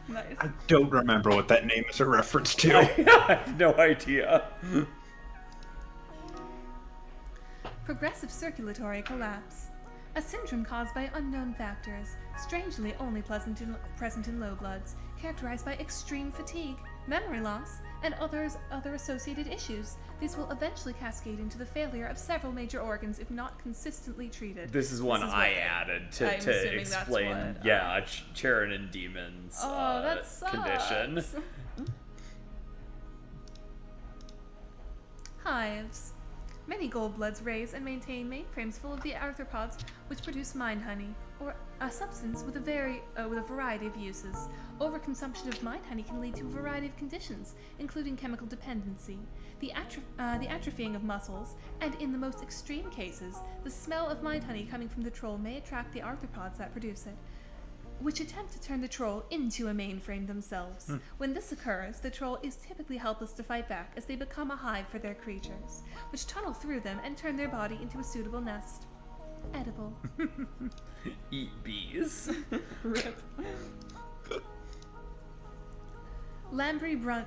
Nice. I don't remember what that name is a reference to. I have no idea. Progressive circulatory collapse. A syndrome caused by unknown factors, strangely only present in low bloods, characterized by extreme fatigue, memory loss, and other associated issues. These will eventually cascade into the failure of several major organs if not consistently treated. This is one I added to explain, Charon and Demon's that sucks. condition. Hives. Many goldbloods raise and maintain mainframes full of the arthropods, which produce mind honey, or a substance with a variety of uses. Overconsumption of mind honey can lead to a variety of conditions, including chemical dependency, the atrophying of muscles, and in the most extreme cases, the smell of mind honey coming from the troll may attract the arthropods that produce it, which attempt to turn the troll into a mainframe themselves. When this occurs, the troll is typically helpless to fight back as they become a hive for their creatures, which tunnel through them and turn their body into a suitable nest. Edible. Eat bees. Rip. Lamprey Brundle?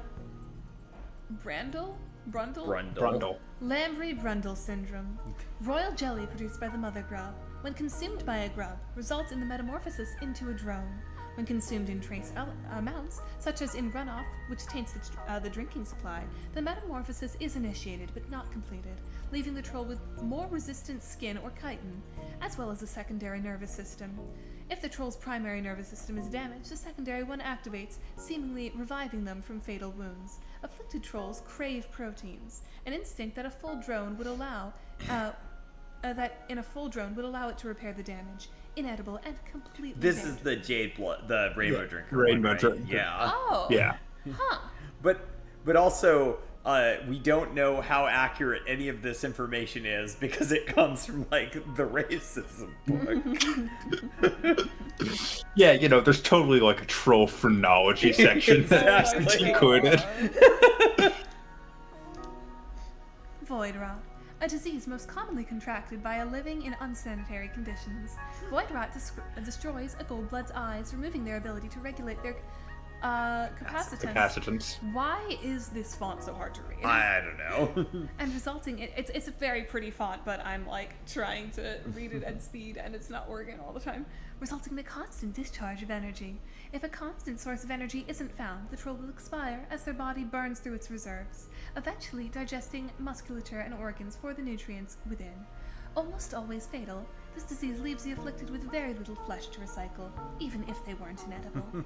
Lamprey-Brundle syndrome. Royal jelly produced by the mother grub, when consumed by a grub, results in the metamorphosis into a drone. When consumed in trace amounts, such as in runoff, which taints the drinking supply, the metamorphosis is initiated but not completed, leaving the troll with more resistant skin or chitin, as well as a secondary nervous system. If the troll's primary nervous system is damaged, the secondary one activates, seemingly reviving them from fatal wounds. Afflicted trolls crave proteins, an instinct that a full drone would allow it to repair the damage. Inedible and completely This banned. is the jade blood, the rainbow drinker. Rainbow one, right? drinker. Yeah. Oh. Yeah. Huh. But also, we don't know how accurate any of this information is because it comes from like the racism book. Yeah, there's totally like a troll phrenology section that's Exactly. included. Void rot. A disease most commonly contracted by a living in unsanitary conditions. Void rot destroys a goldblood's eyes, removing their ability to regulate their capacitance. Why is this font so hard to read? I don't know. And resulting it's a very pretty font, but I'm like trying to read it at speed and it's not working all the time. Resulting in a constant discharge of energy. If a constant source of energy isn't found, the troll will expire as their body burns through its reserves, eventually digesting musculature and organs for the nutrients within. Almost always fatal, this disease leaves the afflicted with very little flesh to recycle, even if they weren't inedible.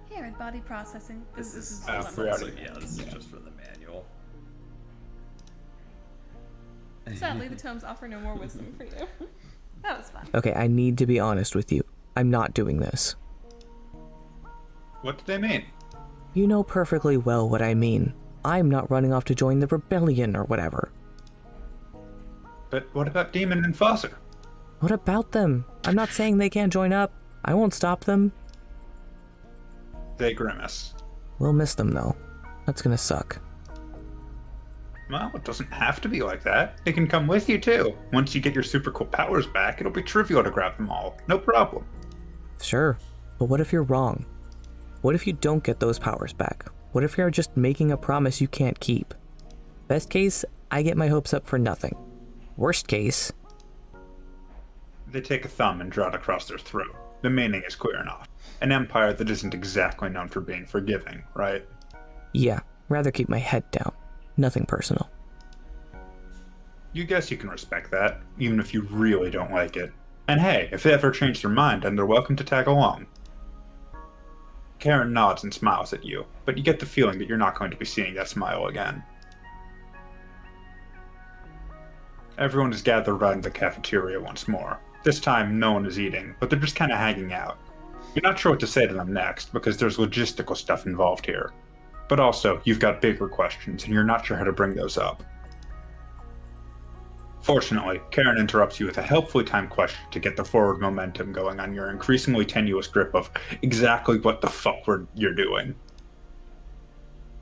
Here at Body Processing, this is yeah, the this is just for the manual. Sadly, the tomes offer no more wisdom for you. That was fun. Okay, I need to be honest with you. I'm not doing this. What do they mean? You know perfectly well what I mean. I'm not running off to join the rebellion or whatever. But what about Demon and Foster? What about them? I'm not saying they can't join up. I won't stop them. They grimace. We'll miss them though. That's gonna suck. Well, it doesn't have to be like that. They can come with you too. Once you get your super cool powers back, it'll be trivial to grab them all. No problem. Sure, but what if you're wrong? What if you don't get those powers back? What if you're just making a promise you can't keep? Best case, I get my hopes up for nothing. Worst case... They take a thumb and draw it across their throat. The meaning is clear enough. An empire that isn't exactly known for being forgiving, right? Yeah, rather keep my head down. Nothing personal. You guess you can respect that, even if you really don't like it. And hey, if they ever change their mind, then they're welcome to tag along. Karen nods and smiles at you, but you get the feeling that you're not going to be seeing that smile again. Everyone is gathered around the cafeteria once more. This time, no one is eating, but they're just kind of hanging out. You're not sure what to say to them next, because there's logistical stuff involved here. But also, you've got bigger questions, and you're not sure how to bring those up. Fortunately, Karen interrupts you with a helpfully timed question to get the forward momentum going on your increasingly tenuous grip of exactly what the fuck you're doing.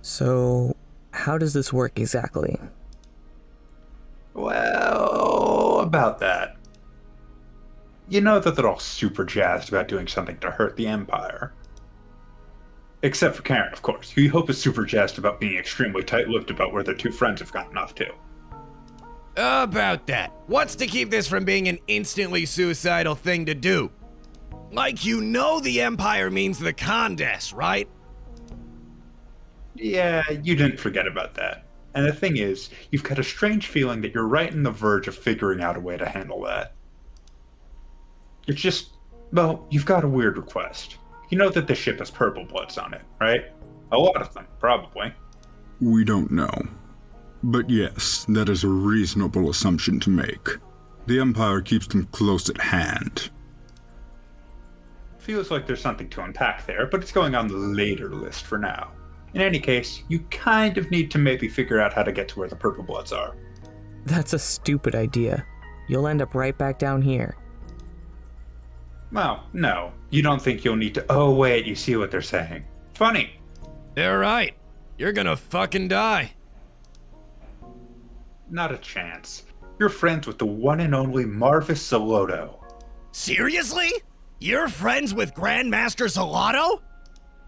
So, how does this work exactly? Well, about that. You know that they're all super jazzed about doing something to hurt the Empire. Except for Karen, of course, who you hope is super jazzed about being extremely tight-lipped about where their two friends have gotten off to. About that. What's to keep this from being an instantly suicidal thing to do? Like, you know the Empire means the Condes, right? Yeah, you didn't forget about that. And the thing is, you've got a strange feeling that you're right on the verge of figuring out a way to handle that. It's just, well, you've got a weird request. You know that the ship has purple bloods on it, right? A lot of them, probably. We don't know. But yes, that is a reasonable assumption to make. The Empire keeps them close at hand. Feels like there's something to unpack there, but it's going on the later list for now. In any case, you kind of need to maybe figure out how to get to where the purple bloods are. That's a stupid idea. You'll end up right back down here. Well, no. You don't think you'll need to... Oh, wait, you see what they're saying. Funny. They're right. You're gonna fucking die. Not a chance. You're friends with the one and only Marvis Salotto. Seriously? You're friends with Grandmaster Salotto?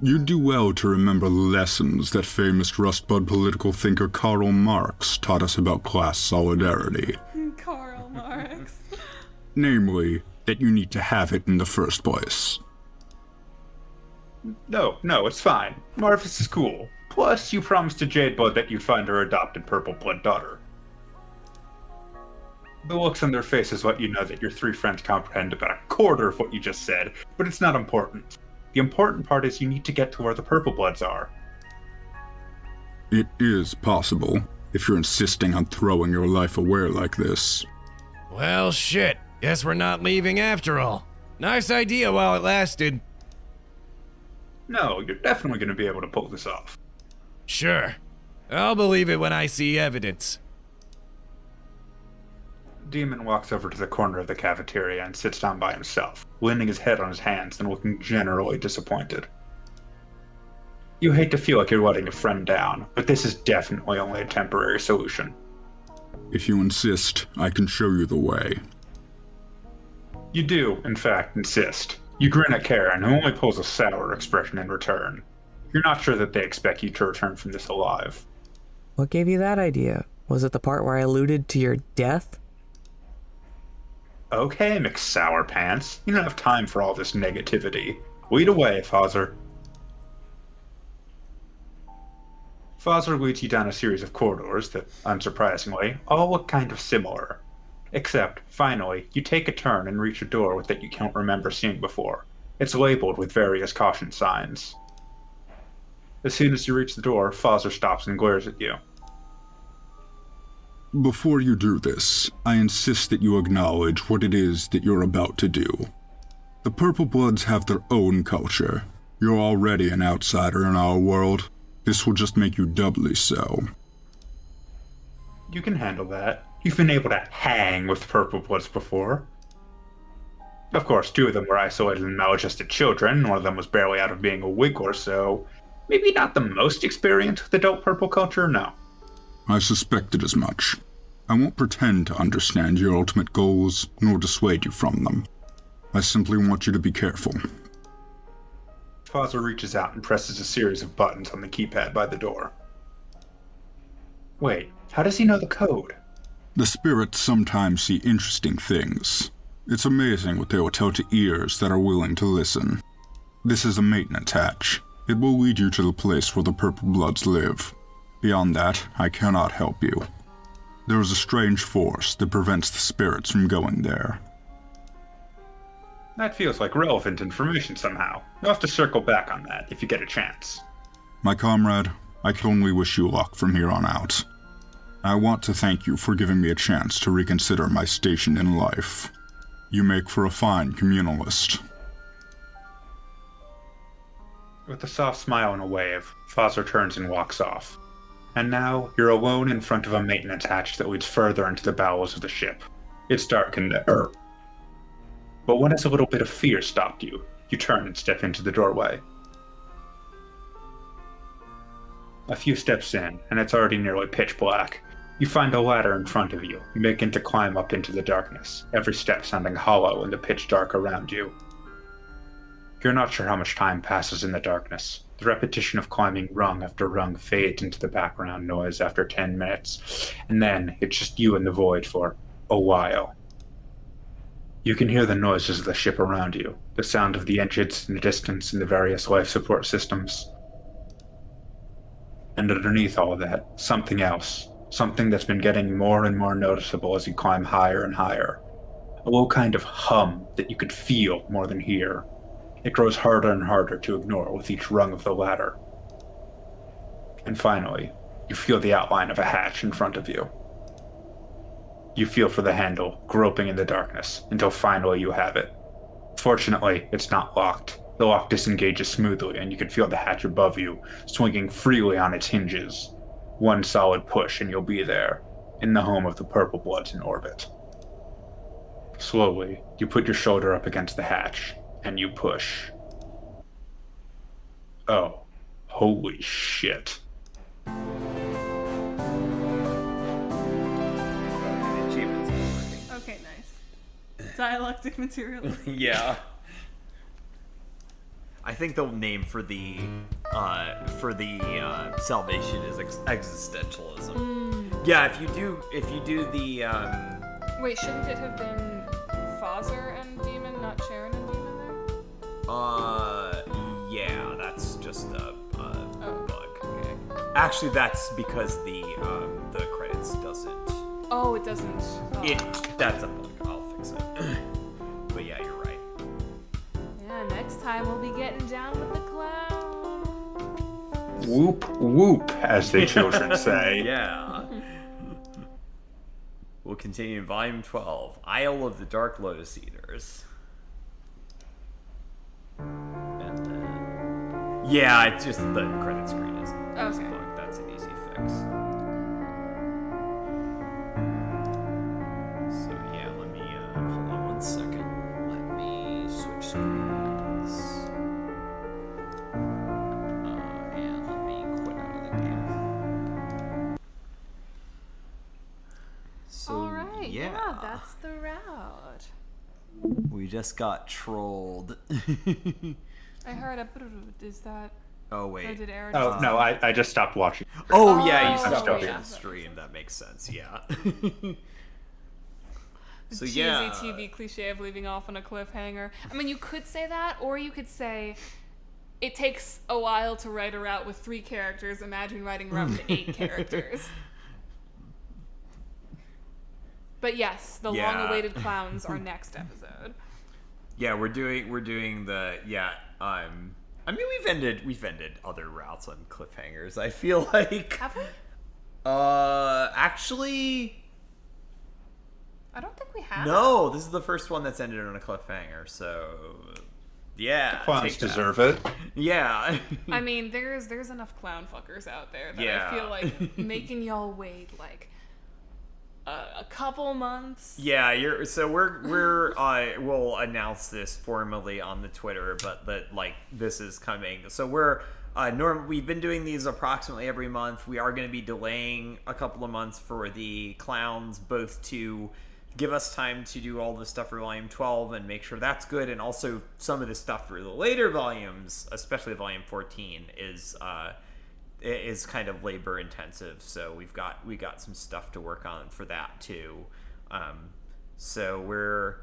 You do well to remember lessons that famous Rustbud political thinker Karl Marx taught us about class solidarity. Karl Marx. Namely, that you need to have it in the first place. No, it's fine. Marvis is cool. Plus, you promised to Jadeblood that you'd find her adopted purple blood daughter. The looks on their faces let you know that your three friends comprehend about a quarter of what you just said, but it's not important. The important part is you need to get to where the purple bloods are. It is possible, if you're insisting on throwing your life away like this. Well, shit. Guess we're not leaving after all. Nice idea while it lasted. No, you're definitely going to be able to pull this off. Sure. I'll believe it when I see evidence. Demon walks over to the corner of the cafeteria and sits down by himself, leaning his head on his hands and looking generally disappointed. You hate to feel like you're letting a friend down, but this is definitely only a temporary solution. If you insist, I can show you the way. You do, in fact, insist. You grin at Karen, who only pulls a sour expression in return. You're not sure that they expect you to return from this alive. What gave you that idea? Was it the part where I alluded to your death? Okay, McSourpants. You don't have time for all this negativity. Lead away, Father. Father leads you down a series of corridors that, unsurprisingly, all look kind of similar. Except, finally, you take a turn and reach a door that you can't remember seeing before. It's labeled with various caution signs. As soon as you reach the door, Father stops and glares at you. Before you do this, I insist that you acknowledge what it is that you're about to do. The Purple Bloods have their own culture. You're already an outsider in our world. This will just make you doubly so. You can handle that. You've been able to hang with Purple Bloods before. Of course, two of them were isolated and maladjusted children, and one of them was barely out of being a Wiggler, so maybe not the most experienced with adult purple culture, no. I suspected as much. I won't pretend to understand your ultimate goals, nor dissuade you from them. I simply want you to be careful. Fozzer reaches out and presses a series of buttons on the keypad by the door. Wait, how does he know the code? The spirits sometimes see interesting things. It's amazing what they will tell to ears that are willing to listen. This is a maintenance hatch. It will lead you to the place where the Purple Bloods live. Beyond that, I cannot help you. There is a strange force that prevents the spirits from going there. That feels like relevant information somehow. You'll have to circle back on that if you get a chance. My comrade, I can only wish you luck from here on out. I want to thank you for giving me a chance to reconsider my station in life. You make for a fine communalist. With a soft smile and a wave, Fozzer turns and walks off. And now, you're alone in front of a maintenance hatch that leads further into the bowels of the ship. It's dark in there. But when has a little bit of fear stopped you? You turn and step into the doorway. A few steps in, and it's already nearly pitch black. You find a ladder in front of you. You begin to climb up into the darkness, every step sounding hollow in the pitch dark around you. You're not sure how much time passes in the darkness. The repetition of climbing rung after rung fades into the background noise after 10 minutes, and then it's just you in the void for a while. You can hear the noises of the ship around you, the sound of the engines in the distance and the various life support systems. And underneath all of that, something else. Something that's been getting more and more noticeable as you climb higher and higher. A low kind of hum that you could feel more than hear. It grows harder and harder to ignore with each rung of the ladder. And finally, you feel the outline of a hatch in front of you. You feel for the handle, groping in the darkness, until finally you have it. Fortunately, it's not locked. The lock disengages smoothly, and you can feel the hatch above you, swinging freely on its hinges. One solid push and you'll be there, in the home of the Purple Bloods in orbit. Slowly, you put your shoulder up against the hatch, and you push. Oh, holy shit. Okay, nice. Dialectic material. Yeah. I think the name for the salvation is existentialism. Yeah, if you do the Wait, shouldn't it have been Fozzer and Demon, not Sharon and Demon there? Yeah, that's just a bug. Okay. Actually, that's because the credits doesn't. Oh, it doesn't. Oh. That's a bug. I'll fix it. But yeah, you're right. Yeah, next time we'll be getting down with the clown. Whoop, whoop, as the children say. Yeah. We'll continue in Volume 12, Isle of the Dark Lotus Eaters. And then... Yeah, it's just the credit screen is this book. That's an easy fix. So yeah, let me, hold on one second. Let me switch screens. And let me quit out of the game. So, Alright, yeah, that's the route. We just got trolled. I heard a is that... Oh, wait. Or did Aaron Oh, no, I just stopped watching. Oh, yeah, you stopped still watching here. the stream. That makes sense, yeah. The So, cheesy yeah. TV cliche of leaving off on a cliffhanger. I mean, you could say that, or you could say it takes a while to write a route with 3 characters. Imagine writing a route with 8 characters. But yes, the Yeah. long-awaited clowns are next episode. Yeah, we're doing the I mean we've ended other routes on cliffhangers. I feel like Have we? Actually I don't think we have. no, this is the first one that's ended on a cliffhanger, so yeah. Clowns take that. deserve it. Yeah. I mean, there's enough clown fuckers out there that Yeah. I feel like making y'all wait like a couple months. Yeah, we're we'll announce this formally on the Twitter, but this is coming. So we're we've been doing these approximately every month. We are going to be delaying a couple of months for the clowns, both to give us time to do all the stuff for volume 12 and make sure that's good, and also some of the stuff for the later volumes, especially volume 14, is kind of labor intensive. So we got some stuff to work on for that too. So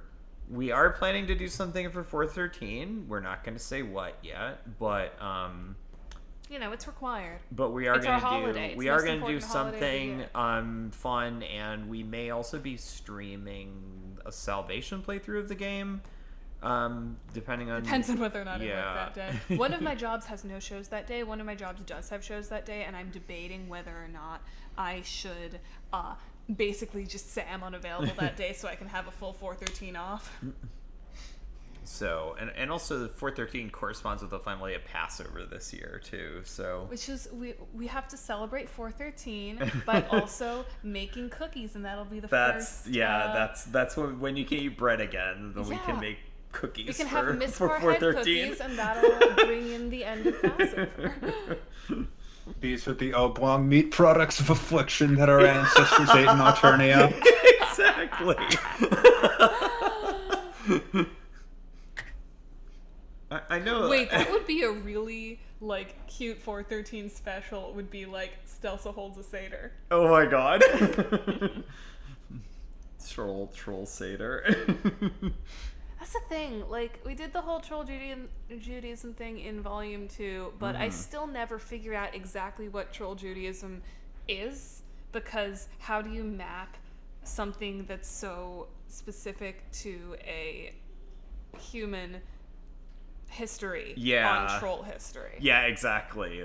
we are planning to do something for 413. We're not going to say what yet, but it's required. But we are going to do something fun, and we may also be streaming a Salvation playthrough of the game. Depends on whether or not I work that day. One of my jobs has no shows that day. One of my jobs does have shows that day, and I'm debating whether or not I should basically just say I'm unavailable that day so I can have a full 413 off. So, and also the 413 corresponds with the finally a Passover this year too. So, which is we have to celebrate 413 by also making cookies, and that'll be the first. Yeah, that's when you can eat bread again. Then we can make cookies. We can have Mspar head cookies, and that'll bring in the end of Passover. These are the oblong meat products of affliction that our ancestors ate in Alternia. Exactly. I know. Wait, that would be a really cute 413 special. It would be Stelsa holds a Seder. Oh my god. Troll Seder. That's the thing. We did the whole Troll Judaism thing in Volume 2, but I still never figured out exactly what Troll Judaism is, because how do you map something that's so specific to a human history on troll history? Yeah, exactly.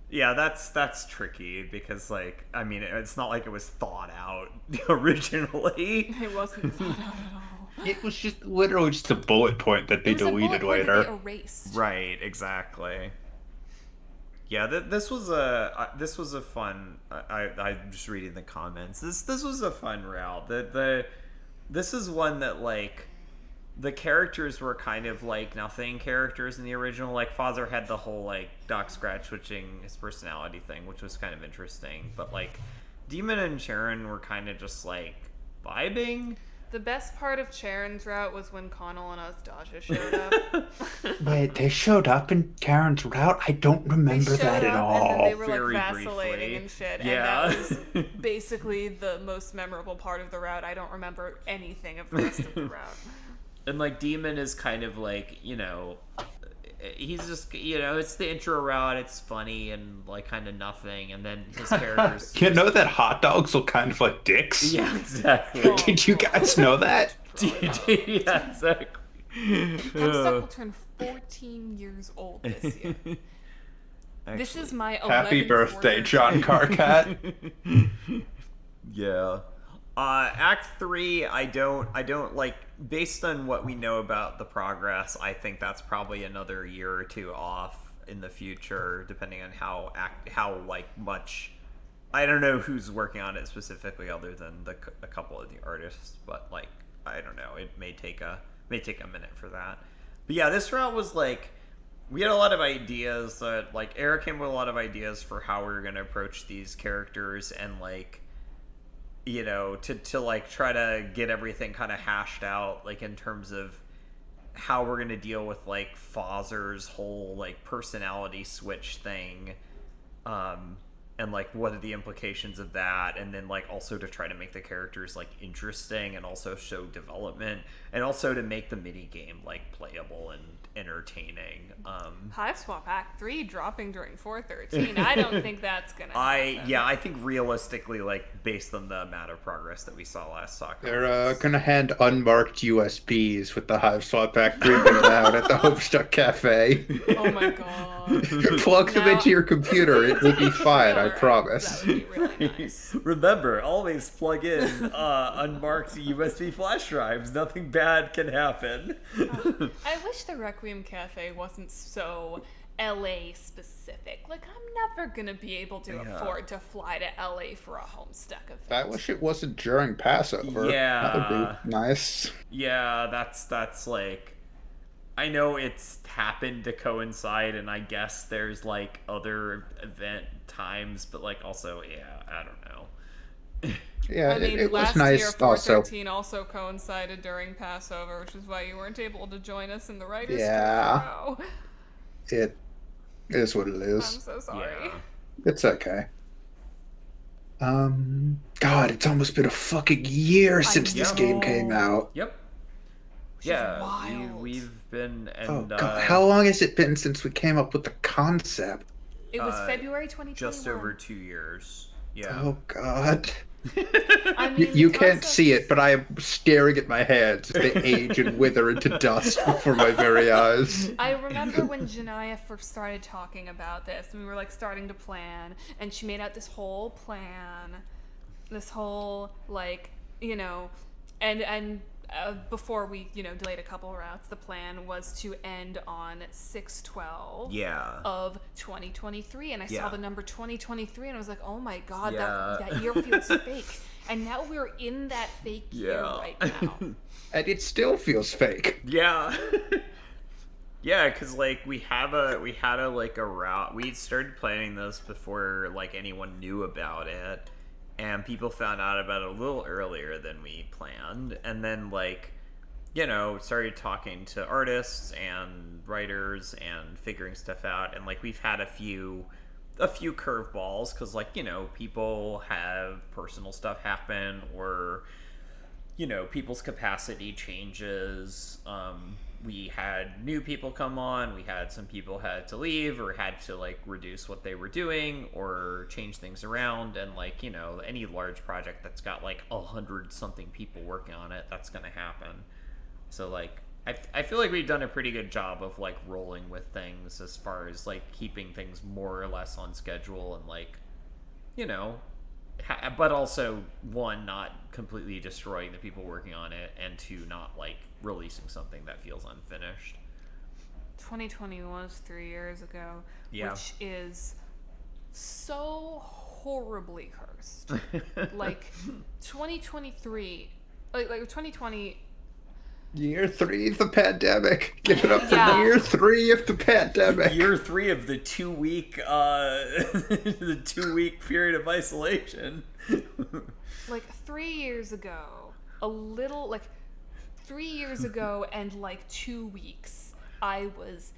Yeah, that's tricky because it's not like it was thought out originally. It wasn't thought out at all. It was just literally just a bullet point that they deleted later. That they erased. Right, exactly. Yeah, this was a fun. I'm just reading the comments. This was a fun route. This is one that the characters were kind of nothing characters in the original. Father had the whole Doc Scratch switching his personality thing, which was kind of interesting. But Demon and Sharon were kind of just vibing. The best part of Charon's route was when Connell and Astasha showed up. Wait, they showed up in Karen's route? I don't remember that at all. And then they were Very vacillating briefly. and shit. Yeah. And that was basically the most memorable part of the route. I don't remember anything of the rest of the route. And Demon is kind of he's just it's the intro route, it's funny and kind of nothing, and then his characters that hot dogs look kind of like dicks? Yeah, exactly. Did you guys know that? Yeah, exactly. Hemstuck will turn 14 years old this year. Actually, this is my 11th Happy birthday, quarter. John Carcat. Yeah. Act 3, I don't based on what we know about the progress, I think that's probably another year or two off in the future, depending on how much. I don't know who's working on it specifically, other than a couple of the artists, but I don't know. It may take a minute for that. But yeah, this route was we had a lot of ideas that Eric came with a lot of ideas for how we were going to approach these characters, and to try to get everything kind of hashed out, in terms of how we're going to deal with Fozer's whole personality switch thing, and what are the implications of that, and then also to try to make the characters interesting and also show development, and also to make the mini game playable and entertaining. Hive Swap Act 3 dropping during 413. I don't think that's gonna happen. I think realistically, based on the amount of progress that we saw last soccer, They're gonna hand unmarked USBs with the Hive Swap Act 3 out at the Homestuck Cafe. Oh my god. Plug them into your computer, it will be fine, I promise. That would be really nice. Remember, always plug in unmarked USB flash drives. Nothing bad can happen. I wish the Requiem Cafe wasn't so LA specific. I'm never gonna be able to afford to fly to LA for a Homestuck event. I wish it wasn't during Passover. Yeah. That would be nice. Yeah, that's I know it's happened to coincide, and I guess there's other event times, but also, yeah, I don't know. Yeah, I mean, it was last nice year also. 413 also coincided during Passover, which is why you weren't able to join us in the writers' Yeah. studio. It is what it I'm is. so sorry. Yeah. It's okay. God, it's almost been a fucking year since this game came out. Yep. Which Yeah, is wild. we've been and Oh God, how long has it been since we came up with the concept? It was February 2021. just over 2 years. Yeah. Oh God. I mean, You the can't concept- see it, but I am staring at my hands as they age and wither into dust before my very eyes. I remember when Janaya first started talking about this, and we were like starting to plan, and she made out this whole plan, this whole like, you know, and before we, you know, delayed a couple routes, the plan was to end on 6/12 Yeah. of 2023, and I Yeah. saw the number 2023, and I was like, oh my God, Yeah. that year feels fake. And now we're in that fake year right now. And it still feels fake. Yeah. Yeah, because like we had a like a route. We started planning this before like anyone knew about it, and people found out about it a little earlier than we planned. And then like, you know, started talking to artists and writers and figuring stuff out. And like we've had a few curveballs because like, you know, people have personal stuff happen, or you know, people's capacity changes. We had new people come on, we had some people had to leave or had to like reduce what they were doing or change things around. And like, you know, any large project that's got like 100 something people working on it, that's gonna happen. So like I feel like we've done a pretty good job of like rolling with things as far as like keeping things more or less on schedule, and like, you know, but also one, not completely destroying the people working on it, and two, not like releasing something that feels unfinished. 2020 was 3 years ago, Yeah. which is so horribly cursed. Like 2023, like 2020. Year 3 of the pandemic. Give it up for Yeah. year 3 of the pandemic. Year 3 of the 2 week the 2 week period of isolation. Like 3 years ago, a little like 3 years ago and like 2 weeks, I was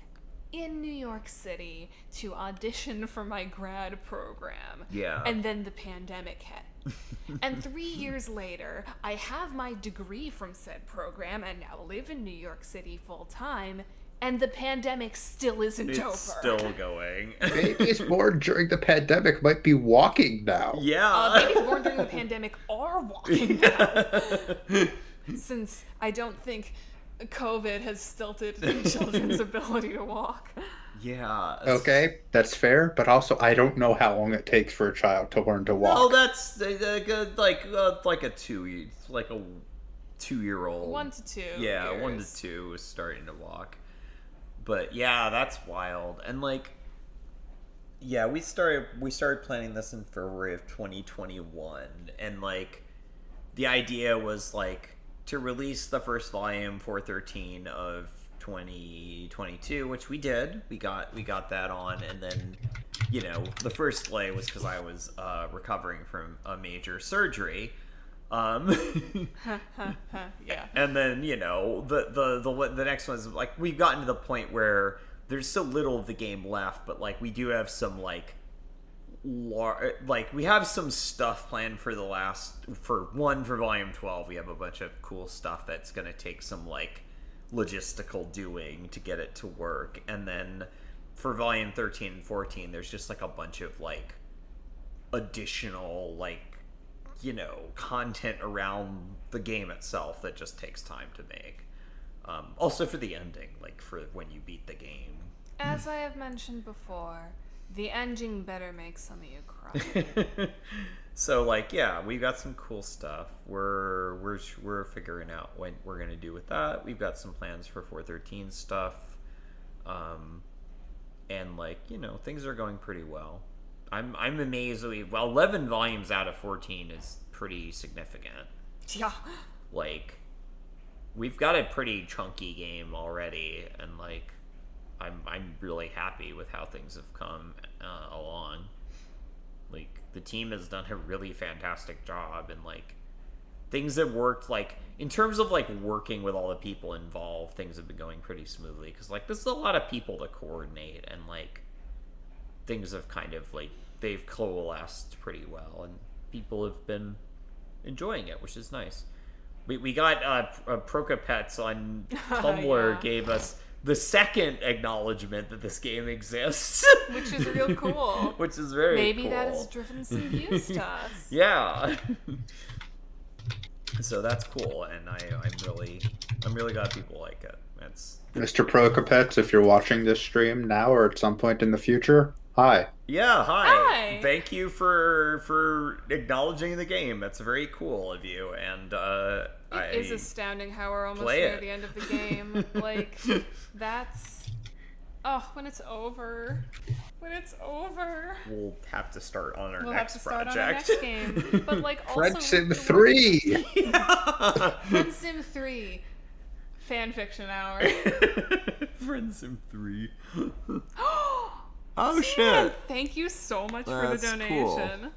in New York City to audition for my grad program. Yeah. And then the pandemic hit. And 3 years later, I have my degree from said program and now live in New York City full time, and the pandemic still isn't over. It's still going. Babies born during the pandemic might be walking now. Yeah. Babies born during the pandemic are walking now. Since I don't think COVID has stilted children's ability to walk. Yeah. Okay, that's fair, but also I don't know how long it takes for a child to learn to walk. Oh, that's like a 2-year-old. 1 to 2. Yeah, years. 1 to 2 is starting to walk. But yeah, that's wild. And like, yeah, we started planning this in February of 2021, and like, the idea was like to release the first volume 413 of 2022, which we did. We got that on, and then, you know, the first delay was because I was recovering from a major surgery. Yeah. And then, you know, the next one's like, we've gotten to the point where there's so little of the game left, but like we do have some like we have some stuff planned for for volume 12. We have a bunch of cool stuff that's gonna take some like logistical doing to get it to work. And then for volume 13 and 14, there's just like a bunch of like additional like, you know, content around the game itself that just takes time to make. Also for the ending, like for when you beat the game. As I have mentioned before, the ending better make some of you cry. So like, yeah, we've got some cool stuff. We're figuring out what we're gonna do with that. We've got some plans for 413 stuff, and like, you know, things are going pretty well. I'm amazed that 11 volumes out of 14 is pretty significant. Yeah. Like, we've got a pretty chunky game already, and like, I'm really happy with how things have come along. Like, the team has done a really fantastic job, and like things have worked, like in terms of like working with all the people involved, things have been going pretty smoothly, because like this is a lot of people to coordinate, and like things have kind of like they've coalesced pretty well, and people have been enjoying it, which is nice. We got Prokopets on Tumblr Yeah. gave us the second acknowledgement that this game exists, Which is real cool. which is very Maybe cool. that has driven some views to us. Yeah. So that's cool, and I'm really glad people like it. It's Mr. Prokopets, if you're watching this stream now or at some point in the future, hi. yeah. Hi. Hi. Thank you for acknowledging the game. That's very cool of you, and It is astounding how we're almost play near it. the end of the game. Like, that's... Oh, when it's over. When it's over. We'll have to start on our We'll have next to start project. on our next game. But, like, also... Friendsim 3! Friendsim 3. Fanfiction hour. Friendsim 3. Oh, shit. Thank you so much for That's the cool. donation.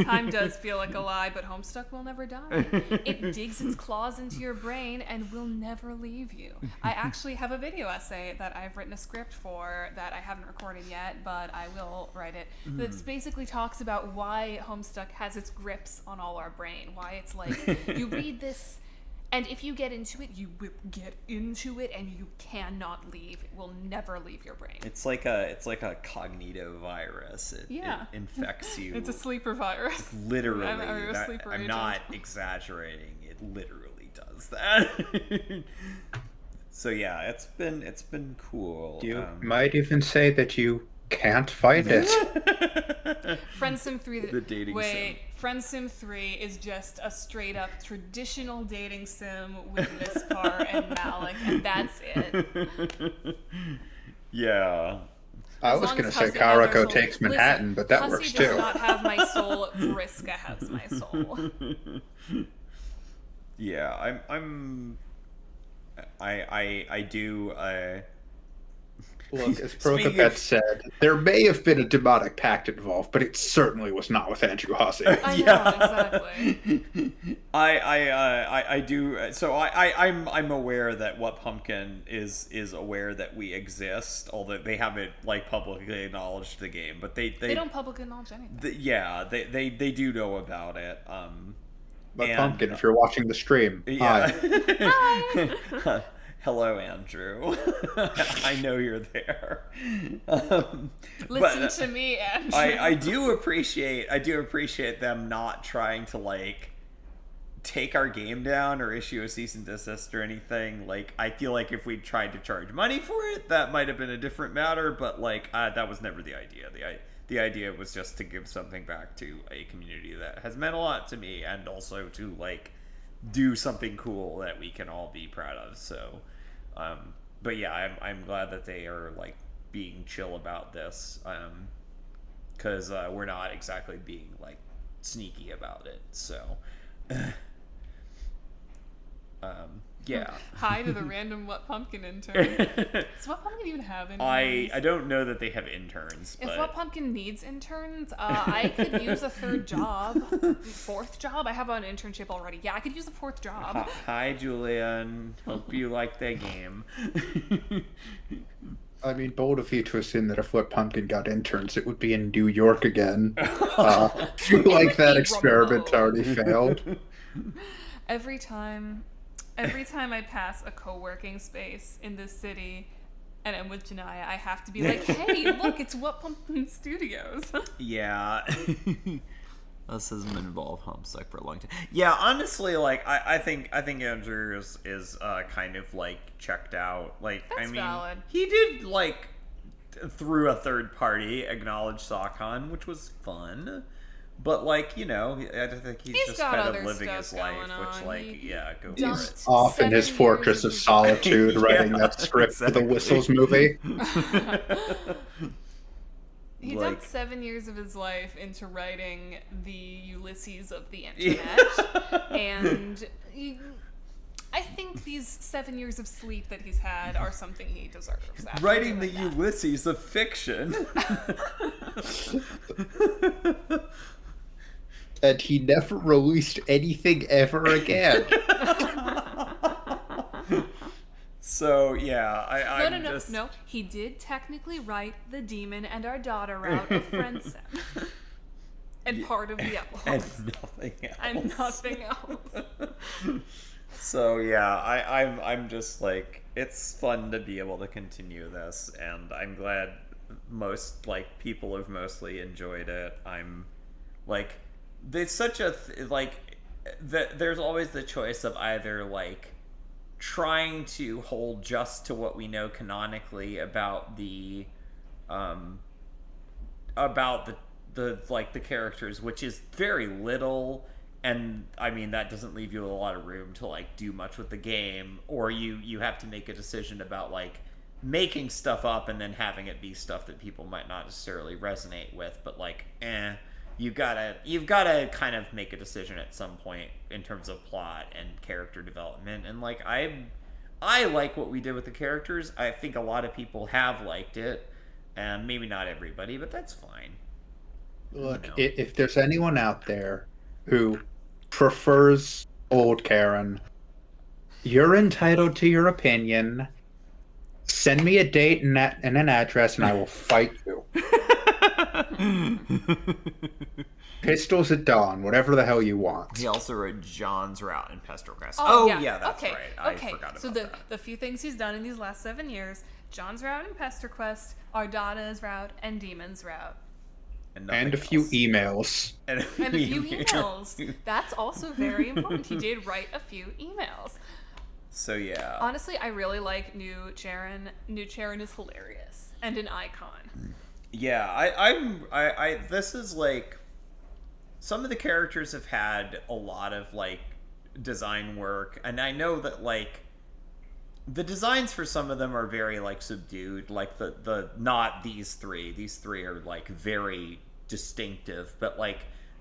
Time does feel like a lie, but Homestuck will never die. It digs its claws into your brain and will never leave you. I actually have a video essay that I've written a script for that I haven't recorded yet, but I will write it. That basically talks about why Homestuck has its grips on all our brain. Why it's like, you read this, and if you get into it, you will get into it, and you cannot leave. It will never leave your brain. It's like a cognito virus. It infects you. It's a sleeper virus. Literally. I'm a sleeper I'm agent. not exaggerating. It literally does that. So yeah, it's been cool. You might even say that you can't fight it. Friendsim 3. The dating sim. Friendsim 3 is just a straight up traditional dating sim with Mspar and Malik, and that's it. Yeah. I was going to say Karako takes Manhattan, but that works Hussey too. does not have my soul. Vriska has my soul. Yeah, I do. Look, as Prokopet said, there may have been a demonic pact involved, but it certainly was not with Andrew Hussey. I know, exactly. I do. So I'm aware that What Pumpkin is aware that we exist, although they haven't like publicly acknowledged the game. But they don't publicly acknowledge anything. They do know about it. But Pumpkin, if you're watching the stream, yeah. Hi. Hello, Andrew. I know you're there. Listen to me, Andrew. I do appreciate them not trying to like take our game down or issue a cease and desist or anything. Like, I feel like if we tried to charge money for it, that might have been a different matter. But like, that was never the idea. The idea was just to give something back to a community that has meant a lot to me, and also to like do something cool that we can all be proud of. So, but yeah, I'm glad that they are like being chill about this, because we're not exactly being like sneaky about it. So, yeah. Hi to the random What Pumpkin intern. Does What Pumpkin even have interns? I don't know that they have interns. If But... What Pumpkin needs interns, I could use a third job. Fourth job? I have an internship already. Yeah, I could use a fourth job. Hi, Julian. Hope you like the game. I mean, bold of you to assume that if What Pumpkin got interns, it would be in New York again. I feel like that experiment already failed. Every time I pass a co-working space in this city and I'm with Janaya, I have to be like, hey, look, it's What Pumpkin Studios. Yeah. This has been involved Homestuck for a long time. Yeah, honestly, like I think Andrew is kind of like checked out. Like, That's I mean, valid. He did like through a third party acknowledge Sakon, which was fun. But like, you know, I think he's just got kind of other living his stuff life, going which on. like, He yeah, go for He's it. off in his 7 fortress years of of- solitude writing Yeah, that script for the exactly. Whistles movie. He Like- dumped 7 years of his life into writing the Ulysses of the internet, and I think think these 7 years of sleep that he's had are something he deserves. after Writing the doing that. Ulysses of fiction. And he never released anything ever again. So yeah, I'm No. just... No, he did technically write the Demon and Our Daughter route of Friendsim. And part of the epilogue. And nothing else. So yeah, I'm just like, it's fun to be able to continue this, and I'm glad most people have mostly enjoyed it. I'm like, there's such a there's always the choice of either trying to hold just to what we know canonically about the characters, which is very little, and I mean that doesn't leave you a lot of room to do much with the game, or you have to make a decision about making stuff up and then having it be stuff that people might not necessarily resonate with, but you've gotta kind of make a decision at some point in terms of plot and character development. And I like what we did with the characters. I think a lot of people have liked it, and maybe not everybody, but that's fine. Look, if there's anyone out there who prefers old Karen, you're entitled to your opinion. Send me a date and an address, and I will fight you. Pistols at dawn, whatever the hell you want. He also wrote John's route in Pestilcrest. Oh yeah, that's okay. right. I Okay. forgot So about that. the few things he's done in these last 7 years: John's route in Pesterquest, Ardada's route, and Demon's route. And a few emails. And a few emails. That's also very important. He did write a few emails. So yeah. Honestly, I really like New Charon. New Charon is hilarious and an icon. Yeah, I this is some of the characters have had a lot of design work, and I know that the designs for some of them are very subdued, the not these three are very distinctive, but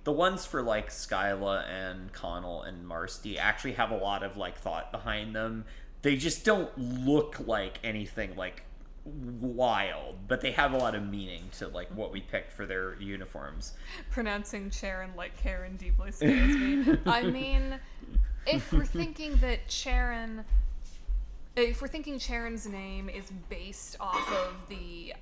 the ones for Skyla and Connell and Marsty actually have a lot of thought behind them. They just don't look like anything wild, but they have a lot of meaning to what we picked for their uniforms. Pronouncing Charon like Karen deeply scares me. I mean, if we're thinking that Charon's name is based off of the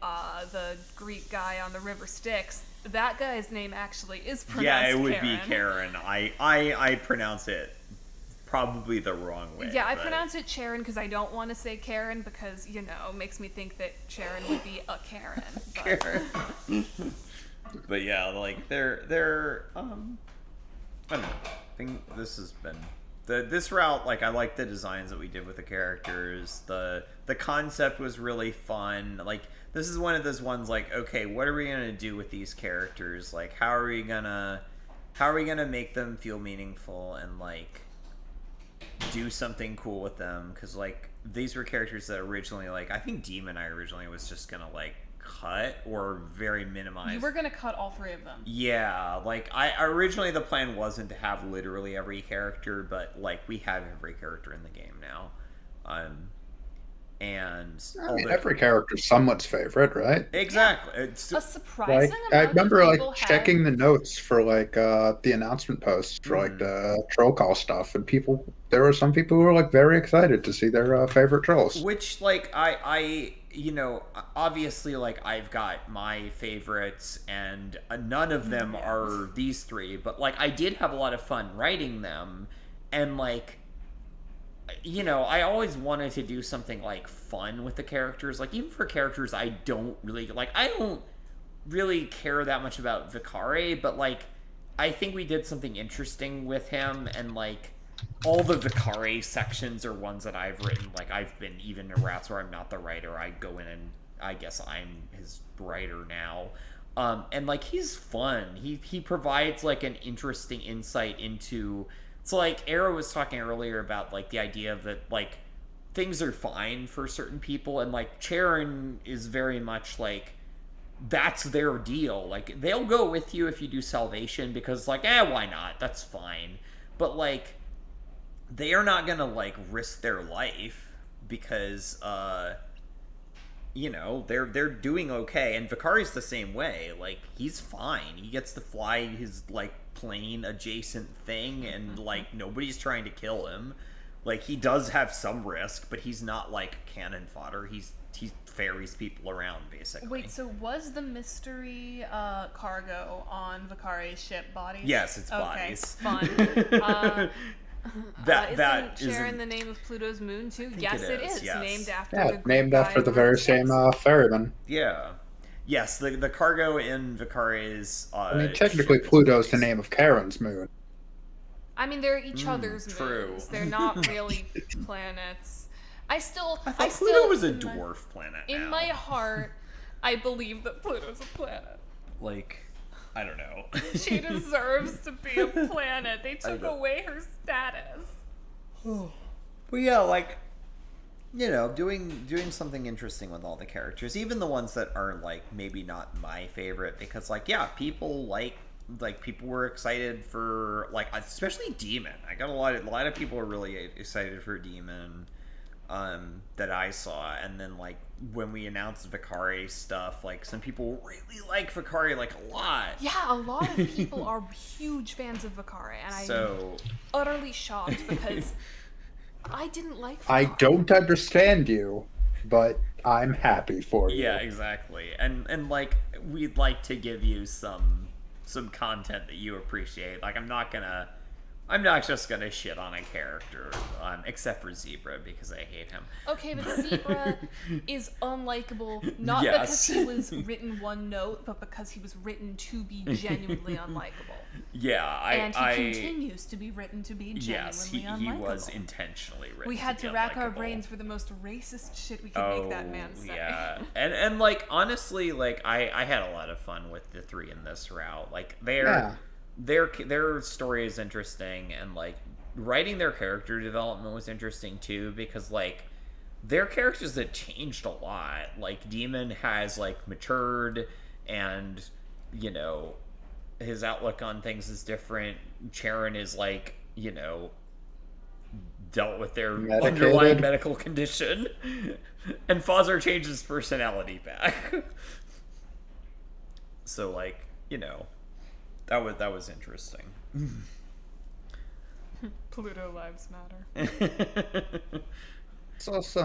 Greek guy on the River Styx, that guy's name actually is pronounced Yeah, it would Karen. be Karen. I pronounce it probably the wrong way. Yeah, I but- pronounce it Charon because I don't want to say Karen because, makes me think that Charon would be a Karen. But... Karen. But yeah, they're I don't know. I think this has been this route. I like the designs that we did with the characters. The concept was really fun. This is one of those ones okay, what are we gonna do with these characters? How are we gonna make them feel meaningful and do something cool with them? Because these were characters that originally I think Demon I originally was just gonna cut or very minimized. You were gonna cut all three of them. Yeah, I originally the plan wasn't to have literally every character, but we have every character in the game now. And I mean, every character's someone's favorite, right? Exactly. Yeah. A surprising amount I remember of people checking the notes for the announcement posts for the troll call stuff, and there were some people who were very excited to see their favorite trolls. Which I obviously I've got my favorites, and none of them are these three, but I did have a lot of fun writing them, and I always wanted to do something fun with the characters, even for characters I don't really I don't really care that much about Vicare, but I think we did something interesting with him, and all the Vicare sections are ones that I've written. I've been, even in Rats where I'm not the writer, I go in and I guess I'm his writer now. And he's fun. He provides an interesting insight into. So Era was talking earlier about the idea of that things are fine for certain people, and Charon is very much that's their deal. They'll go with you if you do Salvation because why not? That's fine. But they are not gonna like risk their life because you know, they're doing okay, and Vicari's the same way. Like, he's fine. He gets to fly his like plane adjacent thing, and like nobody's trying to kill him. Like, he does have some risk, but he's not like cannon fodder. He ferries people around basically. Wait, so was the mystery cargo on Vicari's ship bodies? Yes, it's okay, bodies. Fun. That isn't Sharon the name of Pluto's moon too? Yes, it is. Yes. Named after Yeah, the Greek named guy after the who very wrote same ships. ferryman. Yeah. Yes, the cargo in Vicari's I mean, technically, Pluto's the name of Charon's moon. I mean, they're each other's true. moons. They're not really planets. I thought Pluto was a dwarf planet. In now. my heart, I believe that Pluto's a planet. Like, I don't know. She deserves to be a planet. They took away her status. But yeah, like, you know, doing something interesting with all the characters, even the ones that are like maybe not my favorite, because like, yeah, people people were excited for like, especially Demon. I got a lot of people are really excited for Demon that I saw, and then like when we announced Vicari stuff, like some people really like Vicari like a lot. Yeah, a lot of people are huge fans of Vicari, and I'm utterly shocked because I didn't like Vicari. I don't understand you, but I'm happy for you. Yeah, exactly. And like, we'd like to give you some content that you appreciate. Like, I'm not just gonna shit on a character, except for Zebra, because I hate him. Okay, but Zebra is unlikable, not because he was written one note, but because he was written to be genuinely unlikable. Yeah, and he continues to be written to be genuinely unlikable. He was intentionally written. We had to rack our brains for the most racist shit we could make that man say. Yeah, and like, honestly, like I had a lot of fun with the three in this route. Like, their story is interesting, and like writing their character development was interesting too, because like their characters had changed a lot. Like, Demon has like matured, and you know, his outlook on things is different. Charon is like, you know, dealt with their underlying medical condition, and Fozzer changed his personality back. So like, you know, that was interesting. Pluto lives matter. It's also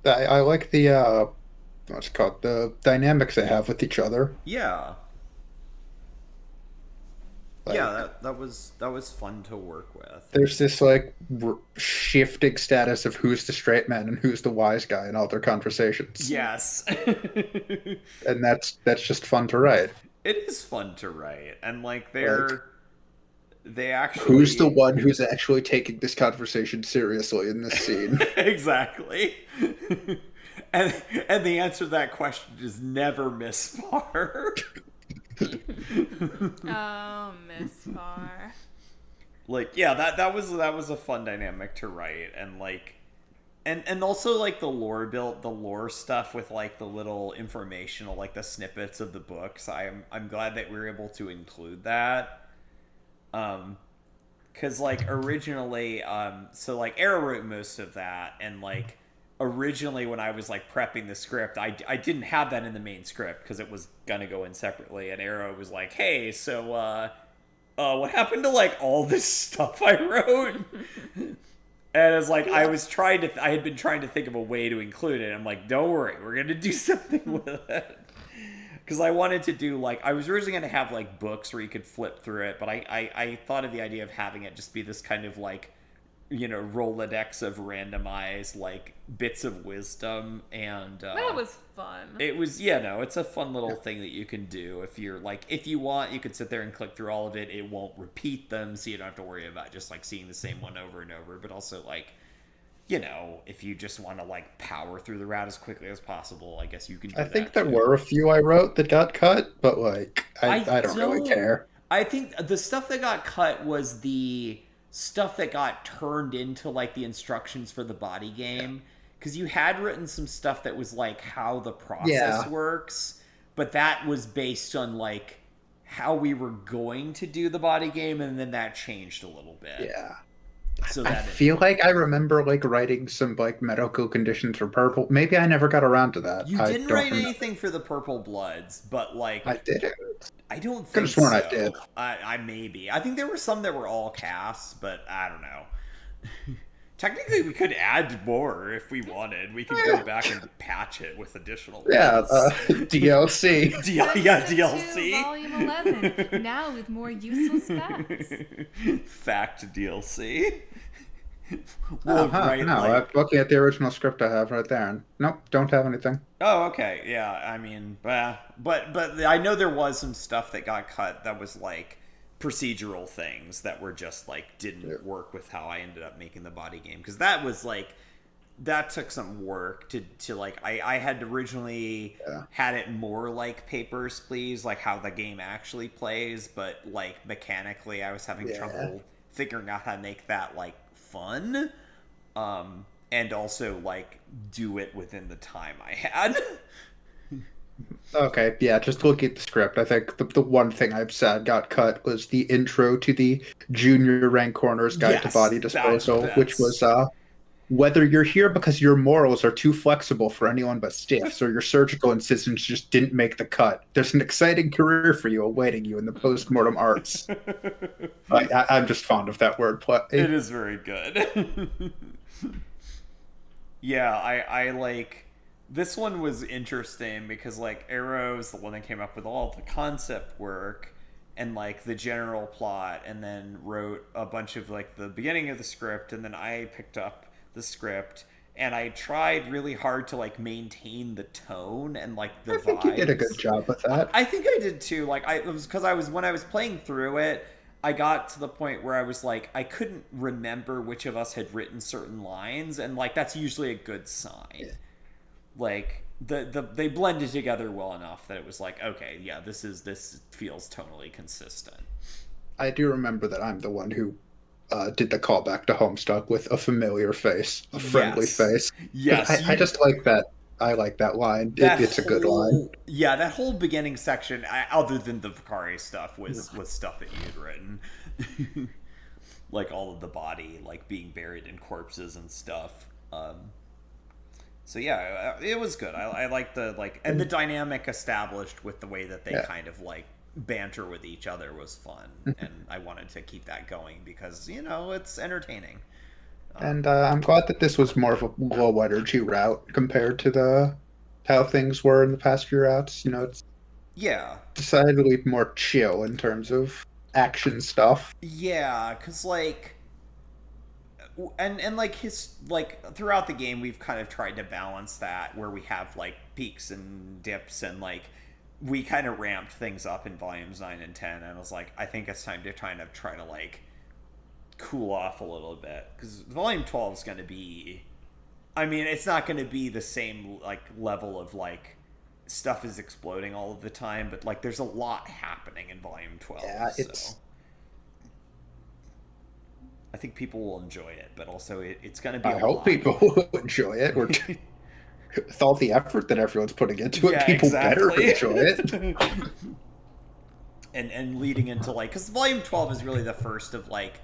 I like the what's it called, the dynamics they have with each other. Yeah. Yeah, that was fun to work with. There's this like shifting status of who's the straight man and who's the wise guy in all their conversations. Yes. And that's just fun to write. It is fun to write, and like they actually, who's the one who's actually taking this conversation seriously in this scene? Exactly. And the answer to that question is never Mspar. Oh, Mspar. Like, yeah, that was a fun dynamic to write, and like, and also like the lore stuff with like the little informational, like the snippets of the books. I'm glad that we were able to include that. Because like originally, so like Arrow wrote most of that, and like originally when I was like prepping the script, I didn't have that in the main script because it was gonna go in separately, and Arrow was like, hey, so what happened to like all this stuff I wrote? And it's like, I had been trying to think of a way to include it. I'm like, don't worry, we're gonna do something with it. Because I wanted to do like, I was originally gonna have like books where you could flip through it, but I thought of the idea of having it just be this kind of like, you know, Rolodex of randomized like bits of wisdom, and that was fun. It was, yeah, no, it's a fun little thing that you can do if you're like, if you want, you could sit there and click through all of it. It won't repeat them, so you don't have to worry about just like seeing the same one over and over. But also like, you know, if you just want to like power through the route as quickly as possible, I guess you can do that. I think there were a few I wrote that got cut, but like I don't really care. I think the stuff that got cut was the stuff that got turned into like the instructions for the body game, because you had written some stuff that was like how the process works, but that was based on like how we were going to do the body game, and then that changed a little bit. So I that feel like I remember like writing some like medical conditions for purple. Maybe I never got around to that. you I didn't don't write remember. anything for the Purple Bloods, but like I didn't. I don't Could have think sworn so. I did. I maybe. I think there were some that were all casts, but I don't know. Technically, we could add more if we wanted. We could go back and patch it with additional ones. Yeah, DLC. Yeah, Episode DLC. 2, Volume 11. Now with more useless facts. Fact DLC. We'll write, No, like- I'm looking at the original script I have right there. And nope, don't have anything. Oh, okay. Yeah, I mean, but I know there was some stuff that got cut that was like procedural things that were just like didn't work with how I ended up making the body game, because that was like that took some work to like I had originally had it more like Papers, Please, like how the game actually plays, but like mechanically I was having trouble figuring out how to make that like fun, and also like do it within the time I had. Okay, yeah, just looking at the script, I think the one thing I'm sad got cut was the intro to the Junior Rank Corner's Guide to Body Disposal, which was whether you're here because your morals are too flexible for anyone but stiffs, or your surgical incisions just didn't make the cut. There's an exciting career for you awaiting you in the post-mortem arts. I'm just fond of that wordplay. It is very good. Yeah, I like... This one was interesting because, like, Arrow's the one that came up with all the concept work and, like, the general plot, and then wrote a bunch of, like, the beginning of the script, and then I picked up the script, and I tried really hard to, like, maintain the tone and, like, the vibes. I think you did a good job with that. I think I did, too. Like, when I was playing through it, I got to the point where I was like, I couldn't remember which of us had written certain lines, and, like, that's usually a good sign. Yeah. Like they blended together well enough that it was like, okay, yeah, this feels tonally consistent. I do remember that I'm the one who did the callback to Homestuck with a familiar face, a friendly face. Yes, I just like that. I like that line. It's a good line. Yeah, that whole beginning section, other than the Vicari stuff, was stuff that you had written. Like all of the body, like being buried in corpses and stuff. So yeah, it was good. I like the and the dynamic established with the way that they kind of like banter with each other was fun, and I wanted to keep that going because it's entertaining. And I'm glad that this was more of a low energy route compared to how things were in the past few routes. It's decidedly more chill in terms of action stuff. Yeah, because like. And like throughout the game we've kind of tried to balance that where we have like peaks and dips, and like we kind of ramped things up in volumes 9 and 10, and I was like, I think it's time to try to like cool off a little bit, because volume 12 is going to be, I mean, it's not going to be the same like level of like stuff is exploding all of the time, but like there's a lot happening in volume 12. Yeah, it's I think people will enjoy it, but also it's going to be. I hope people will enjoy it. With all the effort that everyone's putting into it, people better enjoy it. and leading into like, because volume 12 is really the first of like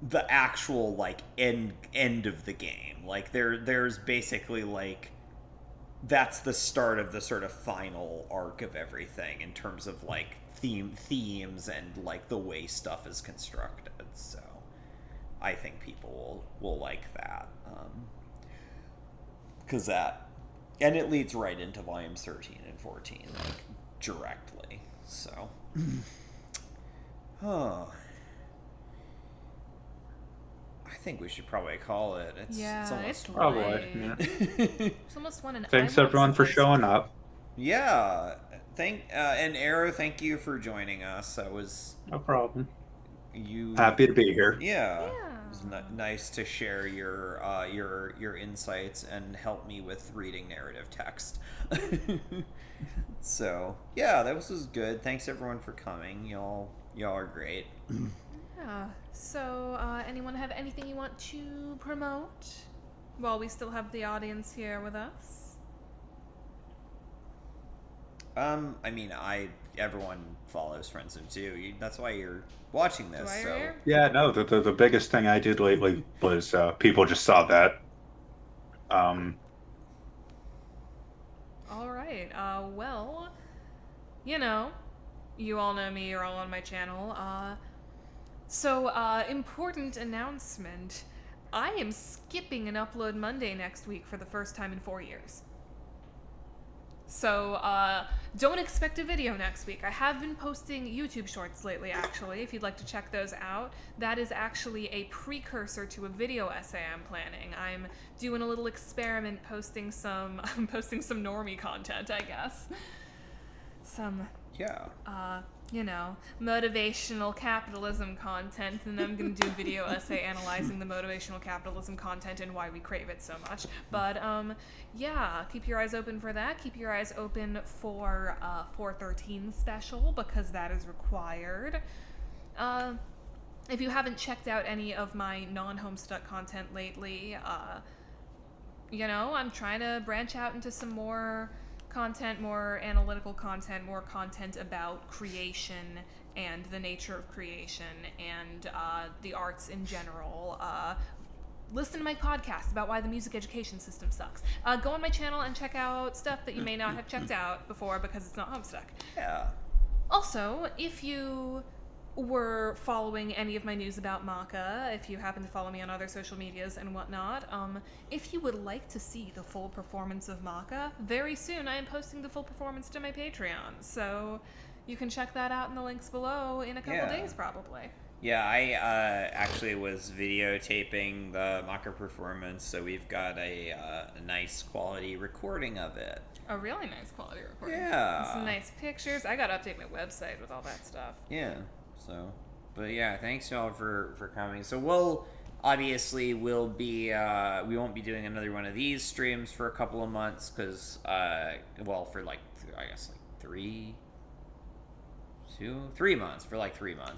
the actual like end of the game. Like there's basically like that's the start of the sort of final arc of everything in terms of like themes and like the way stuff is constructed. So. I think people will like that, because and it leads right into volumes 13 and 14, like directly. So, I think we should probably call it. It's almost probably. Yeah. It's almost 1 and Thanks everyone for showing up. Yeah, and Arrow, thank you for joining us. That was no problem. Happy to be here. Yeah. It was nice to share your insights and help me with reading narrative text. So yeah, that was good. Thanks everyone for coming. Y'all are great. Yeah. So anyone have anything you want to promote while we still have the audience here with us? I mean, everyone follows Friendsim too. That's why you're watching this. So yeah, no, the biggest thing I did lately was people just saw that. All right. Well, you know, you all know me. You're all on my channel. So, important announcement. I am skipping an Upload Monday next week for the first time in 4 years. So, don't expect a video next week. I have been posting YouTube shorts lately, actually, if you'd like to check those out. That is actually a precursor to a video essay I'm planning. I'm doing a little experiment posting some normie content, I guess. You know, motivational capitalism content, and I'm going to do a video essay analyzing the motivational capitalism content and why we crave it so much. But, yeah, keep your eyes open for that. Keep your eyes open for 413 special, because that is required. If you haven't checked out any of my non-Homestuck content lately, you know, I'm trying to branch out into some more content, more analytical content, more content about creation and the nature of creation and the arts in general. Listen to my podcast about why the music education system sucks. Go on my channel and check out stuff that you may not have checked out before because it's not Homestuck. Yeah. Also, if you were following any of my news about Maka, if you happen to follow me on other social medias and whatnot, if you would like to see the full performance of Maka, very soon I am posting the full performance to my Patreon, so you can check that out in the links below in a couple days, probably. Yeah, I actually was videotaping the Maka performance, so we've got a nice quality recording of it. A really nice quality recording. Yeah. Some nice pictures. I gotta update my website with all that stuff. Yeah. So, but yeah, thanks y'all for coming. So we'll obviously we won't be doing another one of these streams for a couple of months because for like I guess like 3 months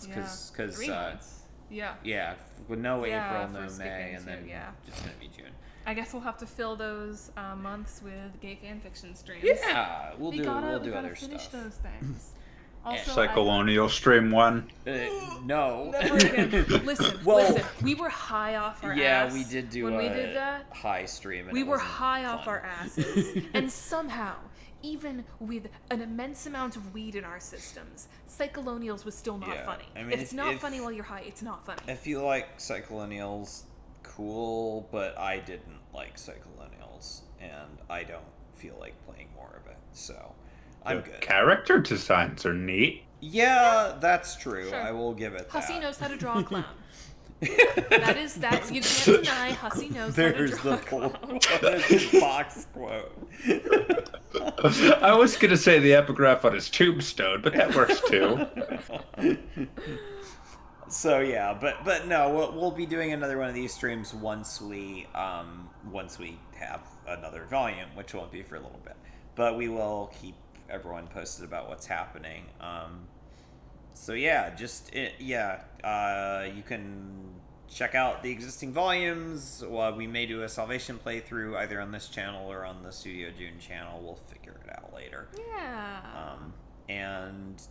because 3 months. Yeah. With no Yeah, April, no for May, skipping and then too, yeah. just gonna be June. I guess we'll have to fill those months with gay fanfiction streams. Yeah, we'll we do gotta other finish stuff. those things. Also, Psychocolonial stream 1. No. Never again. Listen, we were high off our ass. Yeah, we did do when we did that. High stream. And We it were wasn't high fun. off our asses, and somehow, even with an immense amount of weed in our systems, Psychocolonials was still not funny. I mean, if it's not funny while you're high, it's not funny. I feel like Psychocolonials cool, but I didn't like Psychocolonials, and I don't feel like playing more of it, so I'm good. Character designs are neat. Yeah, that's true. Sure. I will give it that. Hussy knows how to draw a clown. That's you can't deny Hussy knows how to There's draw the a clown. There's the box quote. I was gonna say the epigraph on his tombstone, but that works too. So yeah, but no, we'll be doing another one of these streams once we have another volume, which won't be for a little bit, but we will keep everyone posted about what's happening. So yeah, you can check out the existing volumes. We may do a Salvation playthrough either on this channel or on the Studio June channel. We'll figure it out later. Yeah. And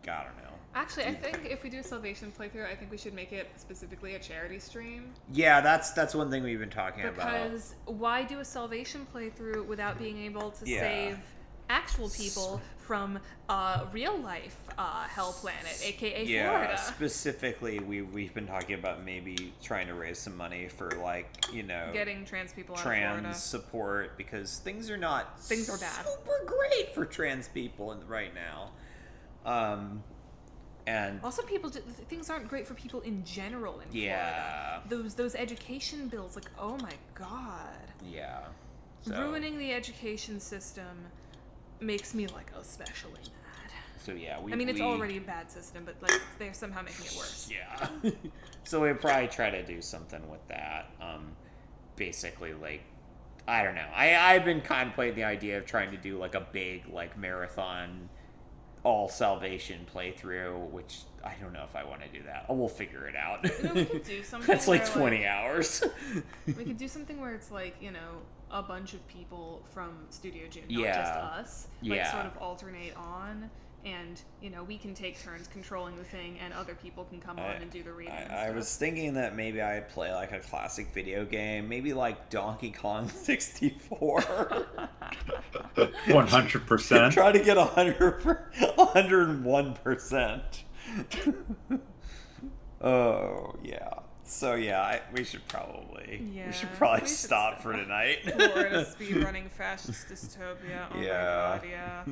I don't know. Actually, I think if we do a Salvation playthrough, I think we should make it specifically a charity stream. Yeah, that's one thing we've been talking about. Because why do a Salvation playthrough without being able to save actual people from real life Hell Planet, aka Florida? Specifically, we've been talking about maybe trying to raise some money for getting trans people out of trans Florida. Support, because things are bad. Super great for trans people right now. And also, things aren't great for people in general in Florida. Those education bills, like, oh my god. Yeah. Ruining the education system makes me especially mad. So yeah, it's already a bad system, but they're somehow making it worse. Yeah. So we'll probably try to do something with that. Basically, I don't know. I've been contemplating the idea of trying to do a big marathon all Salvation playthrough, which I don't know if I want to do that. We'll figure it out. We could do something. That's 20 hours. We could do something where it's a bunch of people from Studio June, not just us. Sort of alternate on, and we can take turns controlling the thing, and other people can come on and do the reading. I was thinking that maybe I'd play like a classic video game, maybe like Donkey Kong 64. 100%. Try to get 101%. Oh yeah. So yeah, we should probably stop for tonight. Florida speedrunning fascist dystopia. Oh Yeah. my god, yeah.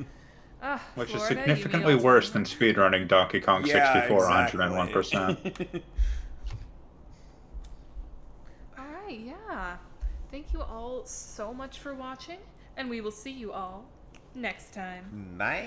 Which is Florida, significantly you mean worse than speedrunning Donkey Kong 64 101%. Alright, yeah. Thank you all so much for watching, and we will see you all next time. Bye.